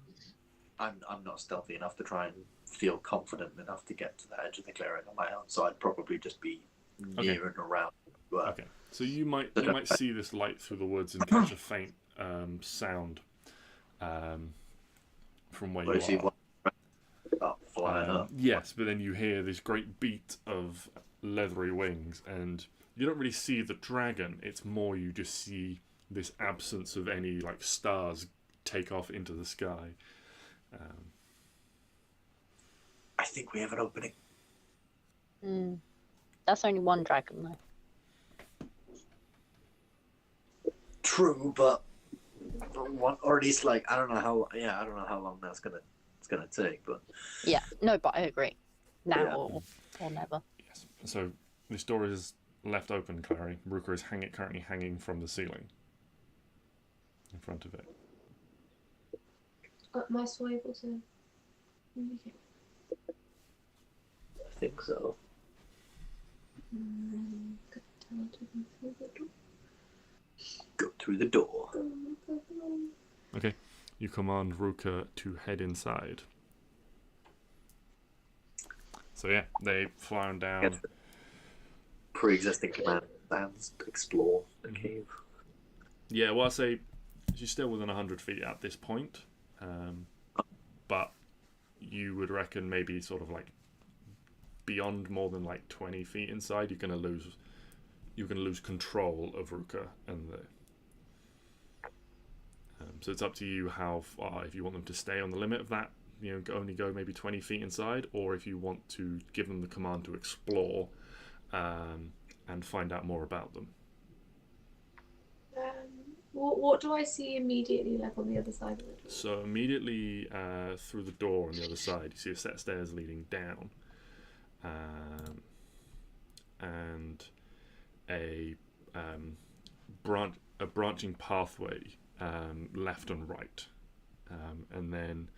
not stealthy enough to try and feel confident enough to get to the edge of the clearing on my own, so I'd probably just be near and around. Okay, so you might see this light through the woods and catch a faint sound from where you are. Oh, flying up. Yes, but then you hear this great beat of leathery wings, and you don't really see the dragon. It's more you just see this absence of any like stars take off into the sky. I think we have an opening. That's only one dragon, though. True, but one, or at least like I don't know how. Yeah, I don't know how long it's gonna take, but Yeah, no, but I agree. Now Yeah. or never. Yes. So this door is left open, Clary. Ruka is currently hanging from the ceiling in front of it. Am I still able to communicate? I think so. Go down to the door. Go through the door. Okay. You command Ruka to head inside. So yeah, they fly on down. Get the pre-existing command stands to explore the cave. Yeah, well, I say she's still within 100 feet at this point, but you would reckon maybe sort of like beyond more than like 20 feet inside, you're gonna lose control of Ruka and the. So it's up to you how far, if you want them to stay on the limit of that, only go maybe 20 feet inside, or if you want to give them the command to explore and find out more about them. What do I see immediately, like on the other side of the door? So immediately through the door on the other side, you see a set of stairs leading down, and a branching pathway left and right, and then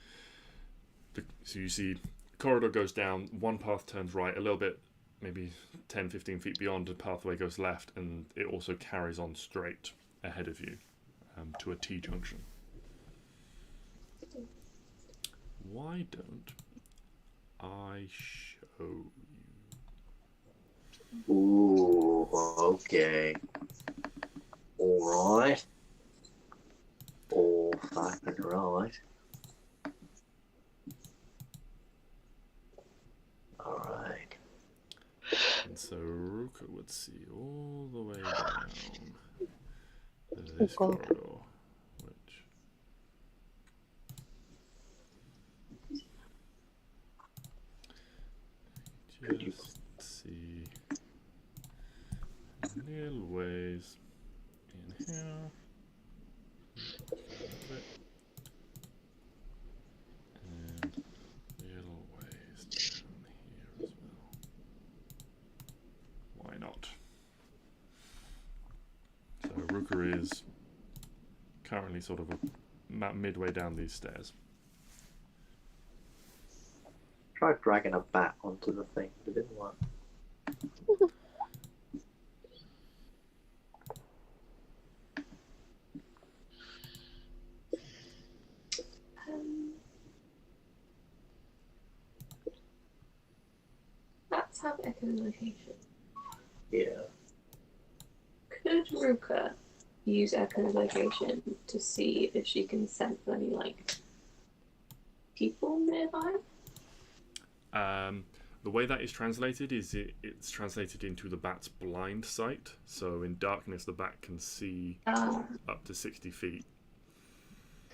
so you see the corridor goes down. One path turns right a little bit, maybe 10-15 feet beyond. The pathway goes left, and it also carries on straight ahead of you to a T-junction. Why don't I show you? Ooh, okay. Alright. All fucking right. Alright. And so Ruka would see all the way down this corridor, which just see a little ways in here. And little ways down here as well. Why not? So Ruka is currently sort of about midway down these stairs. Tried dragging a bat onto the thing, but it didn't work. Let's have echolocation. Yeah. Could Ruka use echolocation to see if she can sense any like people nearby? The way that is translated is it's translated into the bat's blind sight. So in darkness, the bat can see up to 60 feet.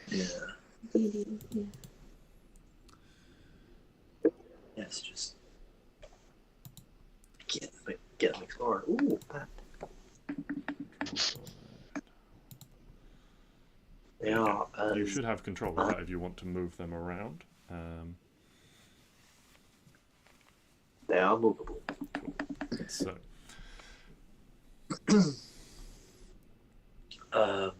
Yeah. Yeah. Yes, just get them exploring. Ooh, bat. They are. You should have control of that if you want to move them around. They are movable. So, well,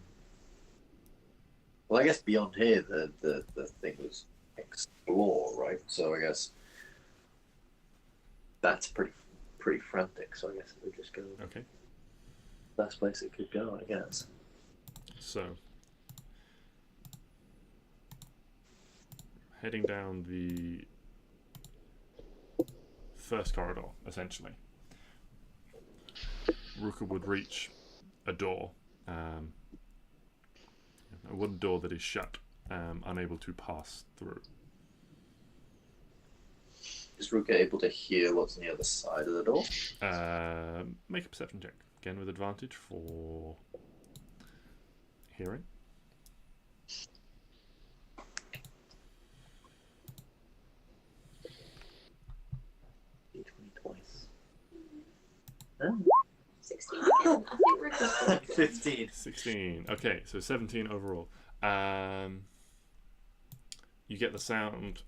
I guess beyond here, the thing was explore, right? So I guess that's pretty frantic. So I guess it would just go. okay. Best place it could go, I guess. So, heading down the first corridor, essentially, Ruka would reach a door, a wooden door that is shut, unable to pass through. Is Ruka able to hear what's on the other side of the door? Make a perception check. Again with advantage for hearing. D20 twice. Oh. 16 again. I think Ruka's got it. 15. 16. Okay, so 17 overall. You get the sound.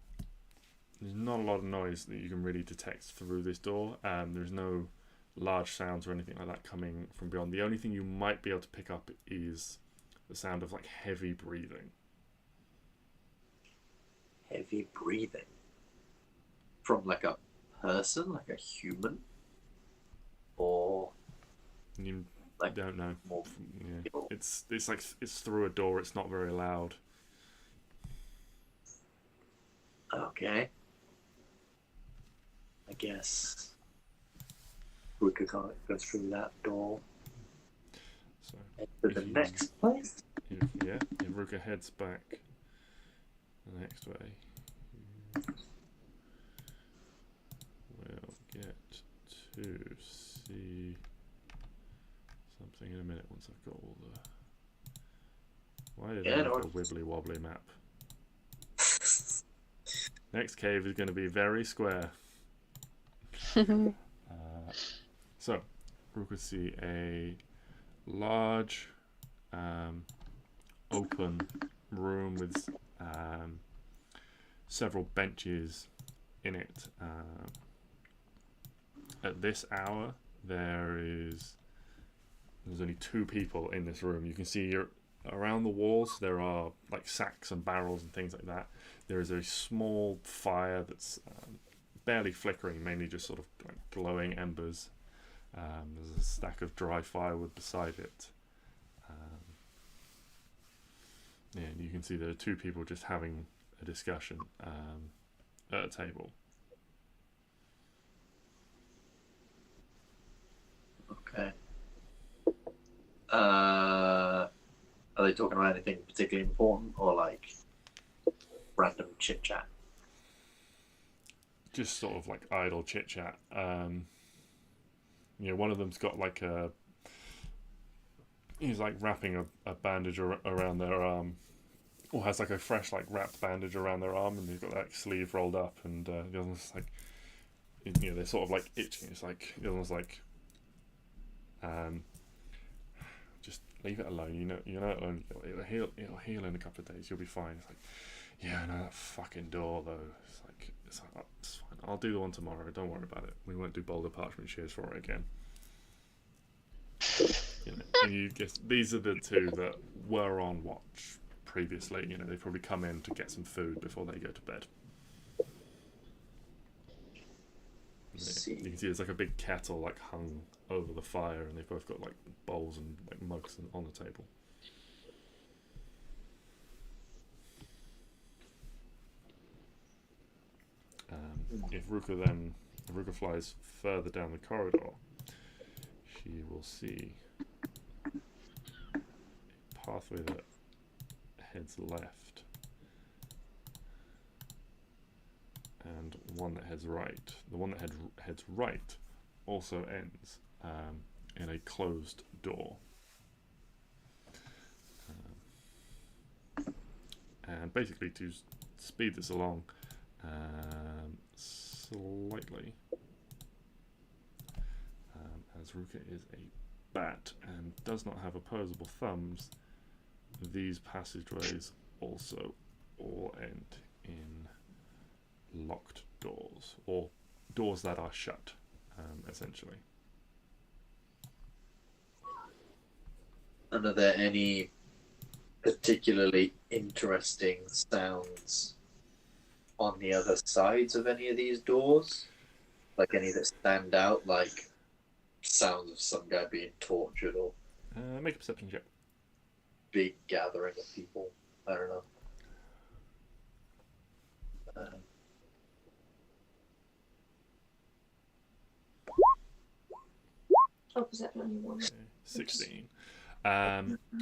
There's not a lot of noise that you can really detect through this door. There's no large sounds or anything like that coming from beyond. The only thing you might be able to pick up is the sound of like heavy breathing. Heavy breathing? From like a person, like a human? Or You like don't know. more Yeah. people? It's like it's through a door. It's not very loud. Okay. I guess Ruka can't go through that door. So To the next place? if Ruka heads back the next way, we'll get to see something in a minute once I've got all the. Why did I make a wibbly wobbly map? Next cave is going to be very square. So, we could see a large open room with several benches in it. At this hour, there's only 2 people in this room. You can see around the walls there are like sacks and barrels and things like that. There is a small fire that's barely flickering, mainly just sort of like glowing embers. There's a stack of dry firewood beside it. And you can see there are 2 people just having a discussion at a table. Okay. Are they talking about anything particularly important or like random chit chat? Just sort of like idle chit chat. One of them's got like he's like wrapping a bandage around their arm, or has like a fresh like wrapped bandage around their arm, and they've got that sleeve rolled up, and the other one's like, they're sort of like itching. It's like the other one's like, just leave it alone. It'll heal in a couple of days. You'll be fine. It's like, yeah, I know that fucking door though. It's like it's fine. I'll do the one tomorrow. Don't worry about it. We won't do boulder parchment shears for it again. And you guess these are the 2 that were on watch previously. They probably come in to get some food before they go to bed. You can see there's like a big kettle like hung over the fire, and they've both got like bowls and like mugs on the table. If Ruka flies further down the corridor, she will see a pathway that heads left and one that heads right. The one that heads right also ends in a closed door. And basically, to speed this along slightly, as Ruka is a bat and does not have opposable thumbs, these passageways also all end in locked doors, or doors that are shut, essentially. And are there any particularly interesting sounds on the other sides of any of these doors? Like any that stand out, like sounds of some guy being tortured or Make a perception check. big gathering of people? I don't know. Opposite only one. 16.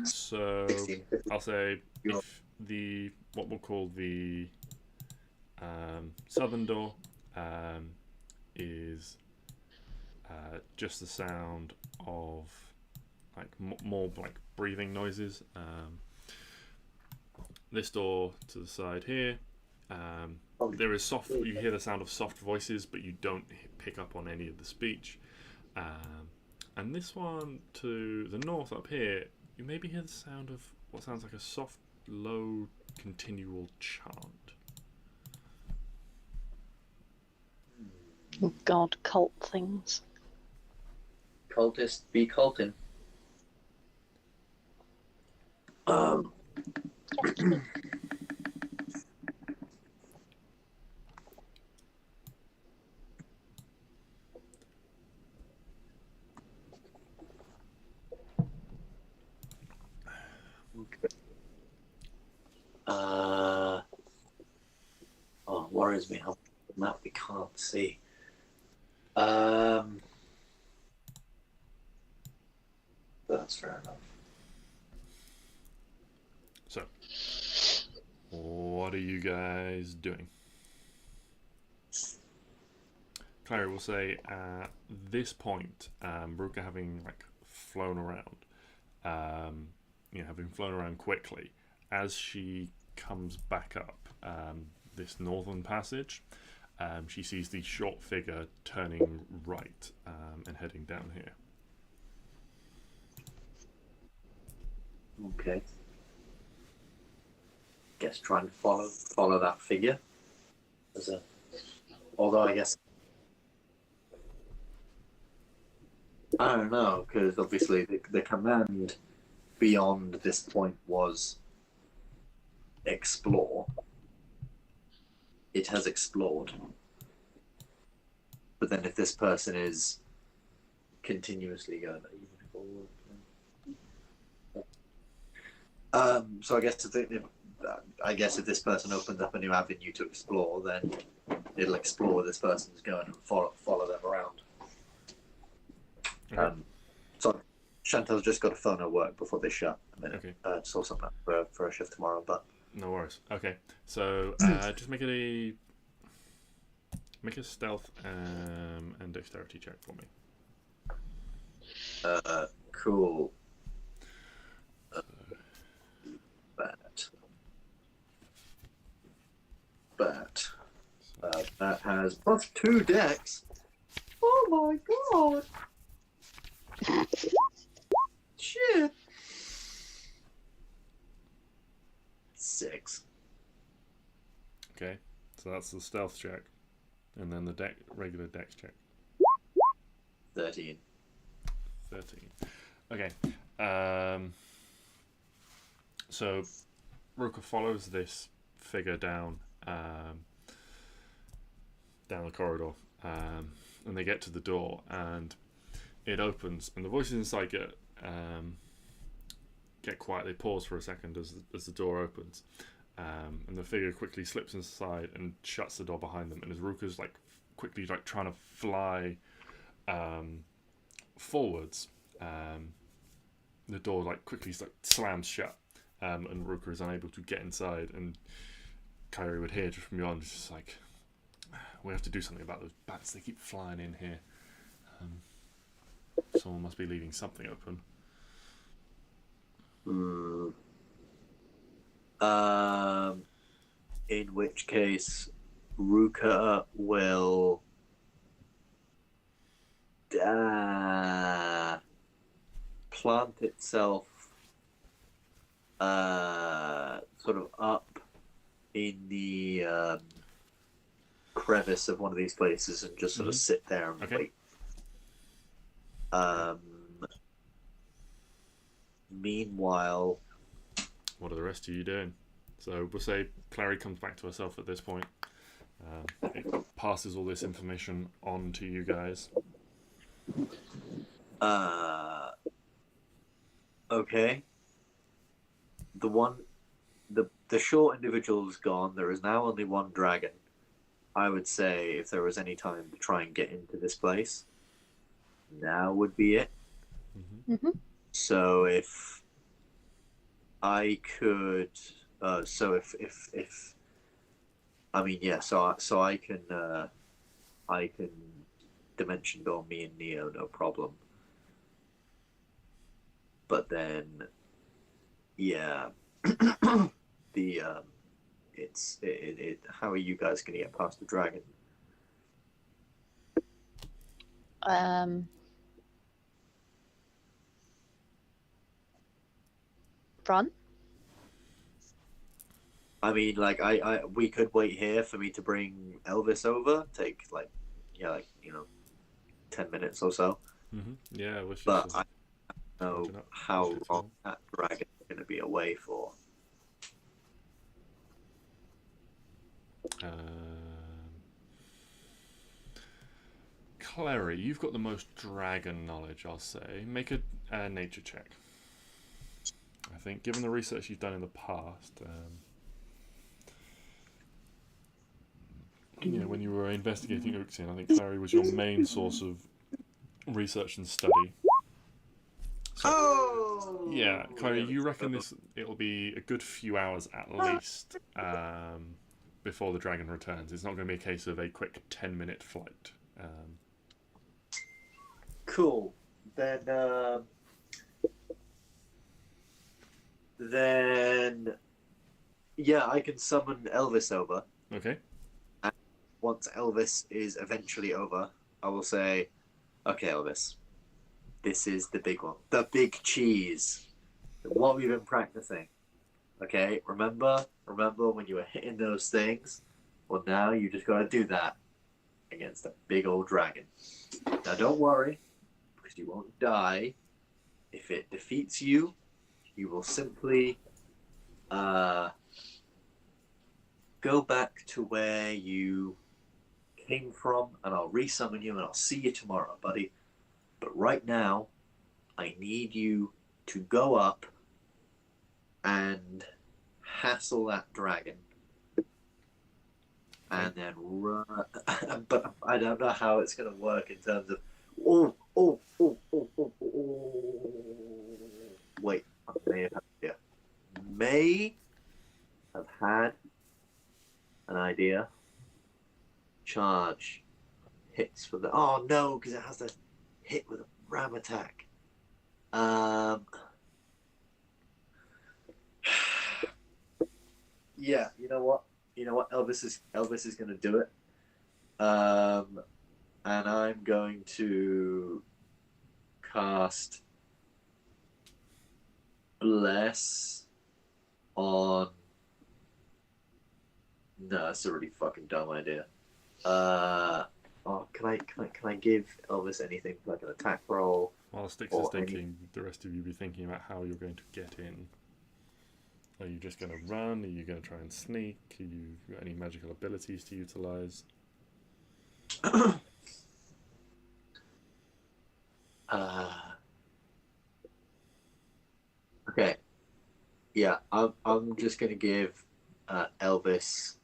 So 16. I'll say if what we'll call the southern door is just the sound of like more like breathing noises. This door to the side here, there is soft. You hear the sound of soft voices, but you don't pick up on any of the speech. And this one to the north up here, you maybe hear the sound of what sounds like a soft, low, continual chant. Oh God, cult things. Cultist be cultin'. Oh, worries me how map we can't see. That's fair enough. So, what are you guys doing? Clary will say at this point, Ruka having like flown around, having flown around quickly, as she comes back up this northern passage, she sees the short figure turning right and heading down here. Okay. Guess trying to follow that figure. Although I guess I don't know, because obviously the command beyond this point was explore. It has explored. But then if this person is continuously going forward. So I guess if this person opens up a new avenue to explore, then it'll explore where this person's going and follow them around. Okay. So Chantal's just got to phone her work before they shut a minute. Okay. Saw something for a shift tomorrow, but No worries. Okay, so just make a stealth and dexterity check for me. cool. That has +2 dex. Oh my god! Shit. 6. Okay, so that's the stealth check, and then the regular dex check. 13. 13. Okay. So Ruka follows this figure down the corridor, and they get to the door, and it opens, and the voices inside get quiet. They pause for a second as the door opens, and the figure quickly slips inside and shuts the door behind them. And as Ruka's quickly trying to fly forwards, the door quickly slams shut, and Ruka is unable to get inside. And Kyrie would hear just from beyond, just we have to do something about those bats. They keep flying in here. Someone must be leaving something open. In which case, Ruka will plant itself sort of up in the crevice of one of these places and just sort of sit there and wait. Meanwhile, what are the rest of you doing? So we'll say Clary comes back to herself at this point. It passes all this information on to you guys. Okay. The short individual is gone. There is now only one dragon. I would say if there was any time to try and get into this place, now would be it. So if I could, so I can I can dimension door me and Neo, no problem. But then, yeah, the how are you guys gonna get past the dragon? Run. I mean, like, we could wait here for me to bring Elvis over. Take like, 10 minutes or so. Yeah, which But is I don't know how long that dragon is going to be away for. Klari, you've got the most dragon knowledge, I'll say. Make a nature check. I think, given the research you've done in the past, when you were investigating Uxian, I think Klari was your main source of research and study. So, yeah, Klari, you reckon it'll be a good few hours at least before the dragon returns. It's not going to be a case of a quick 10-minute flight. Cool. Then, yeah, I can summon Elvis over. Okay. And once Elvis is eventually over, I will say, okay, Elvis, this is the big one. The big cheese. What we've been practicing. Okay, remember when you were hitting those things? Well, now you just got to do that against a big old dragon. Now, don't worry, because you won't die. If it defeats you, you will simply go back to where you came from, and I'll resummon you, and I'll see you tomorrow, buddy. But right now, I need you to go up and hassle that dragon. And then run. But I don't know how it's going to work in terms of. Wait, I may have had an idea. Charge hits for the. Oh no, because it has to hit with a ram attack. Yeah, you know what? Elvis is going to do it. And I'm going to cast Bless on. No, that's a really fucking dumb idea. Can I give Elvis anything like an attack roll? While Stix is thinking, the rest of you be thinking about how you're going to get in. Are you just going to run? Are you going to try and sneak? Are you got any magical abilities to utilize? Okay. Yeah, I'm just going to give Elvis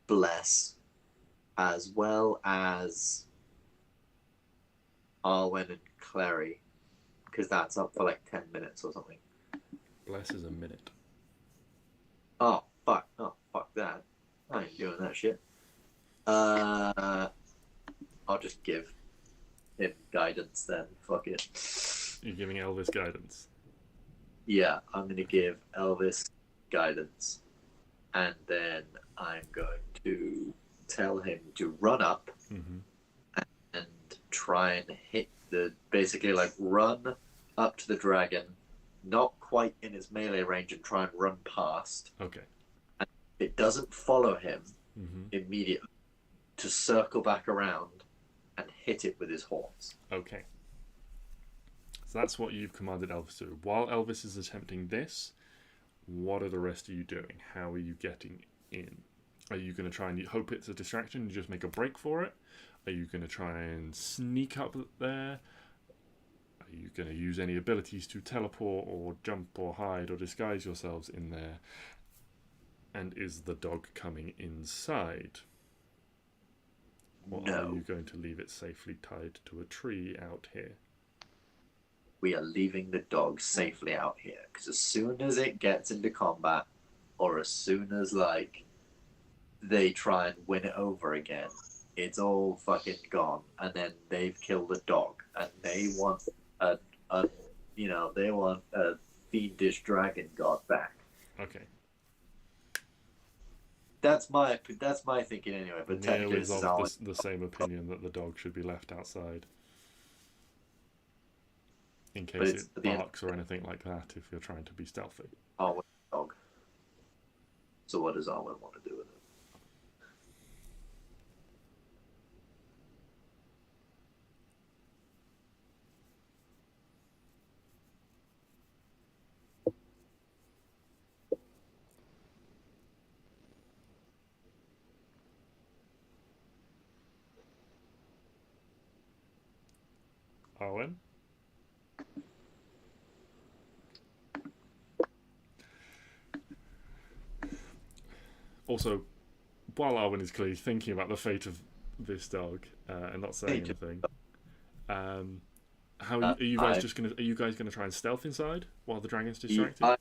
Bless, as well as Arwen and Klari, because that's up for like 10 minutes or something. Bless is a minute. Oh fuck that. I ain't doing that shit. I'll just give him guidance then. Fuck it. You're giving Elvis guidance? Yeah, I'm gonna give Elvis guidance. And then I'm going to tell him to run up and try and hit basically like run up to the dragon, not quite in his melee range, and try and run past. Okay. And if it doesn't follow him immediately, to circle back around and hit it with his horns. Okay. So that's what you've commanded Elvis to do. While Elvis is attempting this, what are the rest of you doing? How are you getting in? Are you going to try and hope it's a distraction and just make a break for it? Are you going to try and sneak up there? Are you going to use any abilities to teleport or jump or hide or disguise yourselves in there? And is the dog coming inside? Or are you going to leave it safely tied to a tree out here? We are leaving the dog safely out here, because as soon as it gets into combat, or as soon as like they try and win it over again, it's all fucking gone, and then they've killed a dog, and they want a they want a fiendish dragon god back. Okay. That's my thinking anyway. But Neo technically, is this is of the same opinion that the dog should be left outside. In case it barks or anything like that if you're trying to be stealthy. Arwen's dog. So what does Arwen want to do with it? Arwen? Also, while Arwen is clearly thinking about the fate of this dog and not saying anything, are you guys gonna try and stealth inside while the dragon's distracted?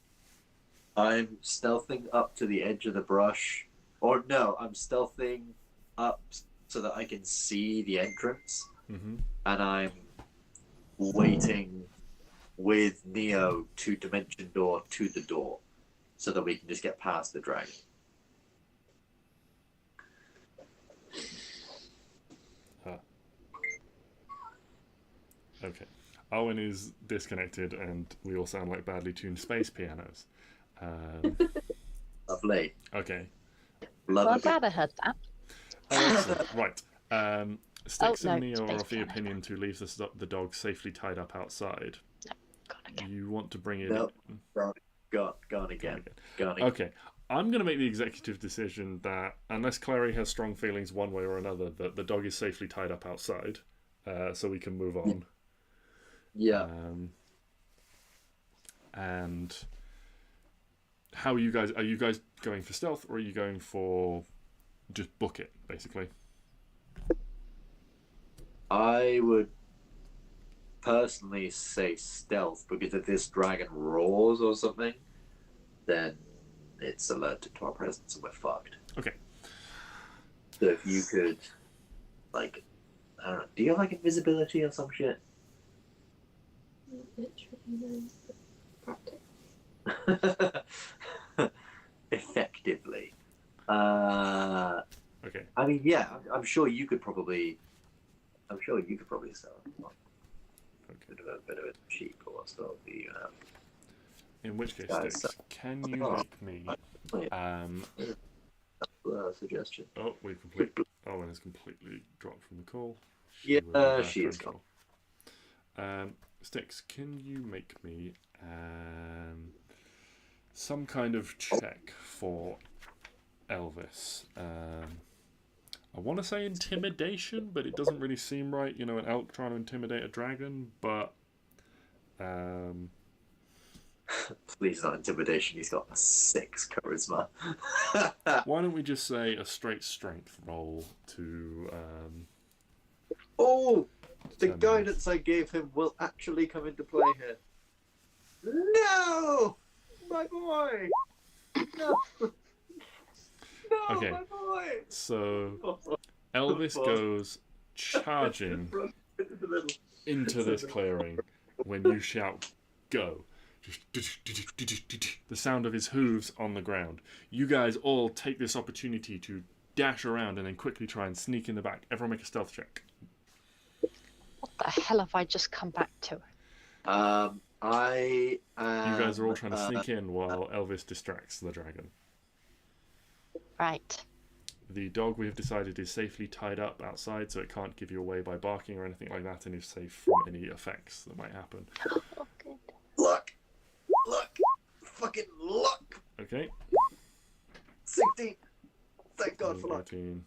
I'm stealthing up to the edge of the brush, or no, I'm stealthing up so that I can see the entrance, and I'm waiting with Neo to dimension door to the door, so that we can just get past the dragon. Okay. Arwen is disconnected, and we all sound like badly tuned space pianos. Lovely. Okay. Well, I'm glad I heard that. Right. Stix and Neo are of the opinion to leave the dog safely tied up outside. No, you want to bring it in? Gone again. Okay. I'm going to make the executive decision that, unless Klari has strong feelings one way or another, that the dog is safely tied up outside, so we can move on. Yeah. And how are you guys? Are you guys going for stealth, or are you going for just book it, basically? I would personally say stealth, because if this dragon roars or something, then it's alerted to our presence and we're fucked. Okay. So if you could, like, I don't know, do you have like invisibility or some shit? Effectively. Okay. I mean, yeah, I'm sure you could probably sell it. Okay. Bit of a cheap, or what still do you have? In which case, Stix, can you make me suggestion? Oh, Arwen has completely dropped from the call. She is gone. Stix, can you make me some kind of check for Elvis? I want to say intimidation, but it doesn't really seem right. You know, an elk trying to intimidate a dragon, but please not intimidation. He's got a 6 charisma. Why don't we just say a straight strength roll to? Oh, the guidance I gave him will actually come into play here. No, my boy. No. No, okay. My boy. So Elvis goes charging into this clearing when you shout "Go!" The sound of his hooves on the ground. You guys all take this opportunity to dash around and then quickly try and sneak in the back. Everyone make a stealth check. What the hell have I just come back to? You guys are all trying to sneak in while Elvis distracts the dragon. Right. The dog, we have decided, is safely tied up outside, so it can't give you away by barking or anything like that, and is safe from any effects that might happen. Oh, good. Luck. Fucking luck. Okay. 16. Thank God for luck. 13.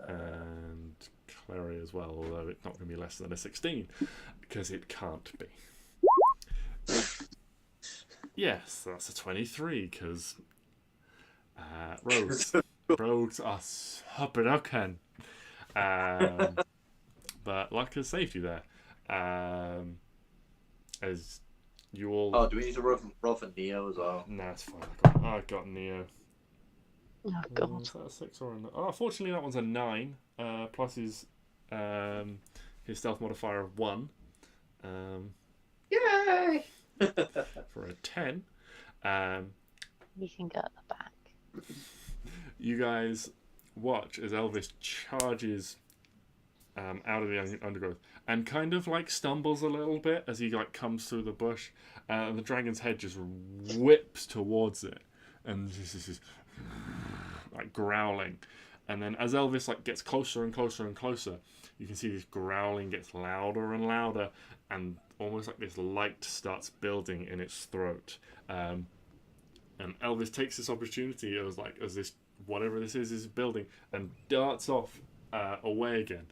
And Klari as well, although it's not going to be less than a 16, because it can't be. Yes, that's a 23, because rogues are super. But luck has saved you there. As You all. Oh, do we need to roll for Neo as well? Nah, it's fine. I got Neo. Oh god. Is that a 6 or a 9? Oh, fortunately that one's a 9. Plus his stealth modifier of 1. Yay! For a 10. You can go at the back. You guys watch as Elvis charges out of the undergrowth and kind of like stumbles a little bit as he like comes through the bush, and the dragon's head just whips towards it, and just like growling. And then as Elvis like gets closer and closer and closer, you can see this growling gets louder and louder, and almost like this light starts building in its throat. And Elvis takes this opportunity as this whatever this is building, and darts off away again.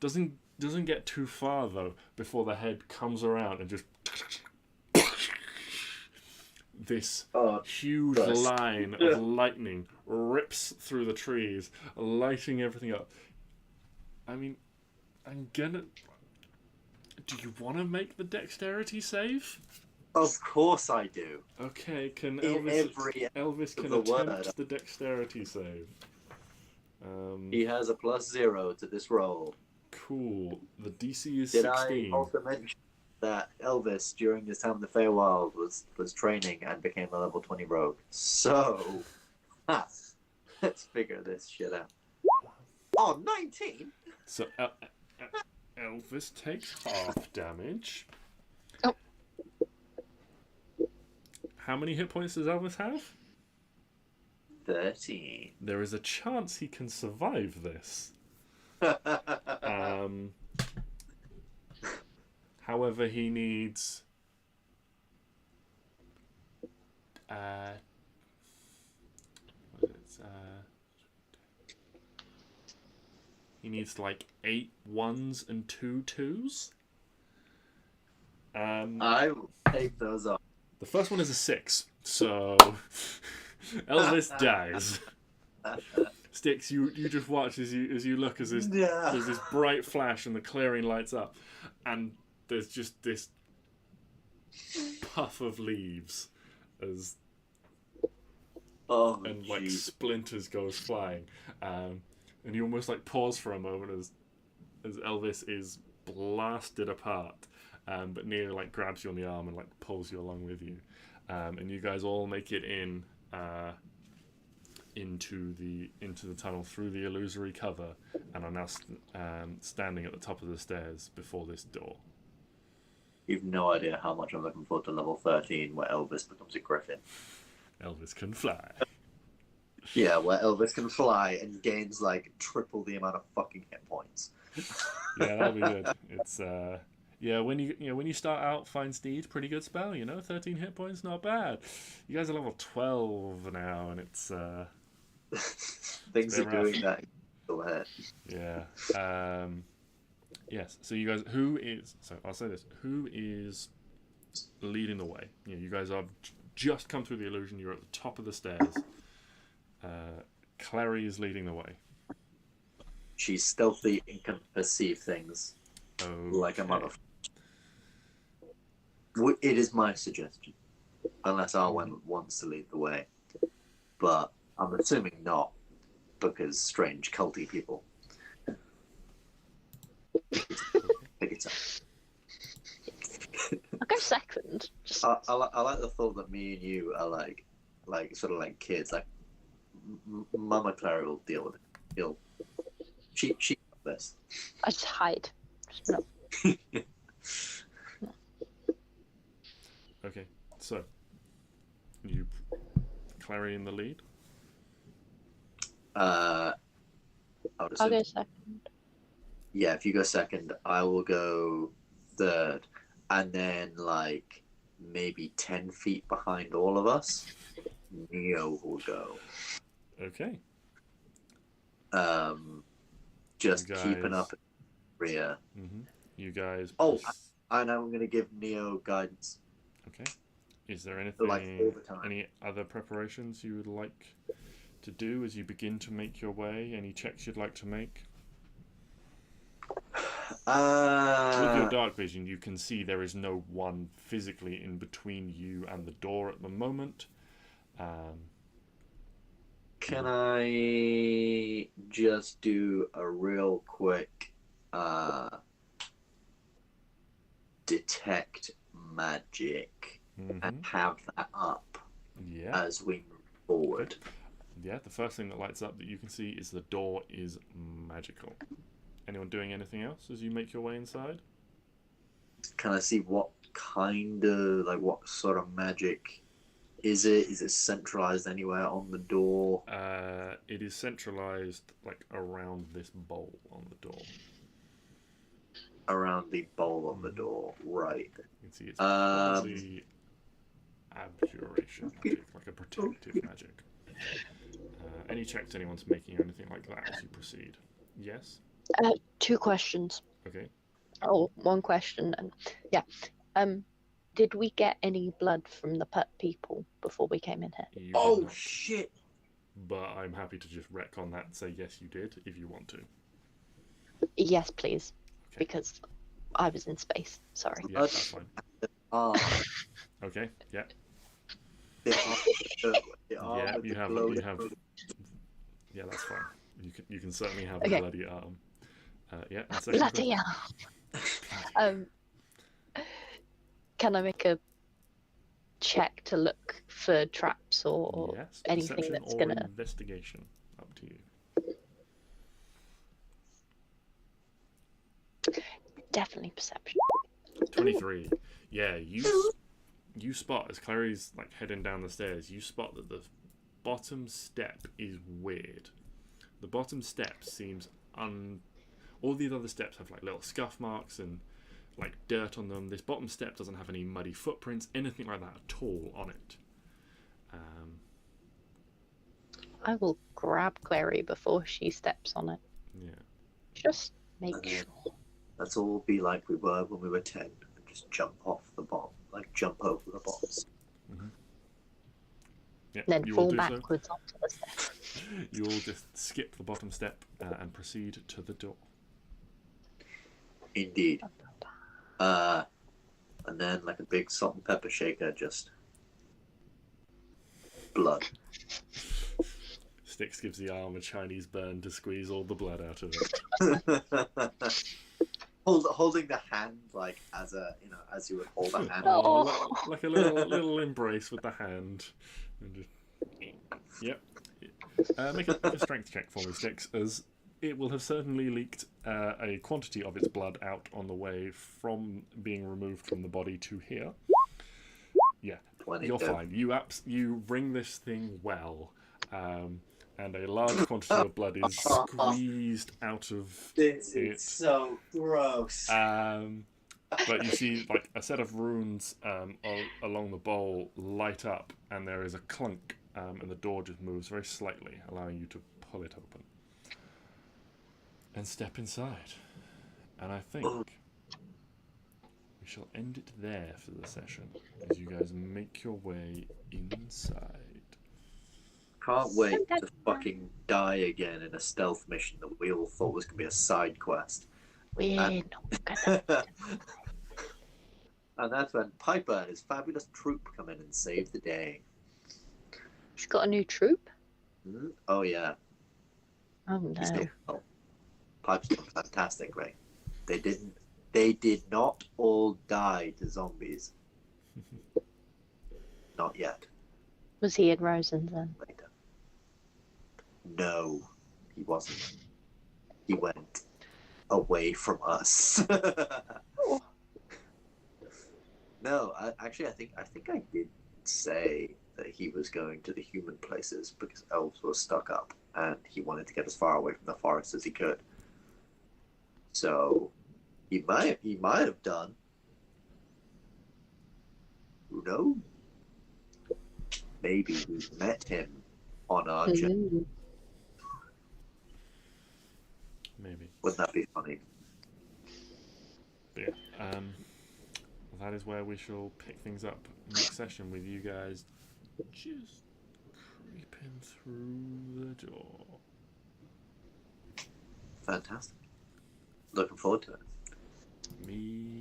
Doesn't get too far though before the head comes around and just this huge line of lightning rips through the trees, lighting everything up. I mean, do you want to make the dexterity save? Of course I do. Okay, can In Elvis can the attempt word. the dexterity save. He has a +0 to this roll. Cool. The DC is Did 16. I also mention that Elvis, during his time in the Feywild, was training and became a level 20 rogue? So, let's figure this shit out. Oh, 19? So Elvis takes half damage. Oh. How many hit points does Elvis have? 13. There is a chance he can survive this. However, he needs he needs like 8 1s and 2 2s. I will take those off. The first one is a 6, so Elvis dies. Stix, you just watch as you look as there's this bright flash and the clearing lights up, and there's just this puff of leaves as like splinters goes flying, and you almost like pause for a moment as Elvis is blasted apart, but Neo like grabs you on the arm and like pulls you along with you, and you guys all make it in. Into the tunnel through the illusory cover, and are now standing at the top of the stairs before this door. You've no idea how much I'm looking forward to level 13, where Elvis becomes a griffin. Elvis can fly. Yeah, where Elvis can fly and gains like triple the amount of fucking hit points. Yeah, that'll be good. It's when you start out, find Steed, pretty good spell. 13 hit points, not bad. You guys are level 12 now, and it's things are doing that. Yeah. Yes. So you guys, I'll say this: who is leading the way? You guys have just come through the illusion. You're at the top of the stairs. Klari is leading the way. She's stealthy and can perceive things like a motherfucker. It is my suggestion, unless Arwen wants to lead the way, but I'm assuming not, because strange culty people. Pick it up. I'll go second. I like the thought that me and you are like sort of like kids. Like Mama Klari will deal with it. She got this. I just hide. No. Okay, so you Klari in the lead. I'll go second. Yeah, if you go second, I will go third, and then like maybe 10 feet behind all of us, Neo will go. Okay. Just keeping up rear. Mm-hmm. You guys. Oh, and I'm going to give Neo guidance. Okay. Is there anything, like all the time. Any other preparations you would like to do as you begin to make your way? Any checks you'd like to make? With your dark vision, you can see there is no one physically in between you and the door at the moment. Can I just do a real quick detect magic and have that up as we move forward? Yeah, the first thing that lights up that you can see is the door is magical. Anyone doing anything else as you make your way inside? Can I see what kind of, like, what sort of magic is it? Is it centralized anywhere on the door? It is centralized, like, around this bowl on the door. Around the bowl on the door, right. You can see it's probably abjuration magic, like a protective magic. Any checks anyone's making or anything like that as you proceed? Yes? 2 questions. Okay. Oh, 1 question then. Yeah. Did we get any blood from the put people before we came in here? You Oh, did not, shit! but I'm happy to just retcon that and say yes, you did, if you want to. Yes, please. Okay. Because I was in space. Sorry. Yeah, that's fine. Okay, yeah. Yeah, you have. Yeah, that's fine. You can certainly have Okay. a bloody arm. Yeah. And second Bloody hell. Can I make a check to look for traps or yes, anything perception that's or gonna? investigation, up to you. Definitely perception. 23. Yeah, you spot as Clary's like heading down the stairs. You spot that the bottom step is weird. The bottom step seems all the other steps have like little scuff marks and like dirt on them. This bottom step doesn't have any muddy footprints, anything like that at all on it. I will grab Clary before she steps on it. Yeah. Just make sure. Let's all be like we were when we were 10 and just jump off the bottom, like jump over the bottoms. Yeah, Then you all fall do backwards onto the steps. So. You all just skip the bottom step and proceed to the door. Indeed. And then, like a big salt and pepper shaker, just blood. Stix gives the arm a Chinese burn to squeeze all the blood out of it. Holding the hand like as you would hold a hand. Like a little embrace with the hand. And just, yep. Make a strength check for me, Stix, as it will have certainly leaked a quantity of its blood out on the way from being removed from the body to here. Yeah, 20, you're fine. You wring this thing well. And a large quantity of blood is squeezed out of This it. is so gross. But you see, like, a set of runes along the bowl light up, and there is a clunk, and the door just moves very slightly, allowing you to pull it open and step inside. And I think we shall end it there for the session as you guys make your way inside. Can't wait to fucking die again in a stealth mission that we all thought was going to be a side quest. We're And- not gonna. And that's when Piper and his fabulous troop come in and save the day. She's got a new troop. Oh yeah. Oh no. Oh, Piper's done fantastically. They did not all die to zombies. Not yet. Was he in Rosen's then? Later. No, he wasn't. He went away from us. No, I think I did say that he was going to the human places because elves were stuck up and he wanted to get as far away from the forest as he could. So he might have done. Who knows? Maybe we met him on our journey. Maybe. Wouldn't that be funny? But yeah, that is where we shall pick things up next session with you guys just creeping through the door. Fantastic. Looking forward to it. me